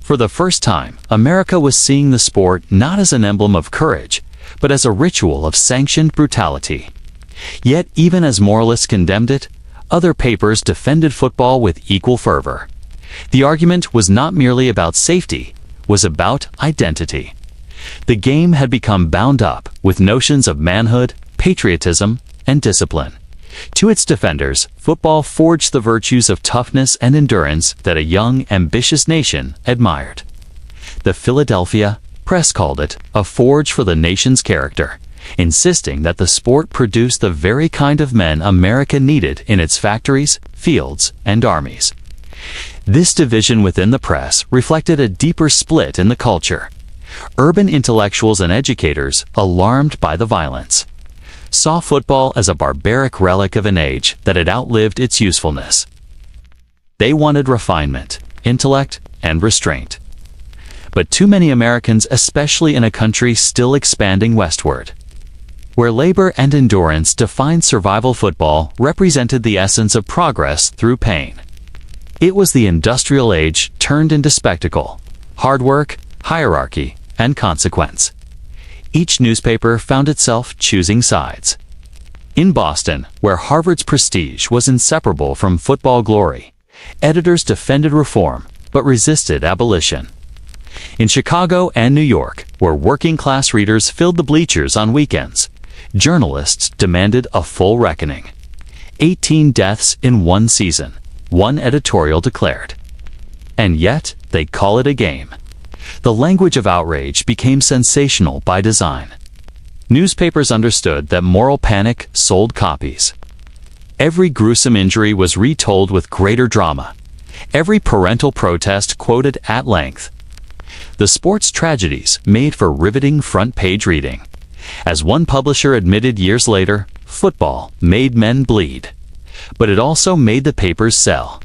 Speaker 1: For the first time, America was seeing the sport not as an emblem of courage, but as a ritual of sanctioned brutality. Yet even as moralists condemned it, other papers defended football with equal fervor. The argument was not merely about safety, it was about identity. The game had become bound up with notions of manhood, patriotism, and discipline. To its defenders, football forged the virtues of toughness and endurance that a young, ambitious nation admired. The Philadelphia Press called it a forge for the nation's character, insisting that the sport produced the very kind of men America needed in its factories, fields, and armies. This division within the press reflected a deeper split in the culture. Urban intellectuals and educators, alarmed by the violence, saw football as a barbaric relic of an age that had outlived its usefulness. They wanted refinement, intellect, and restraint. But too many Americans, especially in a country still expanding westward, where labor and endurance defined survival, football represented the essence of progress through pain. It was the industrial age turned into spectacle, hard work, hierarchy, and consequence. Each newspaper found itself choosing sides. In Boston, where Harvard's prestige was inseparable from football glory, editors defended reform but resisted abolition. In Chicago and New York, where working-class readers filled the bleachers on weekends, journalists demanded a full reckoning. 18 deaths in one season, one editorial declared. And yet, they call it a game. The language of outrage became sensational by design. Newspapers understood that moral panic sold copies. Every gruesome injury was retold with greater drama. Every parental protest quoted at length. The sports tragedies made for riveting front-page reading. As one publisher admitted years later, football made men bleed. But it also made the papers sell.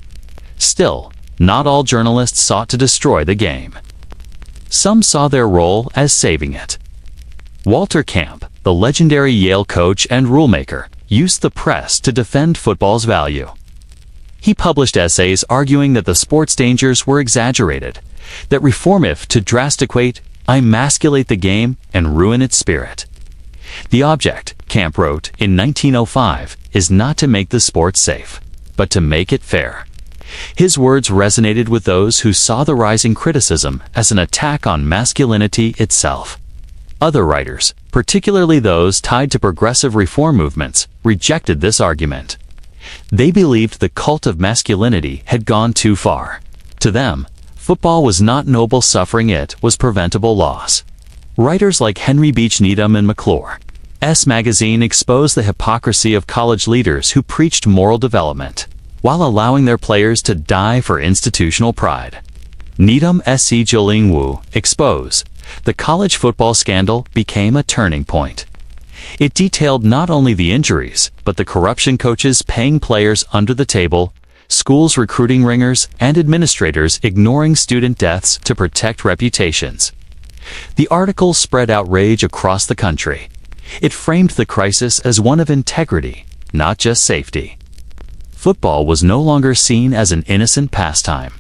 Speaker 1: Still, not all journalists sought to destroy the game. Some saw their role as saving it. Walter Camp, the legendary Yale coach and rulemaker, used the press to defend football's value. He published essays arguing that the sport's dangers were exaggerated, that reform to drasticate, emasculate the game, and ruin its spirit. The object, Camp wrote in 1905, is not to make the sport safe, but to make it fair. His words resonated with those who saw the rising criticism as an attack on masculinity itself. Other writers, particularly those tied to progressive reform movements, rejected this argument. They believed the cult of masculinity had gone too far. To them, football was not noble suffering, it was preventable loss. Writers like Henry Beach Needham and McClure's magazine exposed the hypocrisy of college leaders who preached moral development, while allowing their players to die for institutional pride. Needham's Jiling Wu exposed the college football scandal became a turning point. It detailed not only the injuries, but the corruption, coaches paying players under the table, schools recruiting ringers, and administrators ignoring student deaths to protect reputations. The article spread outrage across the country. It framed the crisis as one of integrity, not just safety. Football was no longer seen as an innocent pastime.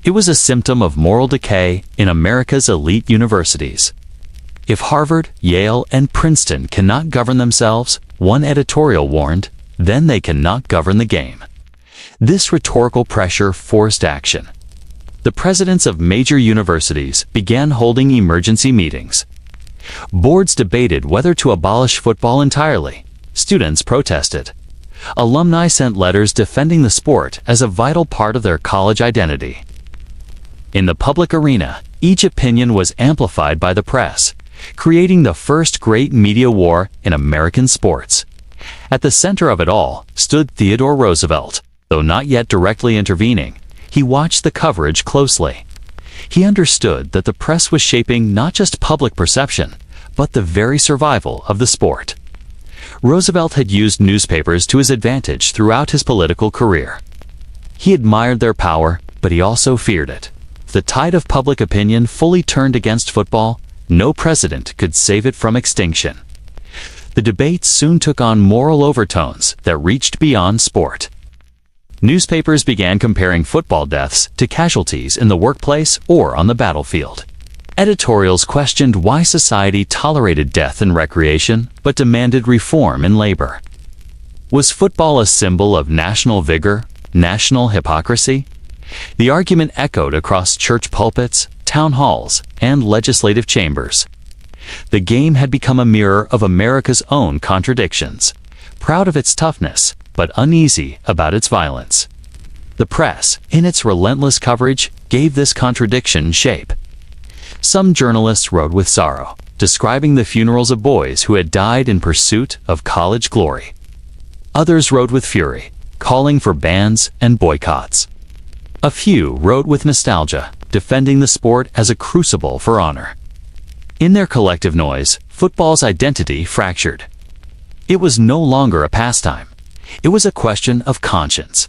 Speaker 1: It was a symptom of moral decay in America's elite universities. If Harvard, Yale, and Princeton cannot govern themselves, one editorial warned, then they cannot govern the game. This rhetorical pressure forced action. The presidents of major universities began holding emergency meetings. Boards debated whether to abolish football entirely. Students protested. Alumni sent letters defending the sport as a vital part of their college identity. In the public arena, each opinion was amplified by the press, creating the first great media war in American sports. At the center of it all stood Theodore Roosevelt. Though not yet directly intervening, he watched the coverage closely. He understood that the press was shaping not just public perception, but the very survival of the sport. Roosevelt had used newspapers to his advantage throughout his political career. He admired their power, but he also feared it. If the tide of public opinion fully turned against football, no president could save it from extinction. The debates soon took on moral overtones that reached beyond sport. Newspapers began comparing football deaths to casualties in the workplace or on the battlefield. Editorials questioned why society tolerated death in recreation but demanded reform in labor. Was football a symbol of national vigor, national hypocrisy? The argument echoed across church pulpits, town halls, and legislative chambers. The game had become a mirror of America's own contradictions, proud of its toughness, but uneasy about its violence. The press, in its relentless coverage, gave this contradiction shape. Some journalists wrote with sorrow, describing the funerals of boys who had died in pursuit of college glory. Others wrote with fury, calling for bans and boycotts. A few wrote with nostalgia, defending the sport as a crucible for honor. In their collective noise, football's identity fractured. It was no longer a pastime. It was a question of conscience.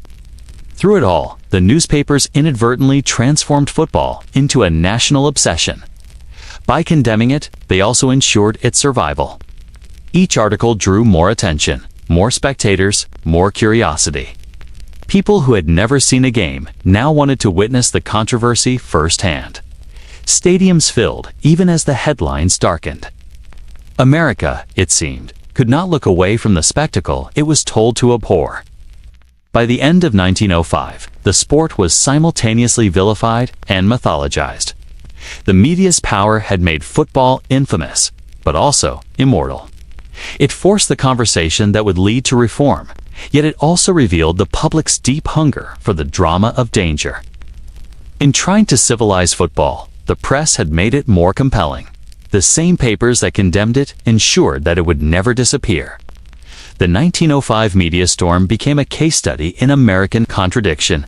Speaker 1: Through it all, the newspapers inadvertently transformed football into a national obsession. By condemning it, they also ensured its survival. Each article drew more attention, more spectators, more curiosity. People who had never seen a game now wanted to witness the controversy firsthand. Stadiums filled even as the headlines darkened. America, it seemed, could not look away from the spectacle it was told to abhor. By the end of 1905, the sport was simultaneously vilified and mythologized. The media's power had made football infamous, but also immortal. It forced the conversation that would lead to reform, yet it also revealed the public's deep hunger for the drama of danger. In trying to civilize football, the press had made it more compelling. The same papers that condemned it ensured that it would never disappear. The 1905 media storm became a case study in American contradiction.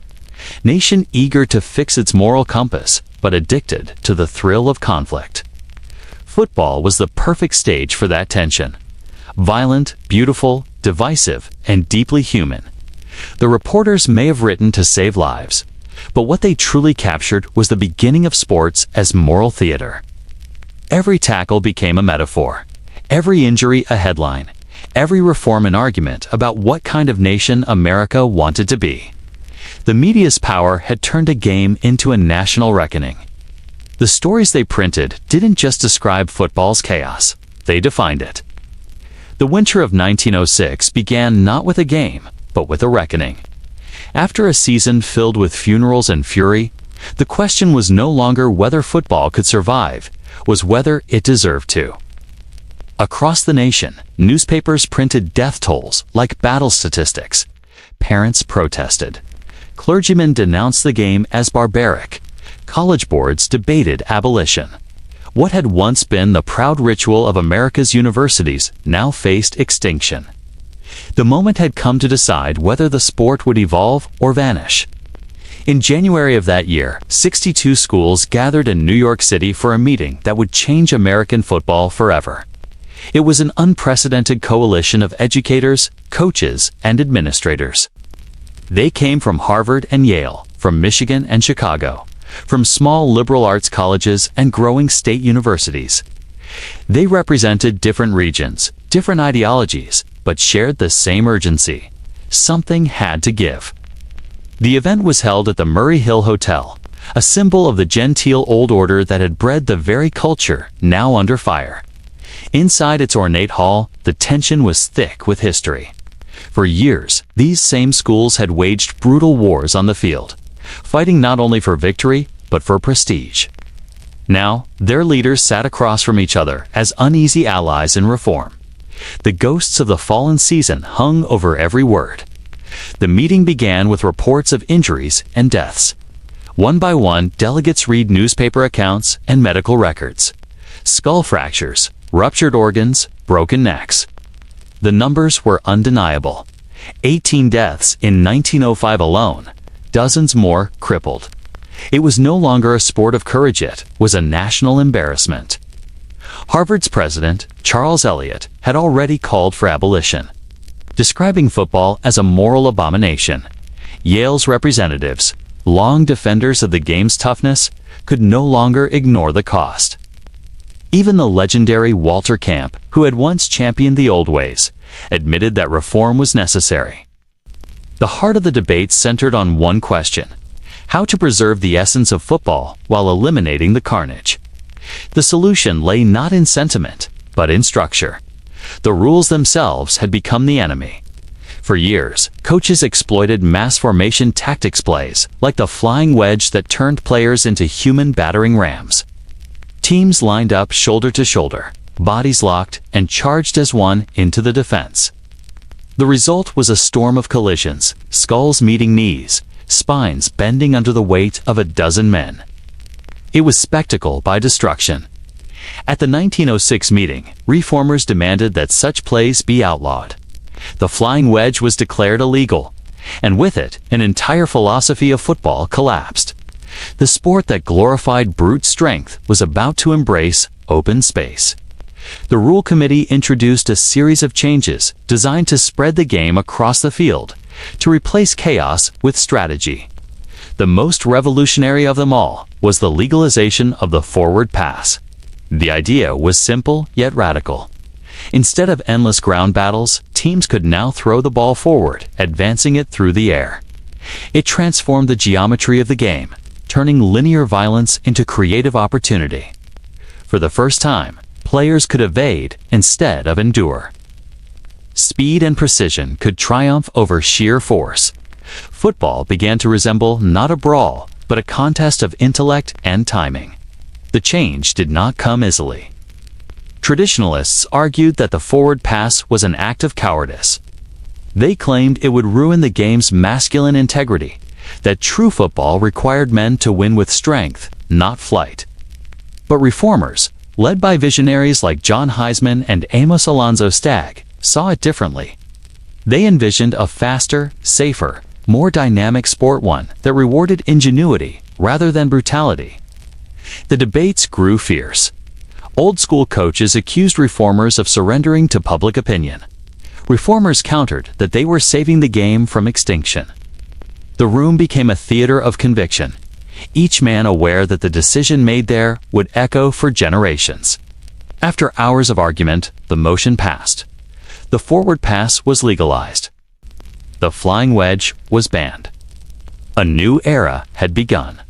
Speaker 1: Nation eager to fix its moral compass, but addicted to the thrill of conflict. Football was the perfect stage for that tension. Violent, beautiful, divisive, and deeply human. The reporters may have written to save lives, but what they truly captured was the beginning of sports as moral theater. Every tackle became a metaphor, every injury a headline, every reform an argument about what kind of nation America wanted to be. The media's power had turned a game into a national reckoning. The stories they printed didn't just describe football's chaos, they defined it. The winter of 1906 began not with a game, but with a reckoning. After a season filled with funerals and fury, the question was no longer whether football could survive, was whether it deserved to. Across the nation, newspapers printed death tolls like battle statistics. Parents protested. Clergymen denounced the game as barbaric. College boards debated abolition. What had once been the proud ritual of America's universities now faced extinction. The moment had come to decide whether the sport would evolve or vanish. In January of that year, 62 schools gathered in New York City for a meeting that would change American football forever. It was an unprecedented coalition of educators, coaches, and administrators. They came from Harvard and Yale, from Michigan and Chicago, from small liberal arts colleges and growing state universities. They represented different regions, different ideologies, but shared the same urgency. Something had to give. The event was held at the Murray Hill Hotel, a symbol of the genteel old order that had bred the very culture now under fire. Inside its ornate hall, the tension was thick with history. For years, these same schools had waged brutal wars on the field, fighting not only for victory, but for prestige. Now, their leaders sat across from each other as uneasy allies in reform. The ghosts of the fallen season hung over every word. The meeting began with reports of injuries and deaths. One by one, delegates read newspaper accounts and medical records. Skull fractures, ruptured organs, broken necks. The numbers were undeniable. 18 deaths in 1905 alone, dozens more crippled. It was no longer a sport of courage, it was a national embarrassment. Harvard's president, Charles Eliot, had already called for abolition, describing football as a moral abomination. Yale's representatives, long defenders of the game's toughness, could no longer ignore the cost. Even the legendary Walter Camp, who had once championed the old ways, admitted that reform was necessary. The heart of the debate centered on one question: how to preserve the essence of football while eliminating the carnage. The solution lay not in sentiment, but in structure. The rules themselves had become the enemy. For years, coaches exploited mass formation tactics plays, like the flying wedge that turned players into human battering rams. Teams lined up shoulder to shoulder, bodies locked, and charged as one into the defense. The result was a storm of collisions, skulls meeting knees, spines bending under the weight of a dozen men. It was spectacle by destruction. At the 1906 meeting, reformers demanded that such plays be outlawed. The flying wedge was declared illegal, and with it, an entire philosophy of football collapsed. The sport that glorified brute strength was about to embrace open space. The Rule Committee introduced a series of changes designed to spread the game across the field, to replace chaos with strategy. The most revolutionary of them all was the legalization of the forward pass. The idea was simple yet radical. Instead of endless ground battles, teams could now throw the ball forward, advancing it through the air. It transformed the geometry of the game, turning linear violence into creative opportunity. For the first time, players could evade instead of endure. Speed and precision could triumph over sheer force. Football began to resemble not a brawl, but a contest of intellect and timing. The change did not come easily. Traditionalists argued that the forward pass was an act of cowardice. They claimed it would ruin the game's masculine integrity, that true football required men to win with strength, not flight. But reformers, led by visionaries like John Heisman and Amos Alonzo Stagg, saw it differently. They envisioned a faster, safer, more dynamic sport, one that rewarded ingenuity rather than brutality. The debates grew fierce. Old-school coaches accused reformers of surrendering to public opinion. Reformers countered that they were saving the game from extinction. The room became a theater of conviction, each man aware that the decision made there would echo for generations. After hours of argument, the motion passed. The forward pass was legalized. The flying wedge was banned. A new era had begun.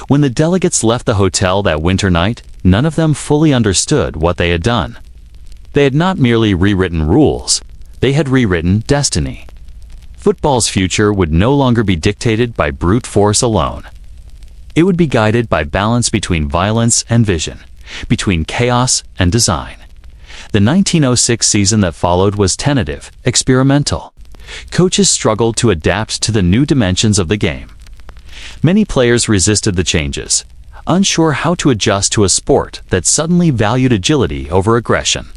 Speaker 1: When the delegates left the hotel that winter night, none of them fully understood what they had done. They had not merely rewritten rules, they had rewritten destiny. Football's future would no longer be dictated by brute force alone. It would be guided by balance between violence and vision, between chaos and design. The 1906 season that followed was tentative, experimental. Coaches struggled to adapt to the new dimensions of the game. Many players resisted the changes, unsure how to adjust to a sport that suddenly valued agility over aggression.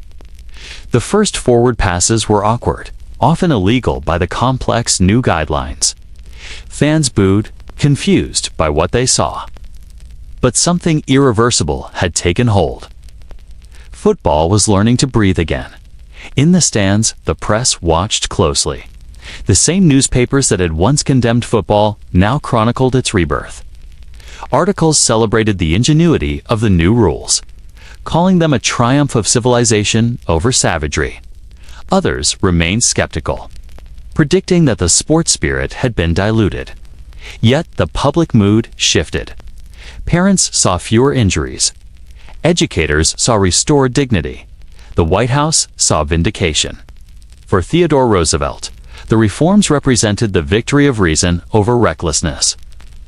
Speaker 1: The first forward passes were awkward, often illegal by the complex new guidelines. Fans booed, confused by what they saw. But something irreversible had taken hold. Football was learning to breathe again. In the stands, the press watched closely. The same newspapers that had once condemned football now chronicled its rebirth. Articles celebrated the ingenuity of the new rules, calling them a triumph of civilization over savagery. Others remained skeptical, predicting that the sports spirit had been diluted. Yet the public mood shifted. Parents saw fewer injuries. Educators saw restored dignity. The White House saw vindication. For Theodore Roosevelt, the reforms represented the victory of reason over recklessness.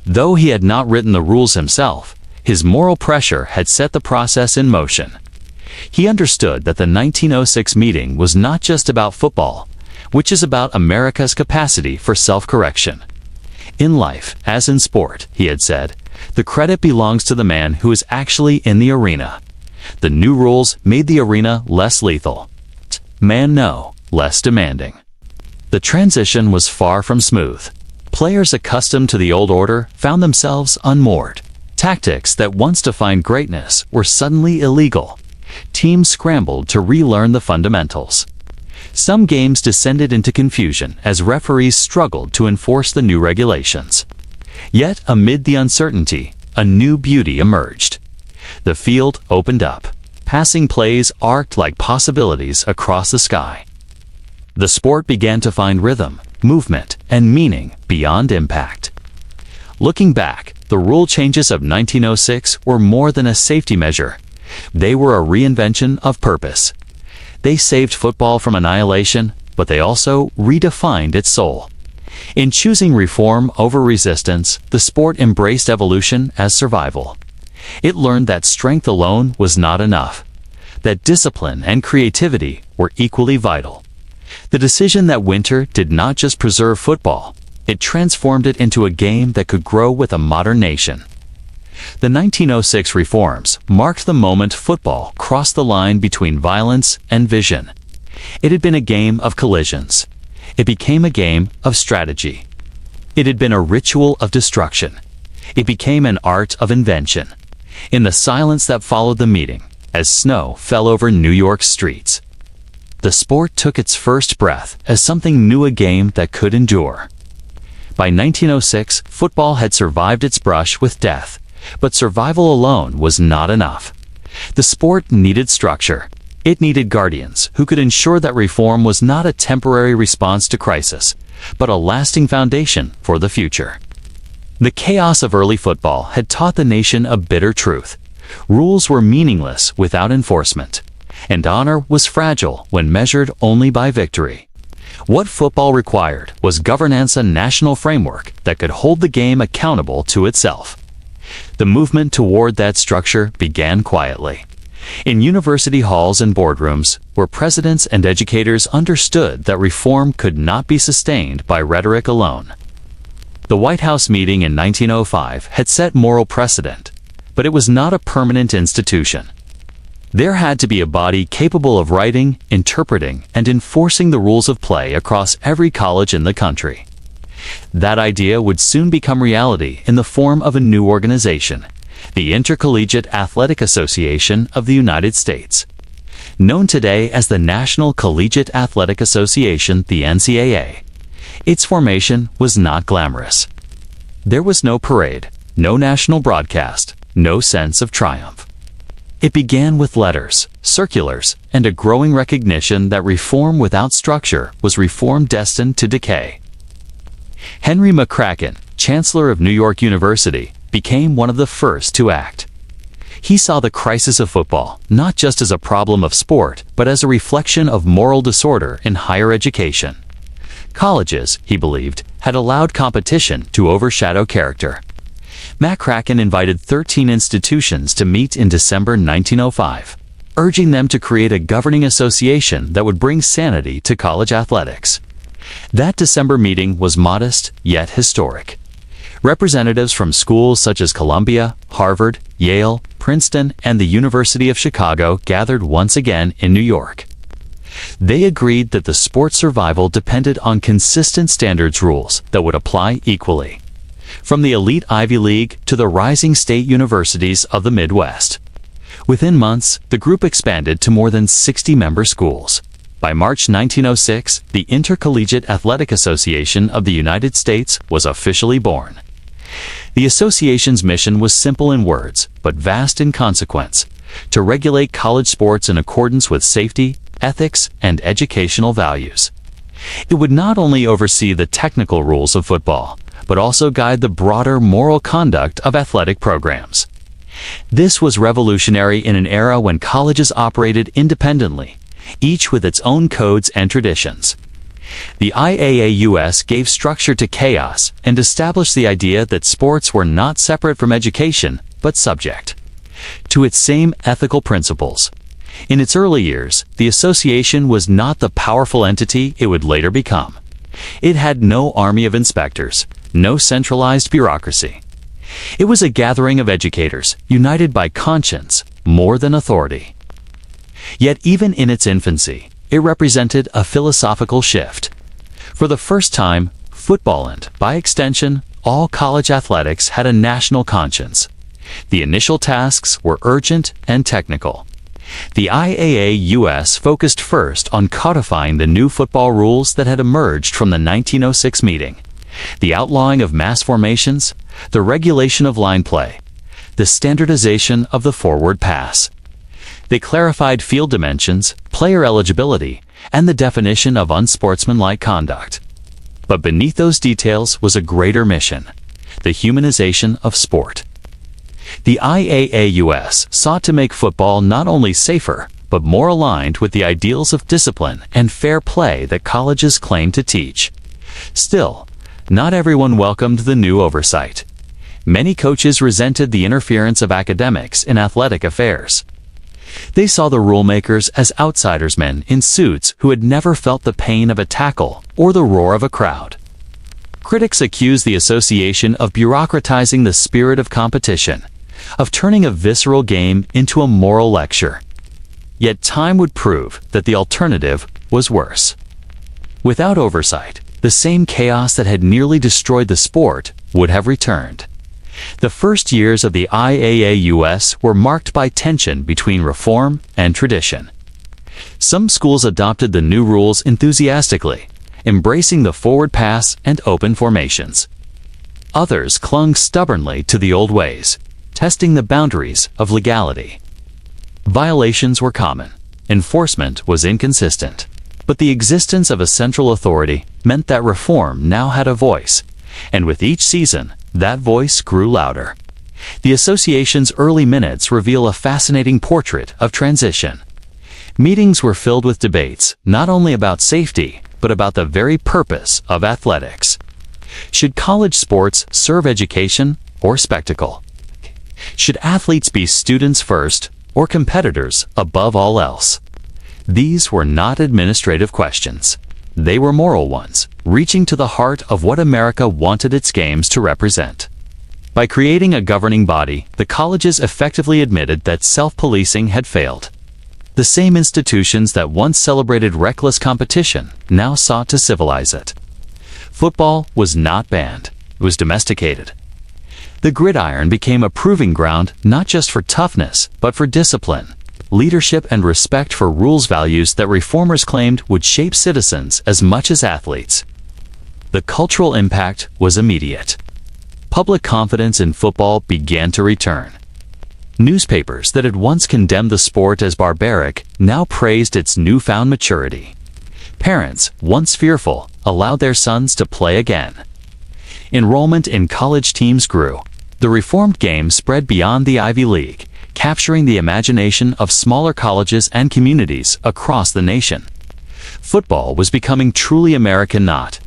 Speaker 1: Though he had not written the rules himself, his moral pressure had set the process in motion. He understood that the 1906 meeting was not just about football, which is about America's capacity for self-correction. In life, as in sport, he had said, the credit belongs to the man who is actually in the arena. The new rules made the arena less lethal. Man no, less demanding. The transition was far from smooth. Players accustomed to the old order found themselves unmoored. Tactics that once defined greatness were suddenly illegal. Teams scrambled to relearn the fundamentals. Some games descended into confusion as referees struggled to enforce the new regulations. Yet, amid the uncertainty, a new beauty emerged. The field opened up. Passing plays arced like possibilities across the sky. The sport began to find rhythm, movement, and meaning beyond impact. Looking back, the rule changes of 1906 were more than a safety measure. They were a reinvention of purpose. They saved football from annihilation, but they also redefined its soul. In choosing reform over resistance, the sport embraced evolution as survival. It learned that strength alone was not enough, that discipline and creativity were equally vital. The decision that winter did not just preserve football, it transformed it into a game that could grow with a modern nation. The 1906 reforms marked the moment football crossed the line between violence and vision. It had been a game of collisions. It became a game of strategy. It had been a ritual of destruction. It became an art of invention. In the silence that followed the meeting, as snow fell over New York's streets, the sport took its first breath as something new, a game that could endure. By 1906, football had survived its brush with death, but survival alone was not enough. The sport needed structure. It needed guardians who could ensure that reform was not a temporary response to crisis, but a lasting foundation for the future. The chaos of early football had taught the nation a bitter truth. Rules were meaningless without enforcement, and honor was fragile when measured only by victory. What football required was governance, a national framework that could hold the game accountable to itself. The movement toward that structure began quietly. In university halls and boardrooms, where presidents and educators understood that reform could not be sustained by rhetoric alone. The White House meeting in 1905 had set moral precedent, but it was not a permanent institution. There had to be a body capable of writing, interpreting, and enforcing the rules of play across every college in the country. That idea would soon become reality in the form of a new organization, the Intercollegiate Athletic Association of the United States. Known today as the National Collegiate Athletic Association, the NCAA, its formation was not glamorous. There was no parade, no national broadcast, no sense of triumph. It began with letters, circulars, and a growing recognition that reform without structure was reform destined to decay. Henry McCracken, Chancellor of New York University, became one of the first to act. He saw the crisis of football not just as a problem of sport, but as a reflection of moral disorder in higher education. Colleges, he believed, had allowed competition to overshadow character. McCracken invited 13 institutions to meet in December 1905, urging them to create a governing association that would bring sanity to college athletics. That December meeting was modest, yet historic. Representatives from schools such as Columbia, Harvard, Yale, Princeton, and the University of Chicago gathered once again in New York. They agreed that the sport's survival depended on consistent standards rules that would apply equally, from the elite Ivy League to the rising state universities of the Midwest. Within months, the group expanded to more than 60 member schools. By March 1906, the Intercollegiate Athletic Association of the United States was officially born. The association's mission was simple in words, but vast in consequence: to regulate college sports in accordance with safety, ethics, and educational values. It would not only oversee the technical rules of football, but also guide the broader moral conduct of athletic programs. This was revolutionary in an era when colleges operated independently, each with its own codes and traditions. The IAAUS gave structure to chaos and established the idea that sports were not separate from education, but subject to its same ethical principles. In its early years, the association was not the powerful entity it would later become. It had no army of inspectors, no centralized bureaucracy. It was a gathering of educators, united by conscience more than authority. Yet even in its infancy, it represented a philosophical shift. For the first time, football and, by extension, all college athletics had a national conscience. The initial tasks were urgent and technical. The IAAUS focused first on codifying the new football rules that had emerged from the 1906 meeting: the outlawing of mass formations, the regulation of line play, the standardization of the forward pass. They clarified field dimensions, player eligibility, and the definition of unsportsmanlike conduct. But beneath those details was a greater mission: the humanization of sport. The IAAUS sought to make football not only safer, but more aligned with the ideals of discipline and fair play that colleges claim to teach. Still, not everyone welcomed the new oversight. Many coaches resented the interference of academics in athletic affairs. They saw the rulemakers as outsidersmen in suits who had never felt the pain of a tackle or the roar of a crowd. Critics accused the association of bureaucratizing the spirit of competition, of turning a visceral game into a moral lecture. Yet time would prove that the alternative was worse. Without oversight, the same chaos that had nearly destroyed the sport would have returned. The first years of the IAAUS were marked by tension between reform and tradition. Some schools adopted the new rules enthusiastically, embracing the forward pass and open formations. Others clung stubbornly to the old ways, testing the boundaries of legality. Violations were common. Enforcement was inconsistent. But the existence of a central authority meant that reform now had a voice, and with each season, that voice grew louder. The association's early minutes reveal a fascinating portrait of transition. Meetings were filled with debates, not only about safety, but about the very purpose of athletics. Should college sports serve education or spectacle? Should athletes be students first or competitors above all else? These were not administrative questions. They were moral ones, reaching to the heart of what America wanted its games to represent. By creating a governing body, the colleges effectively admitted that self-policing had failed. The same institutions that once celebrated reckless competition now sought to civilize it. Football was not banned, it was domesticated. The gridiron became a proving ground not just for toughness, but for discipline, leadership, and respect for rules, values that reformers claimed would shape citizens as much as athletes. The cultural impact was immediate. Public confidence in football began to return. Newspapers that had once condemned the sport as barbaric now praised its newfound maturity. Parents, once fearful, allowed their sons to play again. Enrollment in college teams grew. The reformed game spread beyond the Ivy League, capturing the imagination of smaller colleges and communities across the nation. Football was becoming truly American, not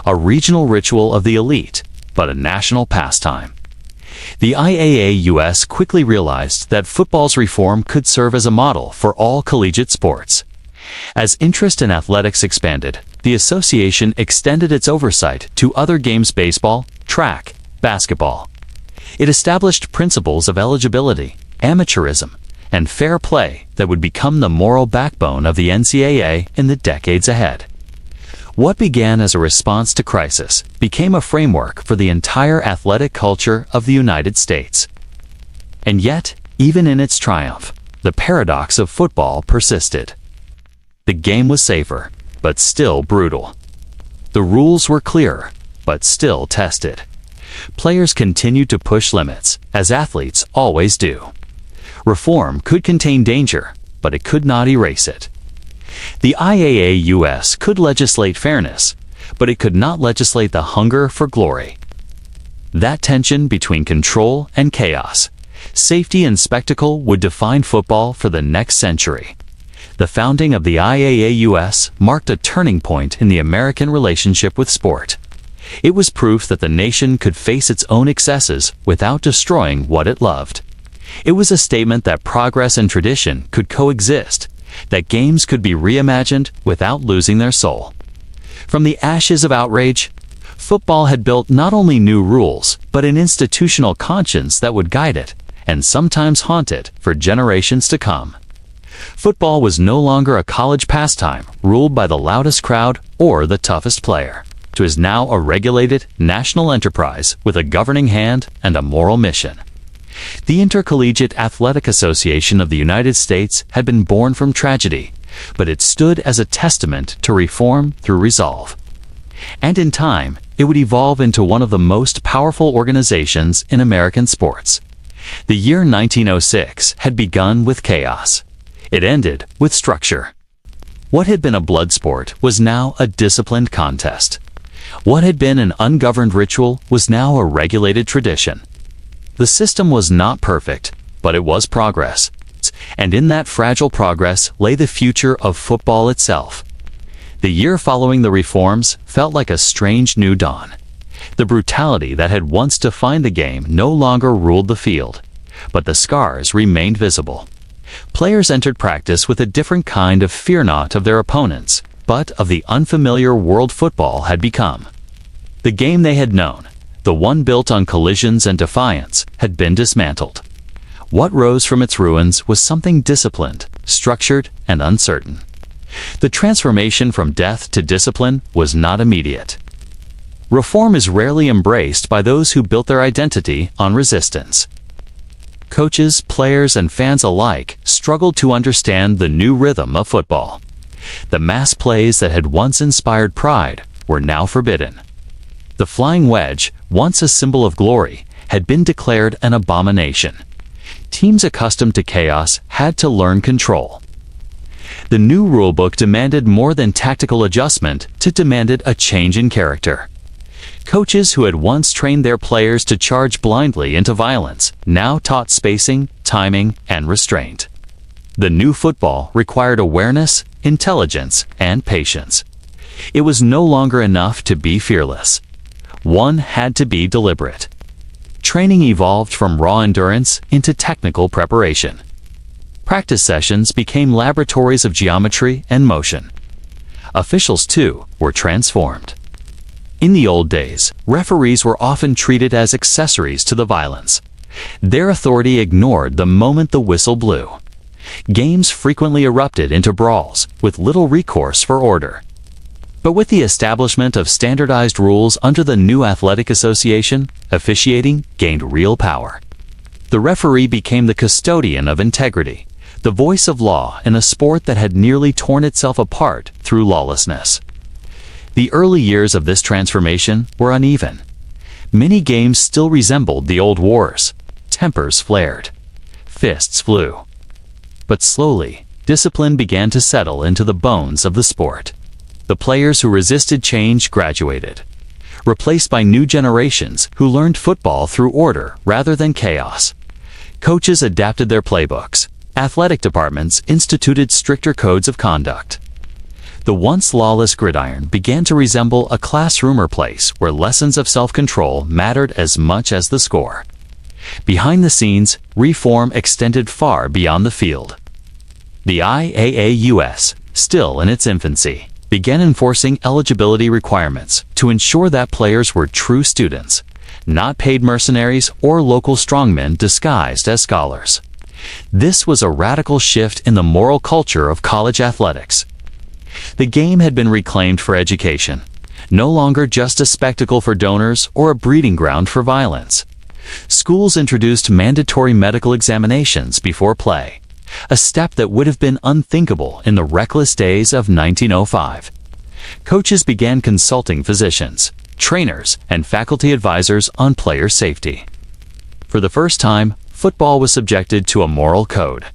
Speaker 1: a regional ritual of the elite, but a national pastime. The IAAUS quickly realized that football's reform could serve as a model for all collegiate sports. As interest in athletics expanded, the association extended its oversight to other games: baseball, track, basketball. It established principles of eligibility, amateurism, and fair play that would become the moral backbone of the NCAA in the decades ahead. What began as a response to crisis became a framework for the entire athletic culture of the United States. And yet, even in its triumph, the paradox of football persisted. The game was safer, but still brutal. The rules were clearer, but still tested. Players continued to push limits, as athletes always do. Reform could contain danger, but it could not erase it. The IAAUS could legislate fairness, but it could not legislate the hunger for glory. That tension between control and chaos, safety and spectacle would define football for the next century. The founding of the IAAUS marked a turning point in the American relationship with sport. It was proof that the nation could face its own excesses without destroying what it loved. It was a statement that progress and tradition could coexist, that games could be reimagined without losing their soul. From the ashes of outrage, football had built not only new rules, but an institutional conscience that would guide it, and sometimes haunt it, for generations to come. Football was no longer a college pastime ruled by the loudest crowd or the toughest player. It was now a regulated national enterprise with a governing hand and a moral mission. The Intercollegiate Athletic Association of the United States had been born from tragedy, but it stood as a testament to reform through resolve. And in time, it would evolve into one of the most powerful organizations in American sports. The year 1906 had begun with chaos. It ended with structure. What had been a blood sport was now a disciplined contest. What had been an ungoverned ritual was now a regulated tradition. The system was not perfect, but it was progress. And in that fragile progress lay the future of football itself. The year following the reforms felt like a strange new dawn. The brutality that had once defined the game no longer ruled the field, but the scars remained visible. Players entered practice with a different kind of fear, not of their opponents, but of the unfamiliar world football had become. The game they had known, the one built on collisions and defiance, had been dismantled. What rose from its ruins was something disciplined, structured, and uncertain. The transformation from death to discipline was not immediate. Reform is rarely embraced by those who built their identity on resistance. Coaches, players, and fans alike struggled to understand the new rhythm of football. The mass plays that had once inspired pride were now forbidden. The flying wedge, once a symbol of glory, had been declared an abomination. Teams accustomed to chaos had to learn control. The new rulebook demanded more than tactical adjustment, it demanded a change in character. Coaches who had once trained their players to charge blindly into violence now taught spacing, timing, and restraint. The new football required awareness, intelligence, and patience. It was no longer enough to be fearless. One had to be deliberate. Training evolved from raw endurance into technical preparation. Practice sessions became laboratories of geometry and motion. Officials, too, were transformed. In the old days, referees were often treated as accessories to the violence. Their authority ignored the moment the whistle blew. Games frequently erupted into brawls, with little recourse for order. But with the establishment of standardized rules under the new athletic association, officiating gained real power. The referee became the custodian of integrity, the voice of law in a sport that had nearly torn itself apart through lawlessness. The early years of this transformation were uneven. Many games still resembled the old wars. Tempers flared. Fists flew. But slowly, discipline began to settle into the bones of the sport. The players who resisted change graduated, replaced by new generations who learned football through order rather than chaos. Coaches adapted their playbooks. Athletic departments instituted stricter codes of conduct. The once lawless gridiron began to resemble a classroom or place where lessons of self-control mattered as much as the score. Behind the scenes, reform extended far beyond the field. The IAAUS, still in its infancy, began enforcing eligibility requirements to ensure that players were true students, not paid mercenaries or local strongmen disguised as scholars. This was a radical shift in the moral culture of college athletics. The game had been reclaimed for education, no longer just a spectacle for donors or a breeding ground for violence. Schools introduced mandatory medical examinations before play, a step that would have been unthinkable in the reckless days of 1905. Coaches began consulting physicians, trainers, and faculty advisors on player safety. For the first time, football was subjected to a moral code.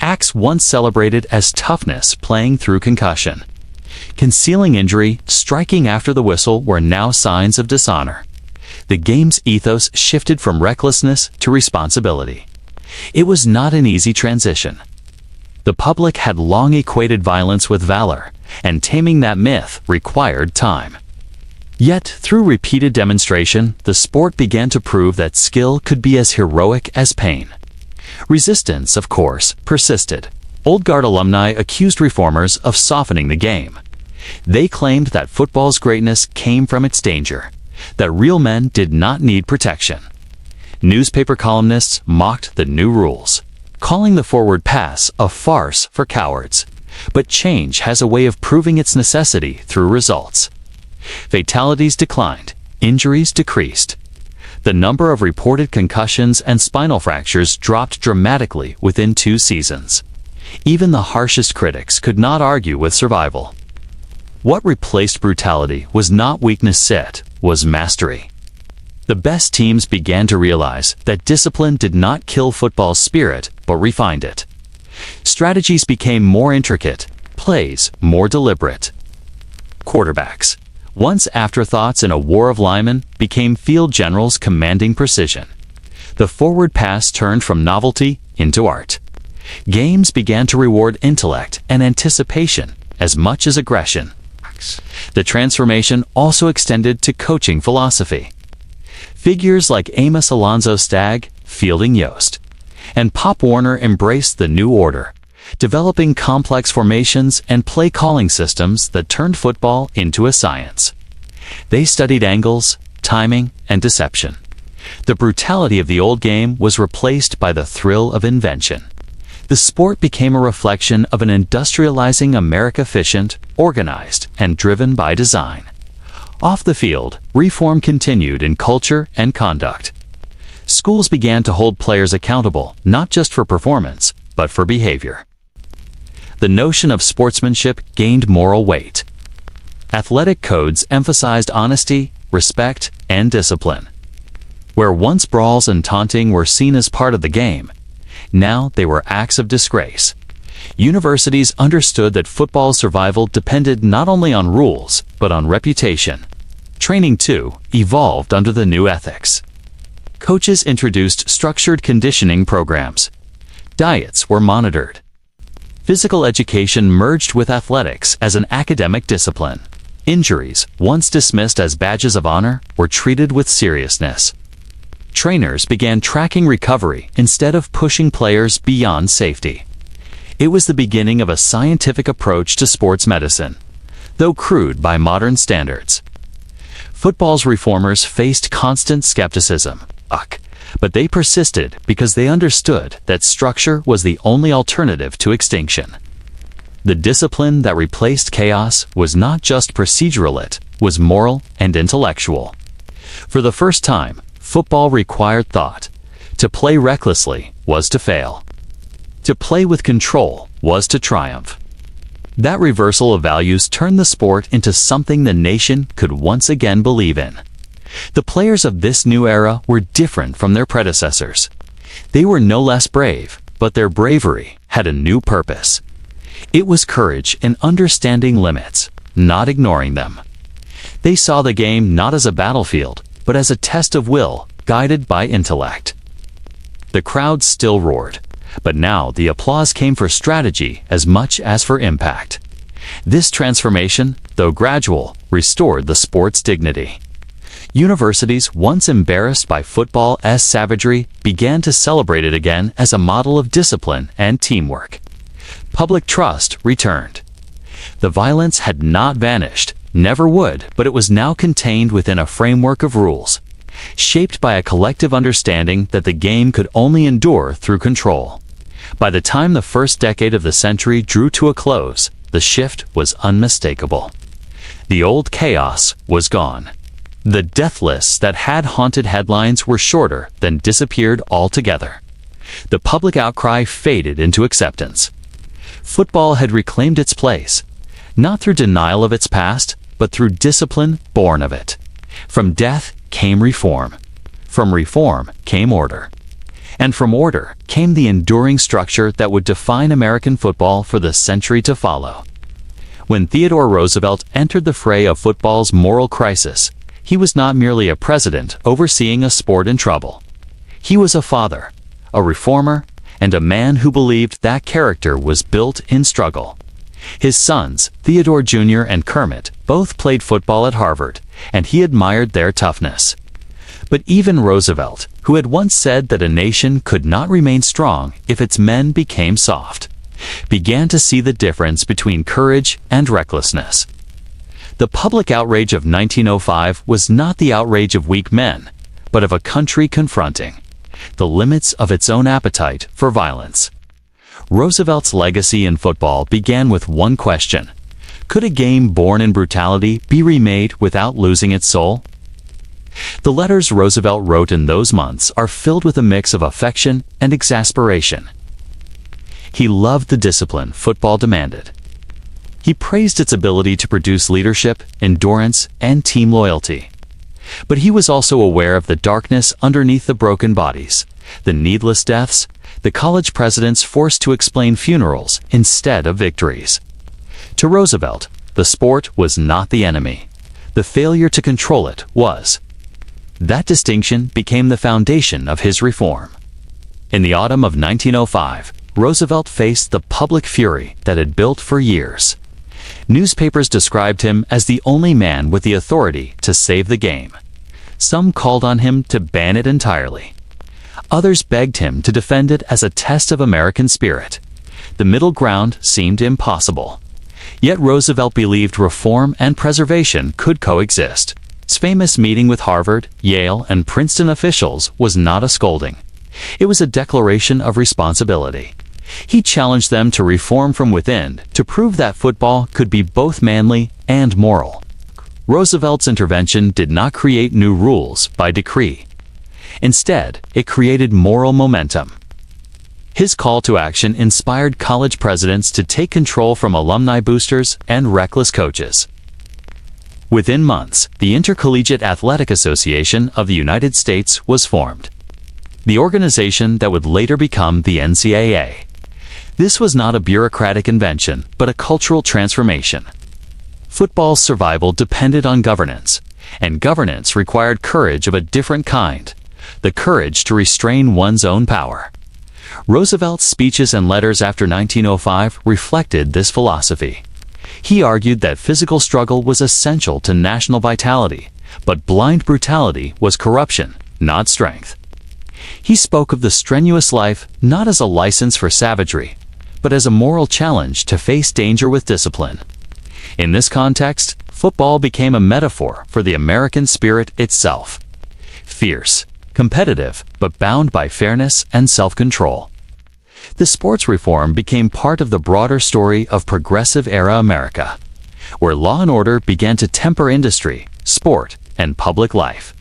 Speaker 1: Acts once celebrated as toughness playing through concussion. Concealing injury, striking after the whistle were now signs of dishonor. The game's ethos shifted from recklessness to responsibility. It was not an easy transition. The public had long equated violence with valor, and taming that myth required time. Yet, through repeated demonstration, the sport began to prove that skill could be as heroic as pain. Resistance, of course, persisted. Old Guard alumni accused reformers of softening the game. They claimed that football's greatness came from its danger, that real men did not need protection. Newspaper columnists mocked the new rules, calling the forward pass a farce for cowards. But change has a way of proving its necessity through results. Fatalities declined, injuries decreased. The number of reported concussions and spinal fractures dropped dramatically within 2 seasons. Even the harshest critics could not argue with survival. What replaced brutality was not weakness, it was mastery. The best teams began to realize that discipline did not kill football's spirit, but refined it. Strategies became more intricate, plays more deliberate. Quarterbacks, once afterthoughts in a war of linemen, became field generals commanding precision. The forward pass turned from novelty into art. Games began to reward intellect and anticipation as much as aggression. The transformation also extended to coaching philosophy. Figures like Amos Alonzo Stagg, Fielding Yost, and Pop Warner embraced the new order, developing complex formations and play-calling systems that turned football into a science. They studied angles, timing, and deception. The brutality of the old game was replaced by the thrill of invention. The sport became a reflection of an industrializing America, efficient, organized, and driven by design. Off the field, reform continued in culture and conduct. Schools began to hold players accountable, not just for performance, but for behavior. The notion of sportsmanship gained moral weight. Athletic codes emphasized honesty, respect, and discipline. Where once brawls and taunting were seen as part of the game, now they were acts of disgrace. Universities understood that football's survival depended not only on rules, but on reputation. Training, too, evolved under the new ethics. Coaches introduced structured conditioning programs. Diets were monitored. Physical education merged with athletics as an academic discipline. Injuries, once dismissed as badges of honor, were treated with seriousness. Trainers began tracking recovery instead of pushing players beyond safety. It was the beginning of a scientific approach to sports medicine, though crude by modern standards. Football's reformers faced constant skepticism, but they persisted because they understood that structure was the only alternative to extinction. The discipline that replaced chaos was not just procedural, it was moral and intellectual. For the first time, football required thought. To play recklessly was to fail. To play with control was to triumph. That reversal of values turned the sport into something the nation could once again believe in. The players of this new era were different from their predecessors. They were no less brave, but their bravery had a new purpose. It was courage in understanding limits, not ignoring them. They saw the game not as a battlefield, but as a test of will, guided by intellect. The crowd still roared, but now the applause came for strategy as much as for impact. This transformation, though gradual, restored the sport's dignity. Universities, once embarrassed by football's savagery, began to celebrate it again as a model of discipline and teamwork. Public trust returned. The violence had not vanished, never would, but it was now contained within a framework of rules, shaped by a collective understanding that the game could only endure through control. By the time the first decade of the century drew to a close, the shift was unmistakable. The old chaos was gone. The death lists that had haunted headlines were shorter, then disappeared altogether. The public outcry faded into acceptance. Football had reclaimed its place, not through denial of its past, but through discipline born of it. From death came reform. From reform came order. And from order came the enduring structure that would define American football for the century to follow. When Theodore Roosevelt entered the fray of football's moral crisis, he was not merely a president overseeing a sport in trouble. He was a father, a reformer, and a man who believed that character was built in struggle. His sons, Theodore Jr. and Kermit, both played football at Harvard, and he admired their toughness. But even Roosevelt, who had once said that a nation could not remain strong if its men became soft, began to see the difference between courage and recklessness. The public outrage of 1905 was not the outrage of weak men, but of a country confronting the limits of its own appetite for violence. Roosevelt's legacy in football began with one question: could a game born in brutality be remade without losing its soul? The letters Roosevelt wrote in those months are filled with a mix of affection and exasperation. He loved the discipline football demanded. He praised its ability to produce leadership, endurance, and team loyalty. But he was also aware of the darkness underneath the broken bodies, the needless deaths, the college presidents forced to explain funerals instead of victories. To Roosevelt, the sport was not the enemy. The failure to control it was. That distinction became the foundation of his reform. In the autumn of 1905, Roosevelt faced the public fury that had built for years. Newspapers described him as the only man with the authority to save the game. Some called on him to ban it entirely. Others begged him to defend it as a test of American spirit. The middle ground seemed impossible. Yet Roosevelt believed reform and preservation could coexist. His famous meeting with Harvard, Yale, and Princeton officials was not a scolding. It was a declaration of responsibility. He challenged them to reform from within to prove that football could be both manly and moral. Roosevelt's intervention did not create new rules by decree. Instead, it created moral momentum. His call to action inspired college presidents to take control from alumni boosters and reckless coaches. Within months, the Intercollegiate Athletic Association of the United States was formed, the organization that would later become the NCAA. This was not a bureaucratic invention, but a cultural transformation. Football's survival depended on governance, and governance required courage of a different kind, the courage to restrain one's own power. Roosevelt's speeches and letters after 1905 reflected this philosophy. He argued that physical struggle was essential to national vitality, but blind brutality was corruption, not strength. He spoke of the strenuous life not as a license for savagery, but as a moral challenge to face danger with discipline. In this context, football became a metaphor for the American spirit itself. Fierce, competitive, but bound by fairness and self-control. The sports reform became part of the broader story of progressive-era America, where law and order began to temper industry, sport, and public life.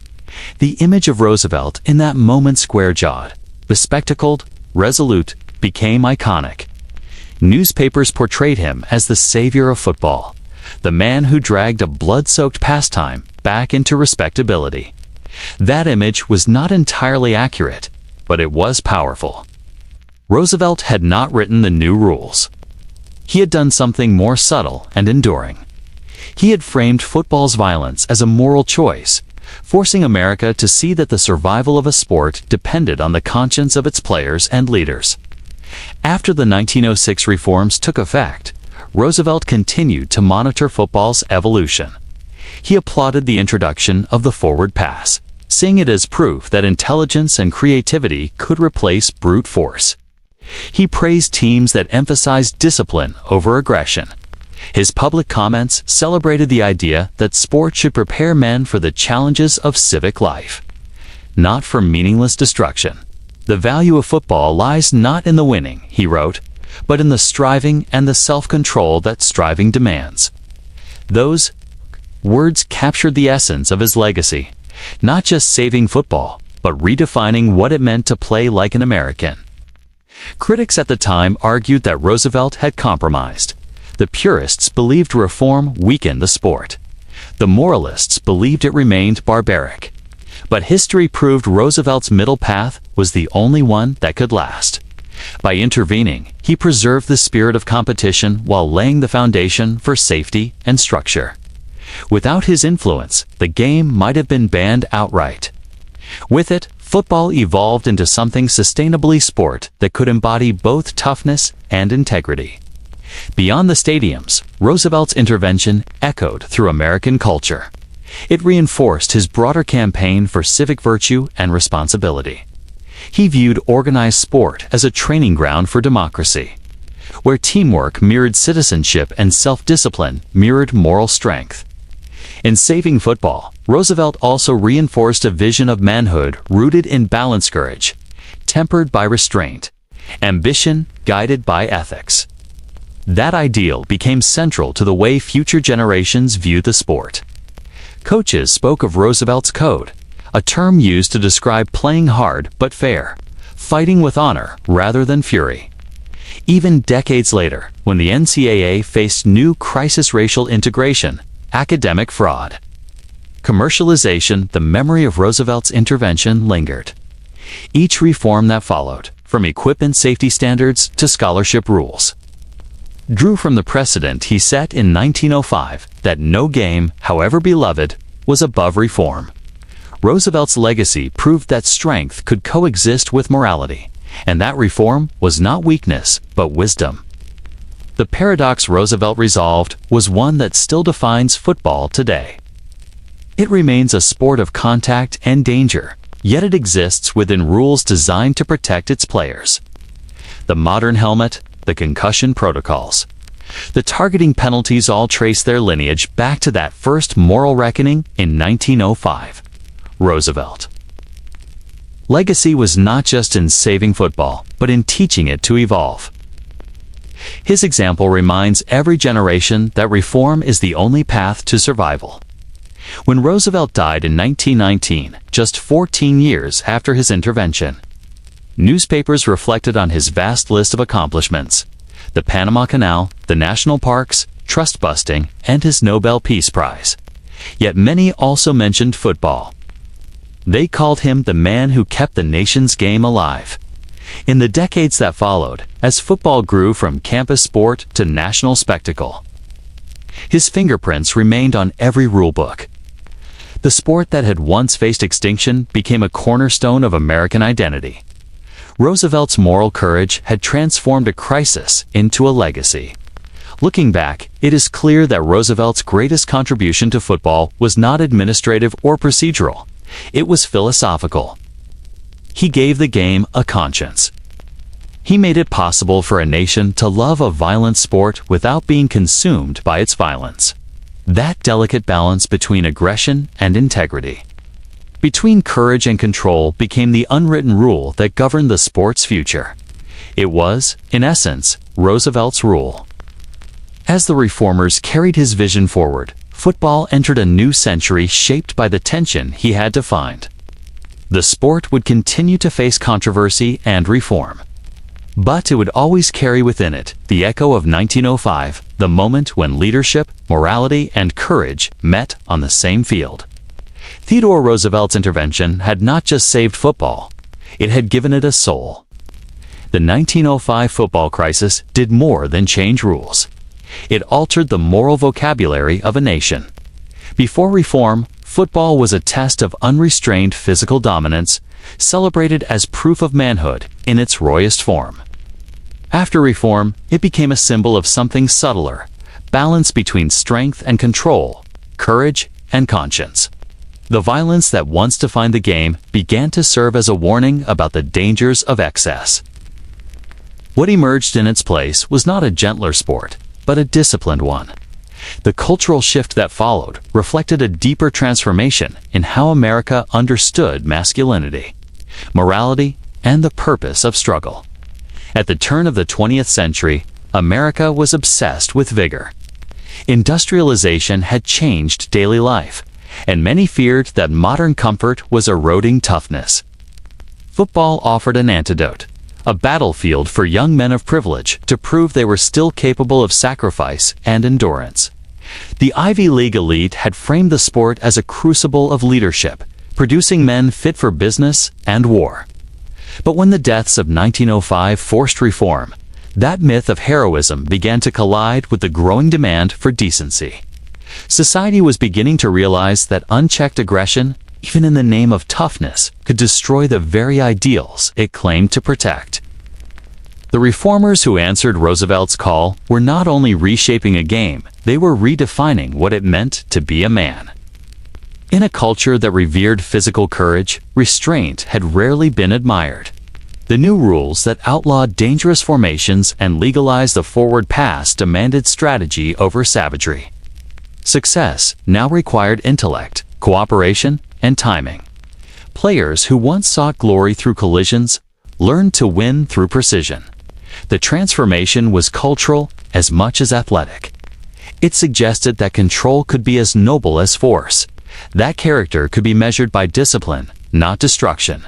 Speaker 1: The image of Roosevelt in that moment square-jawed, bespectacled, resolute, became iconic. Newspapers portrayed him as the savior of football, the man who dragged a blood-soaked pastime back into respectability. That image was not entirely accurate, but it was powerful. Roosevelt had not written the new rules. He had done something more subtle and enduring. He had framed football's violence as a moral choice, forcing America to see that the survival of a sport depended on the conscience of its players and leaders. After the 1906 reforms took effect, Roosevelt continued to monitor football's evolution. He applauded the introduction of the forward pass, seeing it as proof that intelligence and creativity could replace brute force. He praised teams that emphasized discipline over aggression. His public comments celebrated the idea that sport should prepare men for the challenges of civic life, not for meaningless destruction. The value of football lies not in the winning, he wrote, but in the striving and the self-control that striving demands. Those words captured the essence of his legacy, not just saving football, but redefining what it meant to play like an American. Critics at the time argued that Roosevelt had compromised. The purists believed reform weakened the sport. The moralists believed it remained barbaric. But history proved Roosevelt's middle path was the only one that could last. By intervening, he preserved the spirit of competition while laying the foundation for safety and structure. Without his influence, the game might have been banned outright. With it, football evolved into something sustainably sport that could embody both toughness and integrity. Beyond the stadiums, Roosevelt's intervention echoed through American culture. It reinforced his broader campaign for civic virtue and responsibility. He viewed organized sport as a training ground for democracy, where teamwork mirrored citizenship and self-discipline mirrored moral strength. In saving football, Roosevelt also reinforced a vision of manhood rooted in balanced courage, tempered by restraint, ambition guided by ethics. That ideal became central to the way future generations viewed the sport. Coaches spoke of Roosevelt's code, a term used to describe playing hard but fair, fighting with honor rather than fury. Even decades later, when the NCAA faced new crisis racial integration, academic fraud, commercialization, the memory of Roosevelt's intervention lingered. Each reform that followed, from equipment safety standards to scholarship rules, drew from the precedent he set in 1905 that no game, however beloved, was above reform. Roosevelt's legacy proved that strength could coexist with morality, and that reform was not weakness, but wisdom. The paradox Roosevelt resolved was one that still defines football today. It remains a sport of contact and danger, yet it exists within rules designed to protect its players. The modern helmet, the concussion protocols, the targeting penalties all trace their lineage back to that first moral reckoning in 1905. Roosevelt. Legacy was not just in saving football, but in teaching it to evolve. His example reminds every generation that reform is the only path to survival. When Roosevelt died in 1919, just 14 years after his intervention, newspapers reflected on his vast list of accomplishments: the Panama Canal, the national parks, trust busting, and his Nobel Peace Prize. Yet many also mentioned football. They called him the man who kept the nation's game alive. In the decades that followed, as football grew from campus sport to national spectacle, his fingerprints remained on every rulebook. The sport that had once faced extinction became a cornerstone of American identity. Roosevelt's moral courage had transformed a crisis into a legacy. Looking back, it is clear that Roosevelt's greatest contribution to football was not administrative or procedural. It was philosophical. He gave the game a conscience. He made it possible for a nation to love a violent sport without being consumed by its violence. That delicate balance between aggression and integrity, between courage and control, became the unwritten rule that governed the sport's future. It was, in essence, Roosevelt's rule. As the reformers carried his vision forward, football entered a new century shaped by the tension he had to find. The sport would continue to face controversy and reform. But it would always carry within it the echo of 1905, the moment when leadership, morality, and courage met on the same field. Theodore Roosevelt's intervention had not just saved football, it had given it a soul. The 1905 football crisis did more than change rules. It altered the moral vocabulary of a nation. Before reform, football was a test of unrestrained physical dominance, celebrated as proof of manhood in its rawest form. After reform, it became a symbol of something subtler, balance between strength and control, courage and conscience. The violence that once defined the game began to serve as a warning about the dangers of excess. What emerged in its place was not a gentler sport, but a disciplined one. The cultural shift that followed reflected a deeper transformation in how America understood masculinity, morality, and the purpose of struggle. At the turn of the 20th century, America was obsessed with vigor. Industrialization had changed daily life, and many feared that modern comfort was eroding toughness. Football offered an antidote, a battlefield for young men of privilege to prove they were still capable of sacrifice and endurance. The Ivy League elite had framed the sport as a crucible of leadership, producing men fit for business and war. But when the deaths of 1905 forced reform, that myth of heroism began to collide with the growing demand for decency. Society was beginning to realize that unchecked aggression, even in the name of toughness, could destroy the very ideals it claimed to protect. The reformers who answered Roosevelt's call were not only reshaping a game, they were redefining what it meant to be a man. In a culture that revered physical courage, restraint had rarely been admired. The new rules that outlawed dangerous formations and legalized the forward pass demanded strategy over savagery. Success now required intellect, cooperation, and timing. Players who once sought glory through collisions learned to win through precision. The transformation was cultural as much as athletic. It suggested that control could be as noble as force, that character could be measured by discipline, not destruction.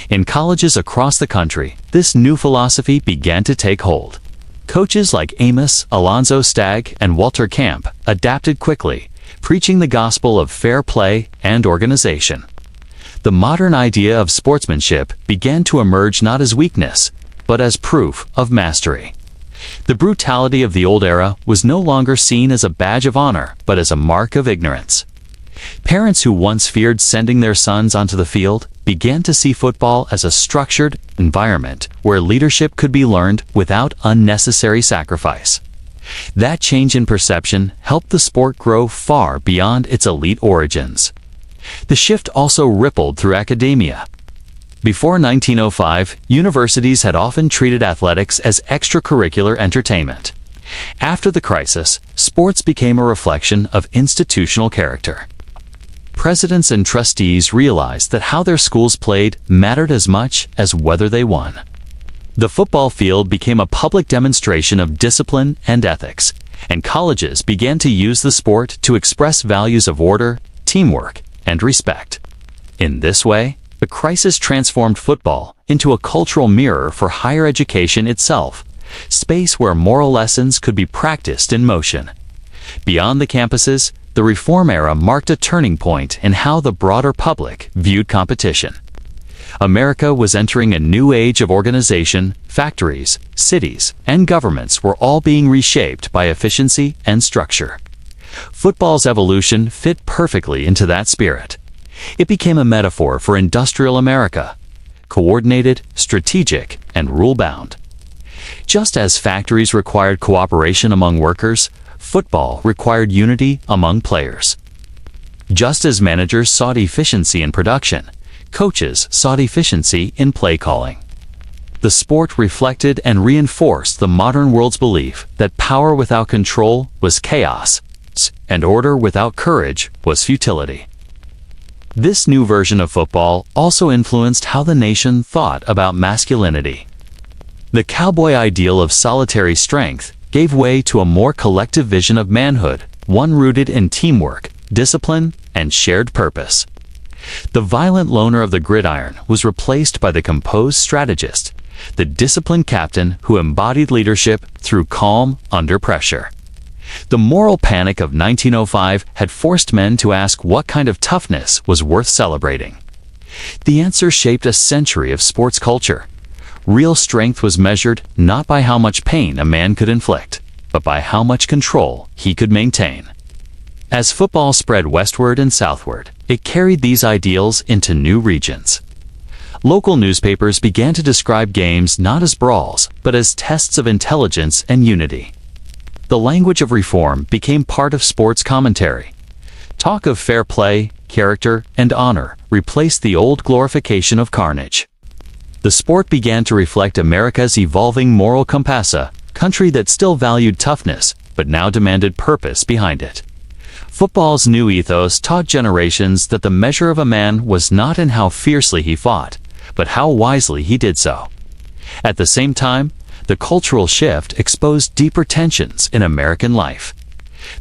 Speaker 1: In colleges across the country, this new philosophy began to take hold. Coaches like Amos, Alonzo Stagg, and Walter Camp adapted quickly, preaching the gospel of fair play and organization. The modern idea of sportsmanship began to emerge not as weakness, but as proof of mastery. The brutality of the old era was no longer seen as a badge of honor, but as a mark of ignorance. Parents who once feared sending their sons onto the field began to see football as a structured environment where leadership could be learned without unnecessary sacrifice. That change in perception helped the sport grow far beyond its elite origins. The shift also rippled through academia. Before 1905, universities had often treated athletics as extracurricular entertainment. After the crisis, sports became a reflection of institutional character. Presidents and trustees realized that how their schools played mattered as much as whether they won. The football field became a public demonstration of discipline and ethics, and colleges began to use the sport to express values of order, teamwork, and respect. In this way, the crisis transformed football into a cultural mirror for higher education itself, space where moral lessons could be practiced in motion. Beyond the campuses, the reform era marked a turning point in how the broader public viewed competition. America was entering a new age of organization. Factories, cities, and governments were all being reshaped by efficiency and structure. Football's evolution fit perfectly into that spirit. It became a metaphor for industrial America, coordinated, strategic, and rule-bound. Just as factories required cooperation among workers, football required unity among players. Just as managers sought efficiency in production, coaches sought efficiency in play calling. The sport reflected and reinforced the modern world's belief that power without control was chaos, and order without courage was futility. This new version of football also influenced how the nation thought about masculinity. The cowboy ideal of solitary strength gave way to a more collective vision of manhood, one rooted in teamwork, discipline, and shared purpose. The violent loner of the gridiron was replaced by the composed strategist, the disciplined captain who embodied leadership through calm under pressure. The moral panic of 1905 had forced men to ask what kind of toughness was worth celebrating. The answer shaped a century of sports culture. Real strength was measured not by how much pain a man could inflict, but by how much control he could maintain. As football spread westward and southward, it carried these ideals into new regions. Local newspapers began to describe games not as brawls, but as tests of intelligence and unity. The language of reform became part of sports commentary. Talk of fair play, character, and honor replaced the old glorification of carnage. The sport began to reflect America's evolving moral compass, a country that still valued toughness, but now demanded purpose behind it. Football's new ethos taught generations that the measure of a man was not in how fiercely he fought, but how wisely he did so. At the same time, the cultural shift exposed deeper tensions in American life.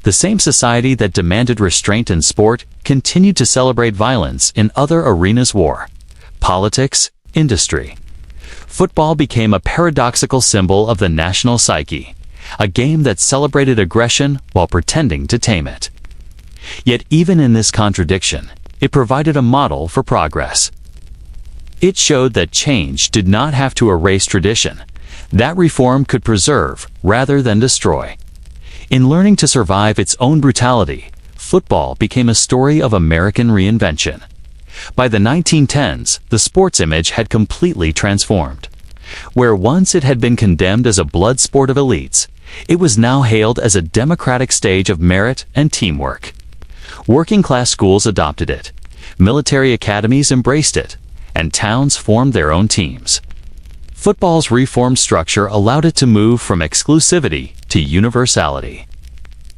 Speaker 1: The same society that demanded restraint in sport continued to celebrate violence in other arenas: war, politics, industry. Football became a paradoxical symbol of the national psyche, a game that celebrated aggression while pretending to tame it. Yet even in this contradiction, it provided a model for progress. It showed that change did not have to erase tradition, that reform could preserve rather than destroy. In learning to survive its own brutality, football became a story of American reinvention. By the 1910s, the sports image had completely transformed. Where once it had been condemned as a blood sport of elites, it was now hailed as a democratic stage of merit and teamwork. Working-class schools adopted it, military academies embraced it, and towns formed their own teams. Football's reformed structure allowed it to move from exclusivity to universality.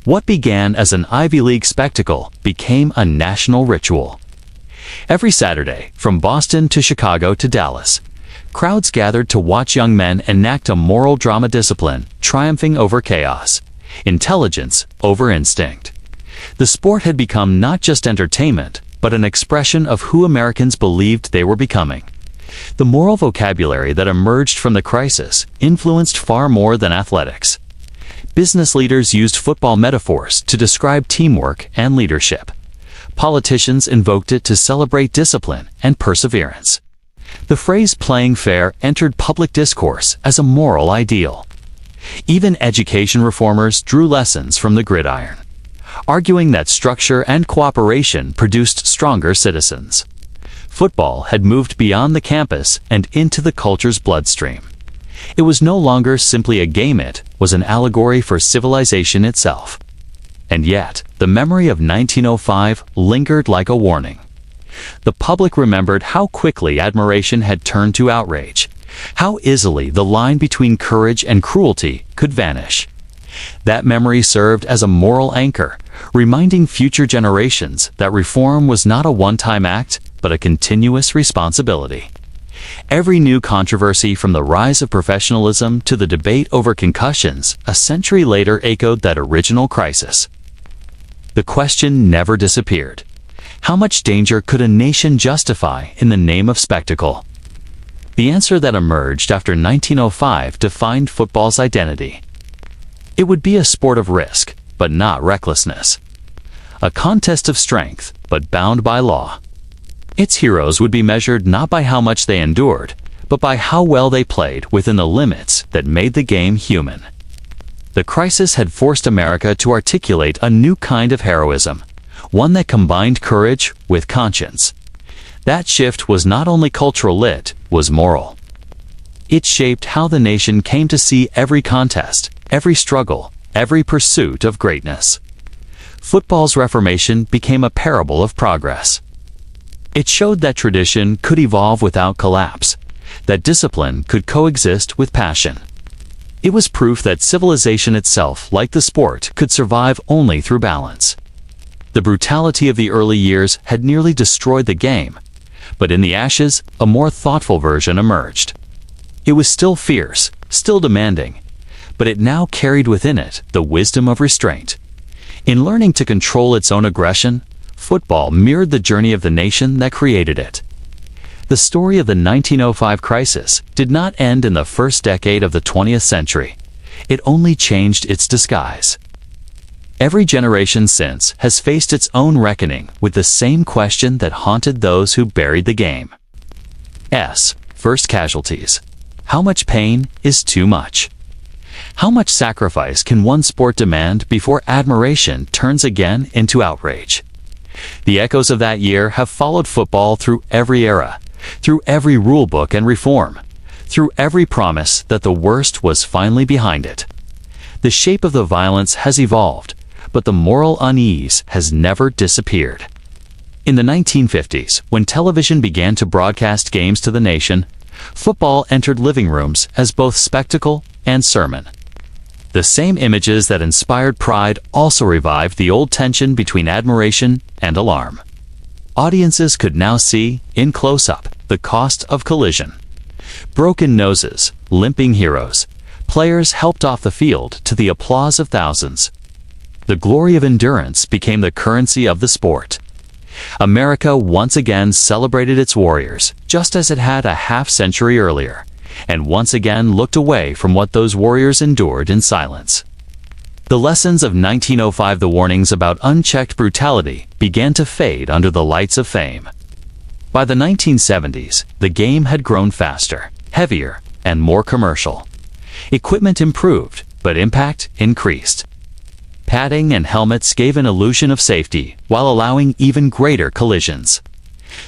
Speaker 1: What began as an Ivy League spectacle became a national ritual. Every Saturday, from Boston to Chicago to Dallas, crowds gathered to watch young men enact a moral drama: discipline triumphing over chaos, intelligence over instinct. The sport had become not just entertainment, but an expression of who Americans believed they were becoming. The moral vocabulary that emerged from the crisis influenced far more than athletics. Business leaders used football metaphors to describe teamwork and leadership. Politicians invoked it to celebrate discipline and perseverance. The phrase "playing fair" entered public discourse as a moral ideal. Even education reformers drew lessons from the gridiron, arguing that structure and cooperation produced stronger citizens. Football had moved beyond the campus and into the culture's bloodstream. It was no longer simply a game, it was an allegory for civilization itself. And yet, the memory of 1905 lingered like a warning. The public remembered how quickly admiration had turned to outrage, how easily the line between courage and cruelty could vanish. That memory served as a moral anchor, reminding future generations that reform was not a one-time act, but a continuous responsibility. Every new controversy, from the rise of professionalism to the debate over concussions, a century later echoed that original crisis. The question never disappeared: how much danger could a nation justify in the name of spectacle? The answer that emerged after 1905 defined football's identity. It would be a sport of risk, but not recklessness. A contest of strength, but bound by law. Its heroes would be measured not by how much they endured, but by how well they played within the limits that made the game human. The crisis had forced America to articulate a new kind of heroism, one that combined courage with conscience. That shift was not only cultural, it was moral. It shaped how the nation came to see every contest, every struggle, every pursuit of greatness. Football's reformation became a parable of progress. It showed that tradition could evolve without collapse, that discipline could coexist with passion. It was proof that civilization itself, like the sport, could survive only through balance. The brutality of the early years had nearly destroyed the game, but in the ashes, a more thoughtful version emerged. It was still fierce, still demanding, but it now carried within it the wisdom of restraint. In learning to control its own aggression, football mirrored the journey of the nation that created it. The story of the 1905 crisis did not end in the first decade of the 20th century. It only changed its disguise. Every generation since has faced its own reckoning with the same question that haunted those who buried the game. First casualties. How much pain is too much? How much sacrifice can one sport demand before admiration turns again into outrage? The echoes of that year have followed football through every era, through every rule book and reform, through every promise that the worst was finally behind it. The shape of the violence has evolved, but the moral unease has never disappeared. In the 1950s, when television began to broadcast games to the nation, football entered living rooms as both spectacle and sermon. The same images that inspired pride also revived the old tension between admiration and alarm. Audiences could now see, in close-up, the cost of collision. Broken noses, limping heroes, players helped off the field to the applause of thousands. The glory of endurance became the currency of the sport. America once again celebrated its warriors, just as it had a half-century earlier, and once again looked away from what those warriors endured in silence. The lessons of 1905, the warnings about unchecked brutality, began to fade under the lights of fame. By the 1970s, the game had grown faster, heavier, and more commercial. Equipment improved, but impact increased. Padding and helmets gave an illusion of safety while allowing even greater collisions.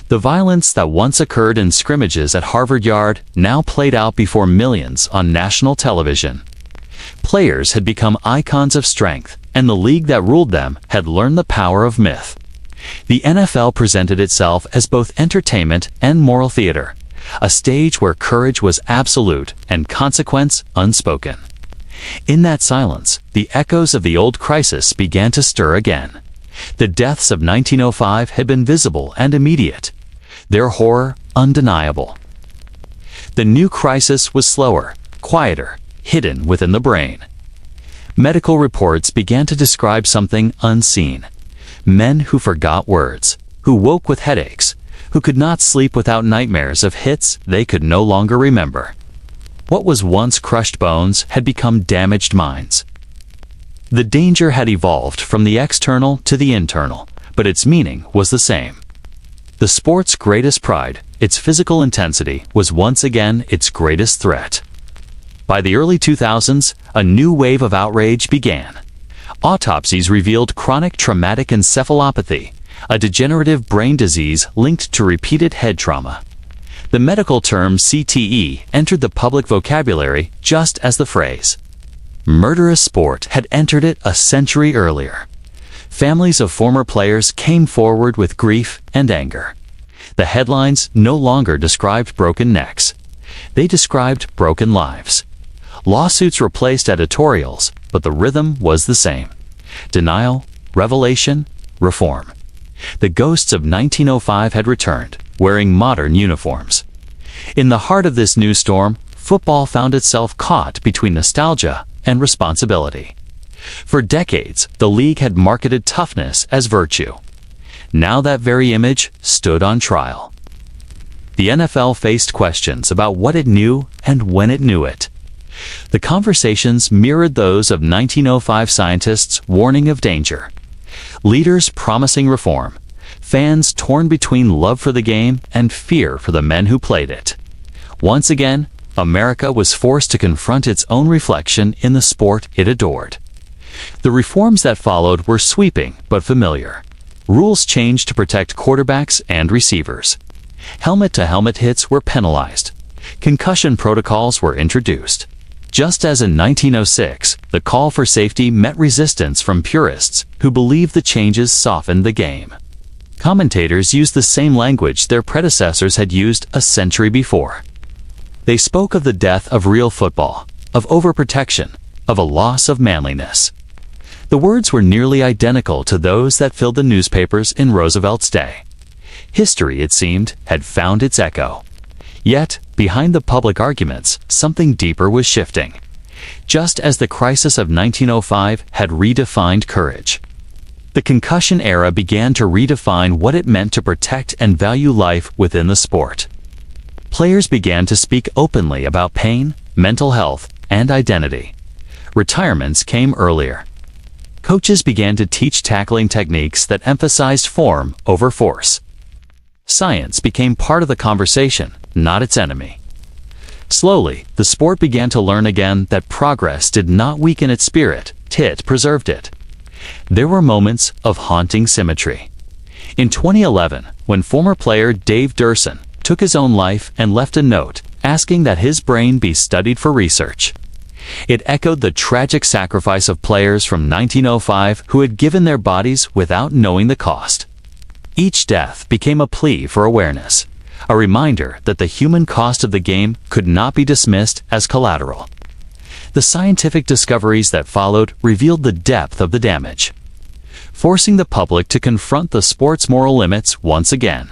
Speaker 1: The violence that once occurred in scrimmages at Harvard Yard now played out before millions on national television. Players had become icons of strength, and the league that ruled them had learned the power of myth. The NFL presented itself as both entertainment and moral theater, a stage where courage was absolute and consequence unspoken. In that silence, the echoes of the old crisis began to stir again. The deaths of 1905 had been visible and immediate, their horror undeniable. The new crisis was slower, quieter, hidden within the brain. Medical reports began to describe something unseen. Men who forgot words, who woke with headaches, who could not sleep without nightmares of hits they could no longer remember. What was once crushed bones had become damaged minds. The danger had evolved from the external to the internal, but its meaning was the same. The sport's greatest pride, its physical intensity, was once again its greatest threat. By the early 2000s, a new wave of outrage began. Autopsies revealed chronic traumatic encephalopathy, a degenerative brain disease linked to repeated head trauma. The medical term CTE entered the public vocabulary just as the phrase murderous sport had entered it a century earlier. Families of former players came forward with grief and anger. The headlines no longer described broken necks. They described broken lives. Lawsuits replaced editorials, but the rhythm was the same. Denial, revelation, reform. The ghosts of 1905 had returned, wearing modern uniforms. In the heart of this new storm, football found itself caught between nostalgia and responsibility. For decades, the league had marketed toughness as virtue. Now that very image stood on trial. The NFL faced questions about what it knew and when it knew it. The conversations mirrored those of 1905 scientists warning of danger. Leaders promising reform. Fans torn between love for the game and fear for the men who played it. Once again, America was forced to confront its own reflection in the sport it adored. The reforms that followed were sweeping but familiar. Rules changed to protect quarterbacks and receivers. Helmet-to-helmet hits were penalized. Concussion protocols were introduced. Just as in 1906, the call for safety met resistance from purists who believed the changes softened the game. Commentators used the same language their predecessors had used a century before. They spoke of the death of real football, of overprotection, of a loss of manliness. The words were nearly identical to those that filled the newspapers in Roosevelt's day. History, it seemed, had found its echo. Yet, behind the public arguments, something deeper was shifting. Just as the crisis of 1905 had redefined courage, the concussion era began to redefine what it meant to protect and value life within the sport. Players began to speak openly about pain, mental health, and identity. Retirements came earlier. Coaches began to teach tackling techniques that emphasized form over force. Science became part of the conversation, not its enemy. Slowly, the sport began to learn again that progress did not weaken its spirit, it preserved it. There were moments of haunting symmetry. In 2011, when former player Dave Durson took his own life and left a note asking that his brain be studied for research, it echoed the tragic sacrifice of players from 1905 who had given their bodies without knowing the cost. Each death became a plea for awareness, a reminder that the human cost of the game could not be dismissed as collateral. The scientific discoveries that followed revealed the depth of the damage, forcing the public to confront the sport's moral limits once again.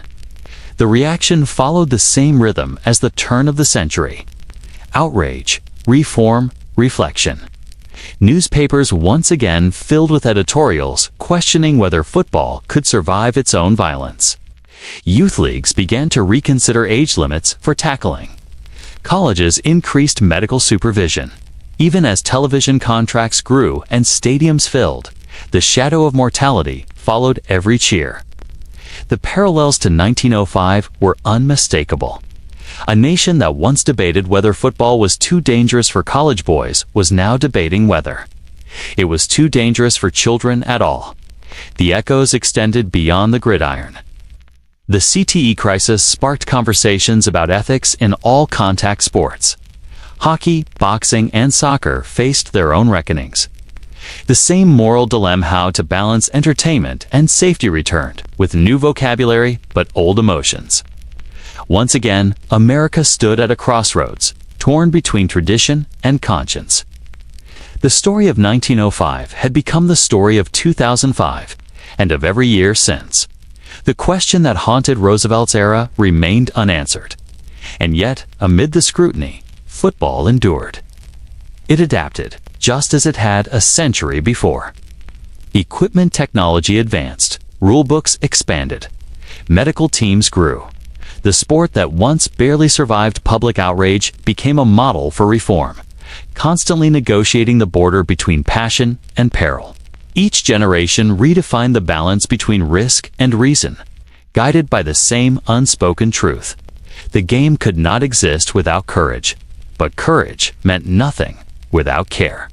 Speaker 1: The reaction followed the same rhythm as the turn of the century: outrage, reform, reflection. Newspapers once again filled with editorials questioning whether football could survive its own violence. Youth leagues began to reconsider age limits for tackling. Colleges increased medical supervision. Even as television contracts grew and stadiums filled, the shadow of mortality followed every cheer. The parallels to 1905 were unmistakable. A nation that once debated whether football was too dangerous for college boys was now debating whether it was too dangerous for children at all. The echoes extended beyond the gridiron. The CTE crisis sparked conversations about ethics in all contact sports. Hockey, boxing, and soccer faced their own reckonings. The same moral dilemma: how to balance entertainment and safety returned, with new vocabulary but old emotions. Once again, America stood at a crossroads, torn between tradition and conscience. The story of 1905 had become the story of 2005, and of every year since. The question that haunted Roosevelt's era remained unanswered. And yet, amid the scrutiny, football endured. It adapted, just as it had a century before. Equipment technology advanced, rulebooks expanded, medical teams grew. The sport that once barely survived public outrage became a model for reform, constantly negotiating the border between passion and peril. Each generation redefined the balance between risk and reason, guided by the same unspoken truth: the game could not exist without courage, but courage meant nothing without care.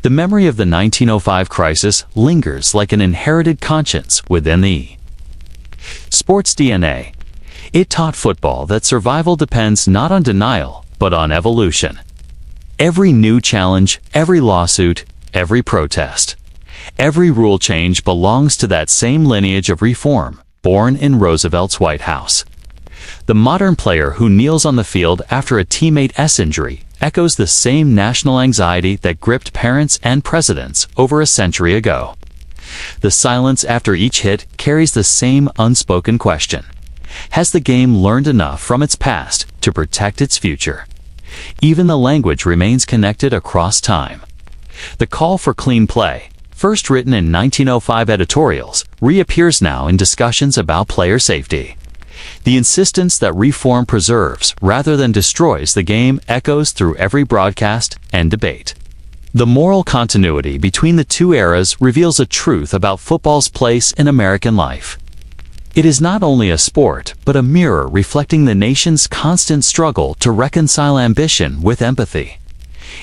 Speaker 1: The memory of the 1905 crisis lingers like an inherited conscience within the sports DNA. It taught football that survival depends not on denial, but on evolution. Every new challenge, every lawsuit, every protest, every rule change belongs to that same lineage of reform, born in Roosevelt's White House. The modern player who kneels on the field after a teammate's injury echoes the same national anxiety that gripped parents and presidents over a century ago. The silence after each hit carries the same unspoken question: has the game learned enough from its past to protect its future? Even the language remains connected across time. The call for clean play, first written in 1905 editorials, reappears now in discussions about player safety. The insistence that reform preserves rather than destroys the game echoes through every broadcast and debate. The moral continuity between the two eras reveals a truth about football's place in American life. It is not only a sport, but a mirror reflecting the nation's constant struggle to reconcile ambition with empathy.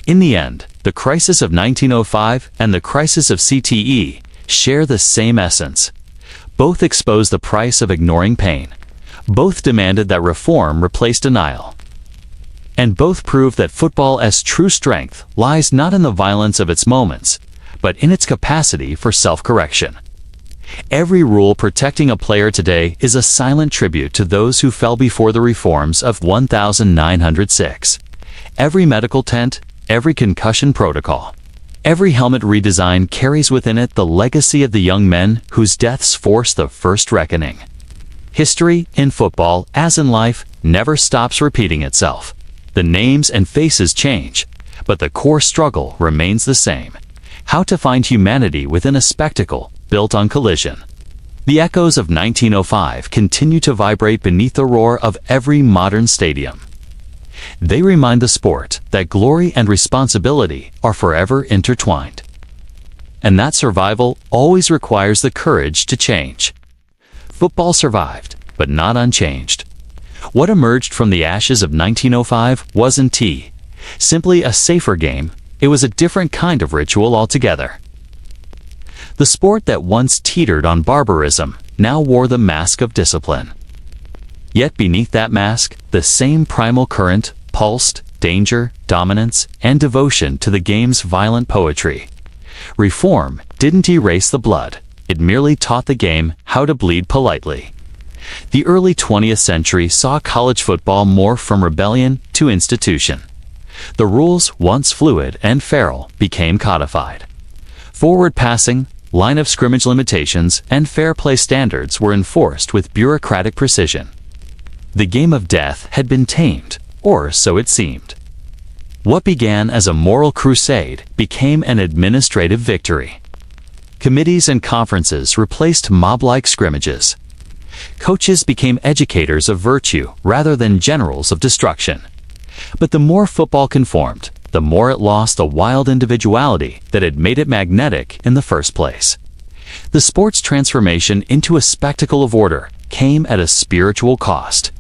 Speaker 1: In the end, the crisis of 1905 and the crisis of CTE share the same essence. Both expose the price of ignoring pain. Both demanded that reform replace denial. And both prove that football's true strength lies not in the violence of its moments, but in its capacity for self-correction. Every rule protecting a player today is a silent tribute to those who fell before the reforms of 1906. Every medical tent, every concussion protocol, every helmet redesign carries within it the legacy of the young men whose deaths forced the first reckoning. History, in football as in life, never stops repeating itself. The names and faces change, but the core struggle remains the same: how to find humanity within a spectacle built on collision. The echoes of 1905 continue to vibrate beneath the roar of every modern stadium. They remind the sport that glory and responsibility are forever intertwined, and that survival always requires the courage to change. Football survived, but not unchanged. What emerged from the ashes of 1905 wasn't simply a safer game. It was a different kind of ritual altogether. The sport that once teetered on barbarism now wore the mask of discipline. Yet beneath that mask, the same primal current pulsed danger, dominance, and devotion to the game's violent poetry. Reform didn't erase the blood. It merely taught the game how to bleed politely. The early 20th century saw college football morph from rebellion to institution. The rules, once fluid and feral, became codified. Forward passing, line of scrimmage limitations, and fair play standards were enforced with bureaucratic precision. The game of death had been tamed, or so it seemed. What began as a moral crusade became an administrative victory. Committees and conferences replaced mob-like scrimmages. Coaches became educators of virtue rather than generals of destruction. But the more football conformed, the more it lost the wild individuality that had made it magnetic in the first place. The sport's transformation into a spectacle of order came at a spiritual cost.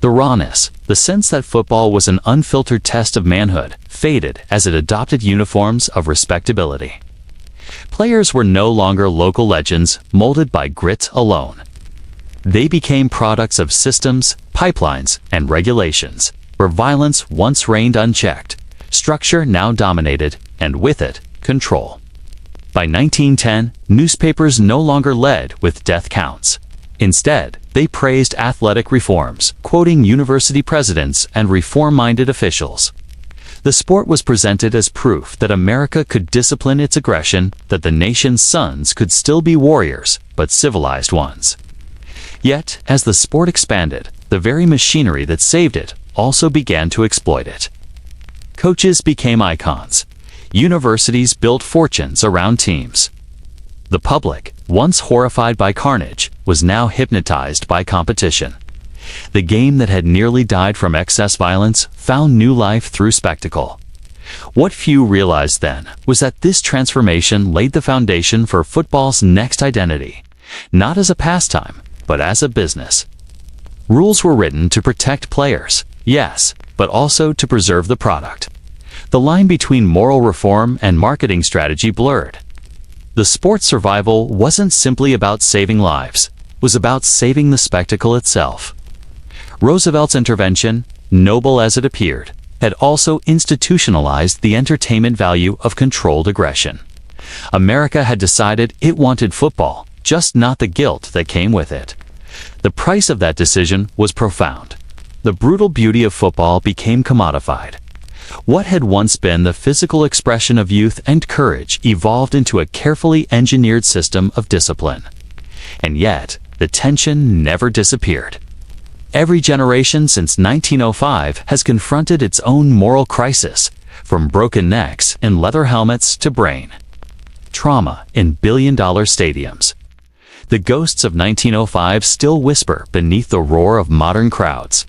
Speaker 1: The rawness, the sense that football was an unfiltered test of manhood, faded as it adopted uniforms of respectability. Players were no longer local legends molded by grit alone. They became products of systems, pipelines, and regulations, where violence once reigned unchecked, structure now dominated, and with it, control. By 1910, newspapers no longer led with death counts. Instead, they praised athletic reforms, quoting university presidents and reform-minded officials. The sport was presented as proof that America could discipline its aggression, that the nation's sons could still be warriors, but civilized ones. Yet, as the sport expanded, the very machinery that saved it also began to exploit it. Coaches became icons. Universities built fortunes around teams. The public, once horrified by carnage, was now hypnotized by competition. The game that had nearly died from excess violence found new life through spectacle. What few realized then was that this transformation laid the foundation for football's next identity, not as a pastime, but as a business. Rules were written to protect players, yes, but also to preserve the product. The line between moral reform and marketing strategy blurred. The sport's survival wasn't simply about saving lives, it was about saving the spectacle itself. Roosevelt's intervention, noble as it appeared, had also institutionalized the entertainment value of controlled aggression. America had decided it wanted football, just not the guilt that came with it. The price of that decision was profound. The brutal beauty of football became commodified. What had once been the physical expression of youth and courage evolved into a carefully engineered system of discipline. And yet, the tension never disappeared. Every generation since 1905 has confronted its own moral crisis, from broken necks in leather helmets to brain trauma in billion-dollar stadiums. The ghosts of 1905 still whisper beneath the roar of modern crowds.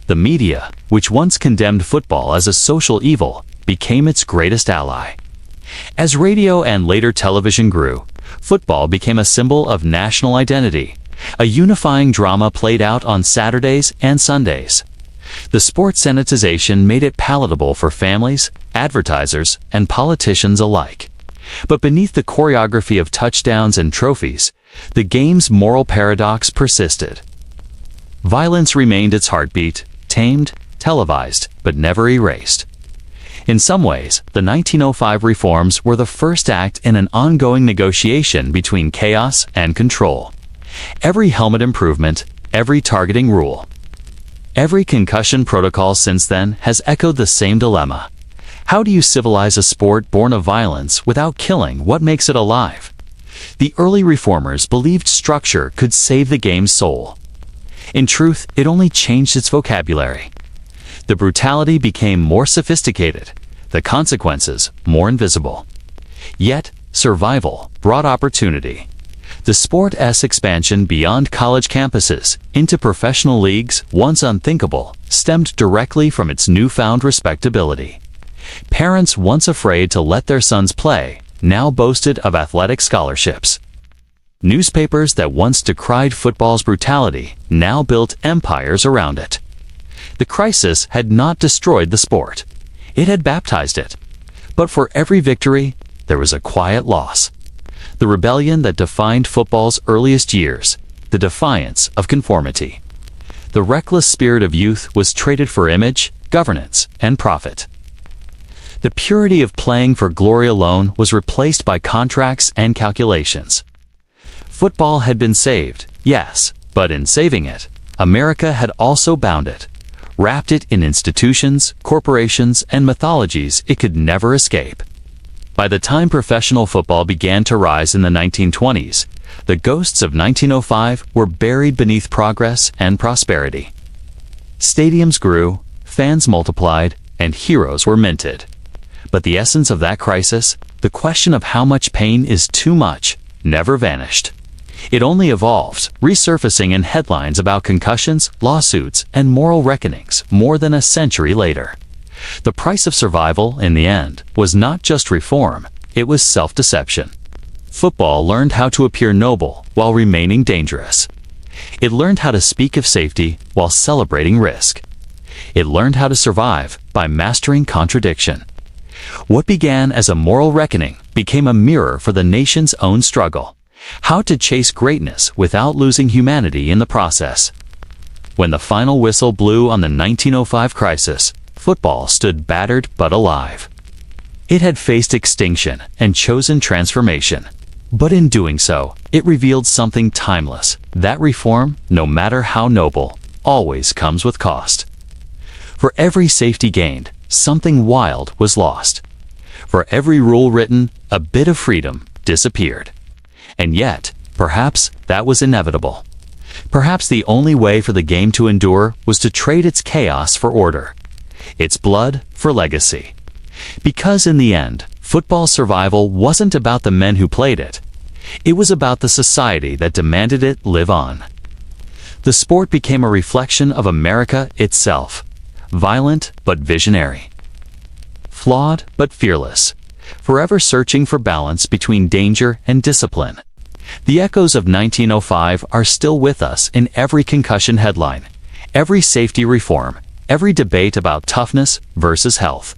Speaker 1: The media, which once condemned football as a social evil, became its greatest ally. As radio and later television grew, football became a symbol of national identity, a unifying drama played out on Saturdays and Sundays. The sport's sanitization made it palatable for families, advertisers, and politicians alike. But beneath the choreography of touchdowns and trophies, the game's moral paradox persisted. Violence remained its heartbeat, tamed, televised, but never erased. In some ways, the 1905 reforms were the first act in an ongoing negotiation between chaos and control. Every helmet improvement, every targeting rule, every concussion protocol since then has echoed the same dilemma. How do you civilize a sport born of violence without killing what makes it alive? The early reformers believed structure could save the game's soul. In truth, it only changed its vocabulary. The brutality became more sophisticated, the consequences more invisible. Yet, survival brought opportunity. The sport's expansion beyond college campuses into professional leagues, once unthinkable, stemmed directly from its newfound respectability. Parents once afraid to let their sons play now boasted of athletic scholarships. Newspapers that once decried football's brutality now built empires around it. The crisis had not destroyed the sport. It had baptized it. But for every victory, there was a quiet loss. The rebellion that defined football's earliest years, the defiance of conformity. The reckless spirit of youth was traded for image, governance, and profit. The purity of playing for glory alone was replaced by contracts and calculations. Football had been saved, yes, but in saving it, America had also bound it, wrapped it in institutions, corporations, and mythologies it could never escape. By the time professional football began to rise in the 1920s, the ghosts of 1905 were buried beneath progress and prosperity. Stadiums grew, fans multiplied, and heroes were minted. But the essence of that crisis, the question of how much pain is too much, never vanished. It only evolved, resurfacing in headlines about concussions, lawsuits, and moral reckonings more than a century later. The price of survival, in the end, was not just reform, it was self-deception. Football learned how to appear noble while remaining dangerous. It learned how to speak of safety while celebrating risk. It learned how to survive by mastering contradiction. What began as a moral reckoning became a mirror for the nation's own struggle. How to chase greatness without losing humanity in the process. When the final whistle blew on the 1905 crisis, football stood battered but alive. It had faced extinction and chosen transformation. But in doing so, it revealed something timeless, that reform, no matter how noble, always comes with cost. For every safety gained, something wild was lost. For every rule written, a bit of freedom disappeared. And yet, perhaps that was inevitable. Perhaps the only way for the game to endure was to trade its chaos for order, its blood for legacy. Because in the end, football's survival wasn't about the men who played it. It was about the society that demanded it live on. The sport became a reflection of America itself, violent but visionary, flawed but fearless, forever searching for balance between danger and discipline. The echoes of 1905 are still with us in every concussion headline, every safety reform, every debate about toughness versus health.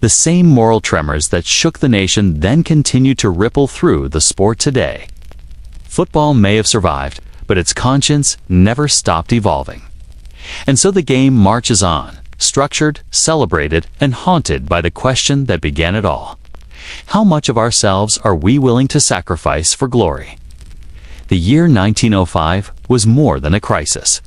Speaker 1: The same moral tremors that shook the nation then continue to ripple through the sport today. Football may have survived, but its conscience never stopped evolving. And so the game marches on, structured, celebrated, and haunted by the question that began it all. How much of ourselves are we willing to sacrifice for glory? The year 1905 was more than a crisis.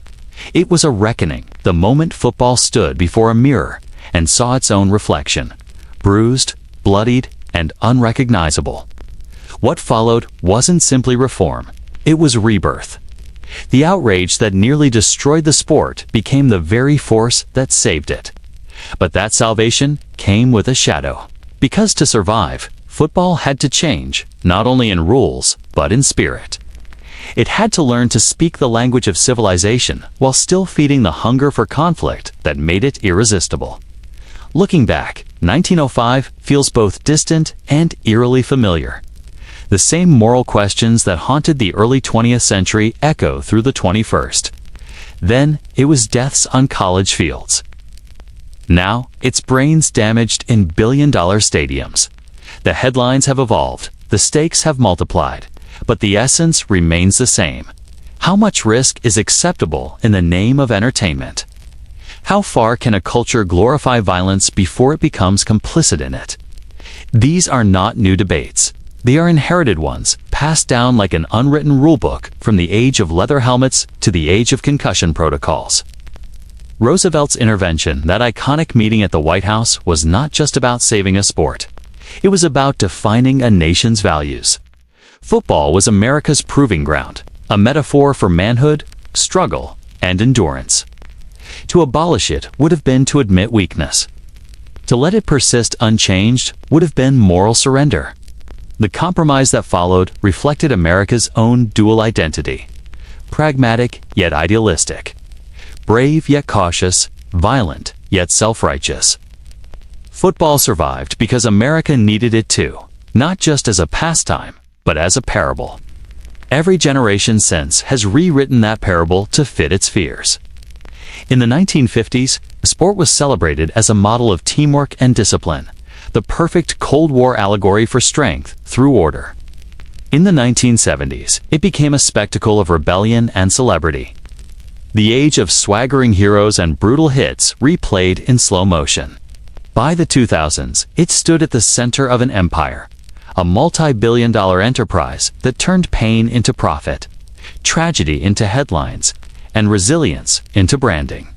Speaker 1: It was a reckoning, the moment football stood before a mirror and saw its own reflection, bruised, bloodied, and unrecognizable. What followed wasn't simply reform, it was rebirth. The outrage that nearly destroyed the sport became the very force that saved it. But that salvation came with a shadow. Because to survive, football had to change, not only in rules, but in spirit. It had to learn to speak the language of civilization while still feeding the hunger for conflict that made it irresistible. Looking back, 1905 feels both distant and eerily familiar. The same moral questions that haunted the early 20th century echo through the 21st. Then, it was deaths on college fields. Now, it's brains damaged in billion-dollar stadiums. The headlines have evolved, the stakes have multiplied, but the essence remains the same. How much risk is acceptable in the name of entertainment? How far can a culture glorify violence before it becomes complicit in it? These are not new debates. They are inherited ones, passed down like an unwritten rulebook from the age of leather helmets to the age of concussion protocols. Roosevelt's intervention, that iconic meeting at the White House, was not just about saving a sport. It was about defining a nation's values. Football was America's proving ground, a metaphor for manhood, struggle, and endurance. To abolish it would have been to admit weakness. To let it persist unchanged would have been moral surrender. The compromise that followed reflected America's own dual identity: pragmatic yet idealistic, brave yet cautious, violent yet self-righteous. Football survived because America needed it too, not just as a pastime, but as a parable. Every generation since has rewritten that parable to fit its fears. In the 1950s, the sport was celebrated as a model of teamwork and discipline, the perfect Cold War allegory for strength through order. In the 1970s, it became a spectacle of rebellion and celebrity. The age of swaggering heroes and brutal hits replayed in slow motion. By the 2000s, it stood at the center of an empire, a multi-billion-dollar enterprise that turned pain into profit, tragedy into headlines, and resilience into branding.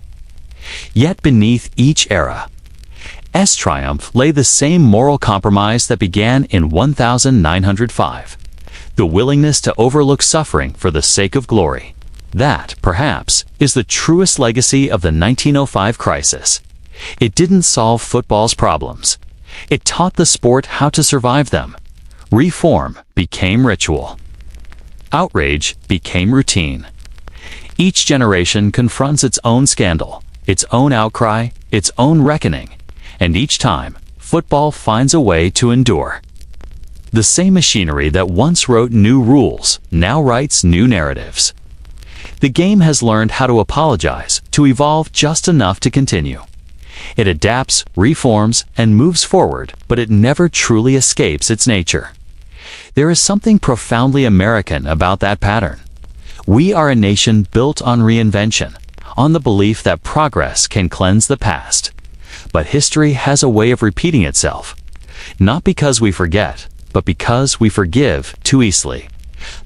Speaker 1: Yet beneath each era's triumph lay the same moral compromise that began in 1905, the willingness to overlook suffering for the sake of glory. That, perhaps, is the truest legacy of the 1905 crisis. It didn't solve football's problems. It taught the sport how to survive them. Reform became ritual. Outrage became routine. Each generation confronts its own scandal, its own outcry, its own reckoning, and each time, football finds a way to endure. The same machinery that once wrote new rules now writes new narratives. The game has learned how to apologize, to evolve just enough to continue. It adapts, reforms, and moves forward, but it never truly escapes its nature. There is something profoundly American about that pattern. We are a nation built on reinvention, on the belief that progress can cleanse the past. But history has a way of repeating itself, not because we forget, but because we forgive too easily.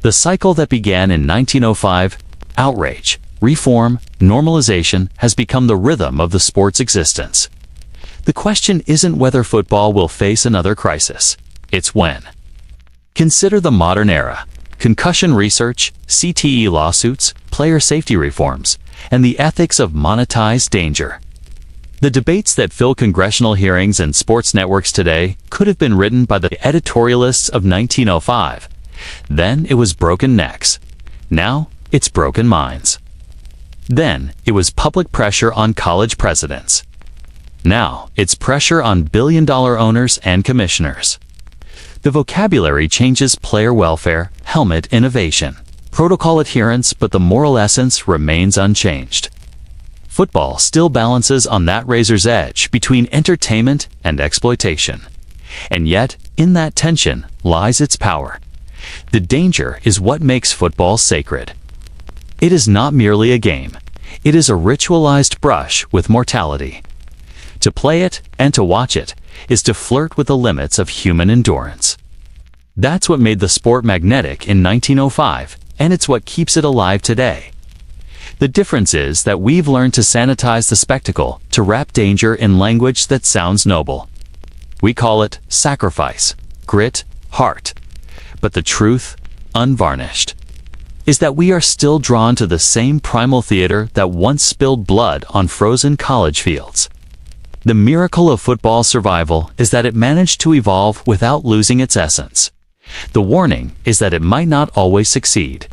Speaker 1: The cycle that began in 1905, outrage, reform, normalization, has become the rhythm of the sport's existence. The question isn't whether football will face another crisis, it's when. Consider the modern era: concussion research, CTE lawsuits, player safety reforms, and the ethics of monetized danger. The debates that fill congressional hearings and sports networks today could have been written by the editorialists of 1905. Then it was broken necks. Now it's broken minds. Then it was public pressure on college presidents. Now it's pressure on billion-dollar owners and commissioners. The vocabulary changes: player welfare, helmet innovation, protocol adherence, but the moral essence remains unchanged. Football still balances on that razor's edge between entertainment and exploitation. And yet, in that tension lies its power. The danger is what makes football sacred. It is not merely a game. It is a ritualized brush with mortality. To play it and to watch it is to flirt with the limits of human endurance. That's what made the sport magnetic in 1905, and it's what keeps it alive today. The difference is that we've learned to sanitize the spectacle, to wrap danger in language that sounds noble. We call it sacrifice, grit, heart. But the truth, unvarnished, is that we are still drawn to the same primal theater that once spilled blood on frozen college fields. The miracle of football's survival is that it managed to evolve without losing its essence. The warning is that it might not always succeed.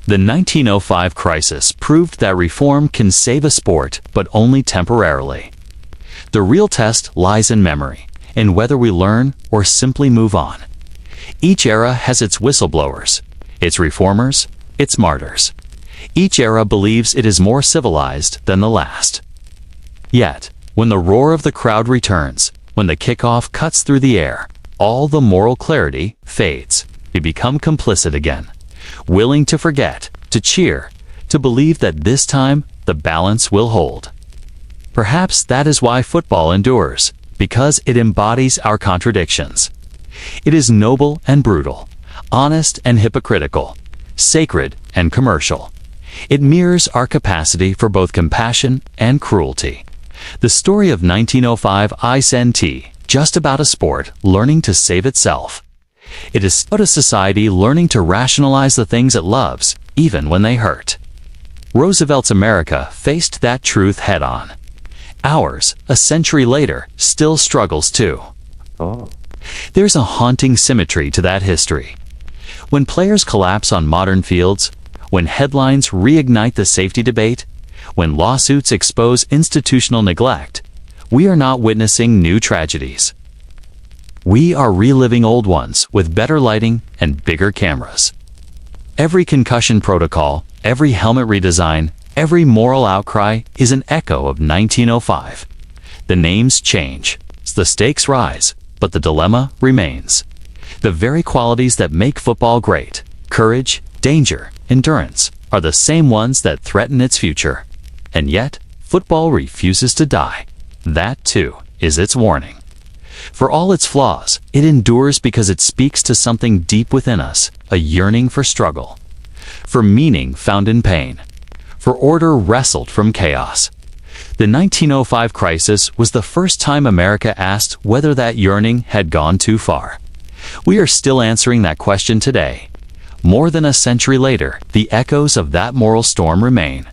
Speaker 1: The 1905 crisis proved that reform can save a sport, but only temporarily. The real test lies in memory, in whether we learn or simply move on. Each era has its whistleblowers, its reformers, its martyrs. Each era believes it is more civilized than the last. Yet, when the roar of the crowd returns, when the kickoff cuts through the air, all the moral clarity fades. We become complicit again, willing to forget, to cheer, to believe that this time the balance will hold. Perhaps that is why football endures, because it embodies our contradictions. It is noble and brutal, honest and hypocritical, sacred and commercial. It mirrors our capacity for both compassion and cruelty. The story of 1905 isn't just about a sport learning to save itself. It is about a society learning to rationalize the things it loves, even when they hurt. Roosevelt's America faced that truth head-on. Ours, a century later, still struggles too. There's a haunting symmetry to that history. When players collapse on modern fields, when headlines reignite the safety debate, when lawsuits expose institutional neglect, we are not witnessing new tragedies. We are reliving old ones with better lighting and bigger cameras. Every concussion protocol, every helmet redesign, every moral outcry is an echo of 1905. The names change, the stakes rise, but the dilemma remains. The very qualities that make football great, courage, danger, endurance, are the same ones that threaten its future. And yet, football refuses to die. That, too, is its warning. For all its flaws, it endures because it speaks to something deep within us, a yearning for struggle, for meaning found in pain, for order wrestled from chaos. The 1905 crisis was the first time America asked whether that yearning had gone too far. We are still answering that question today. More than a century later, the echoes of that moral storm remain.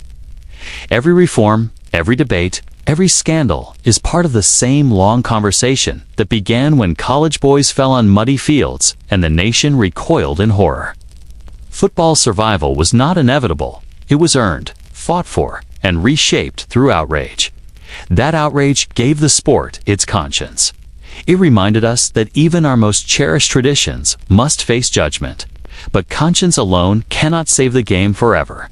Speaker 1: Every reform, every debate, every scandal is part of the same long conversation that began when college boys fell on muddy fields and the nation recoiled in horror. Football's survival was not inevitable. It was earned, fought for, and reshaped through outrage. That outrage gave the sport its conscience. It reminded us that even our most cherished traditions must face judgment, but conscience alone cannot save the game forever.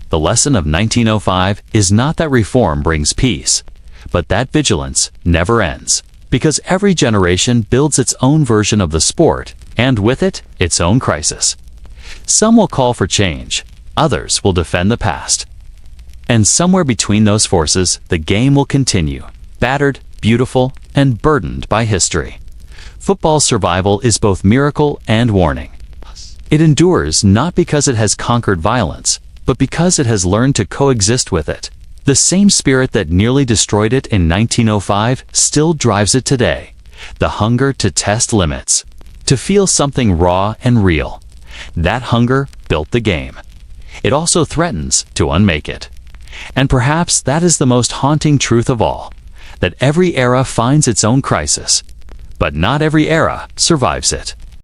Speaker 1: The lesson of 1905 is not that reform brings peace, but that vigilance never ends, because every generation builds its own version of the sport, and with it, its own crisis. Some will call for change, others will defend the past. And somewhere between those forces, the game will continue, battered, beautiful, and burdened by history. Football's survival is both miracle and warning. It endures not because it has conquered violence, but because it has learned to coexist with it. The same spirit that nearly destroyed it in 1905 still drives it today. The hunger to test limits, to feel something raw and real. That hunger built the game. It also threatens to unmake it. And perhaps that is the most haunting truth of all, that every era finds its own crisis, but not every era survives it.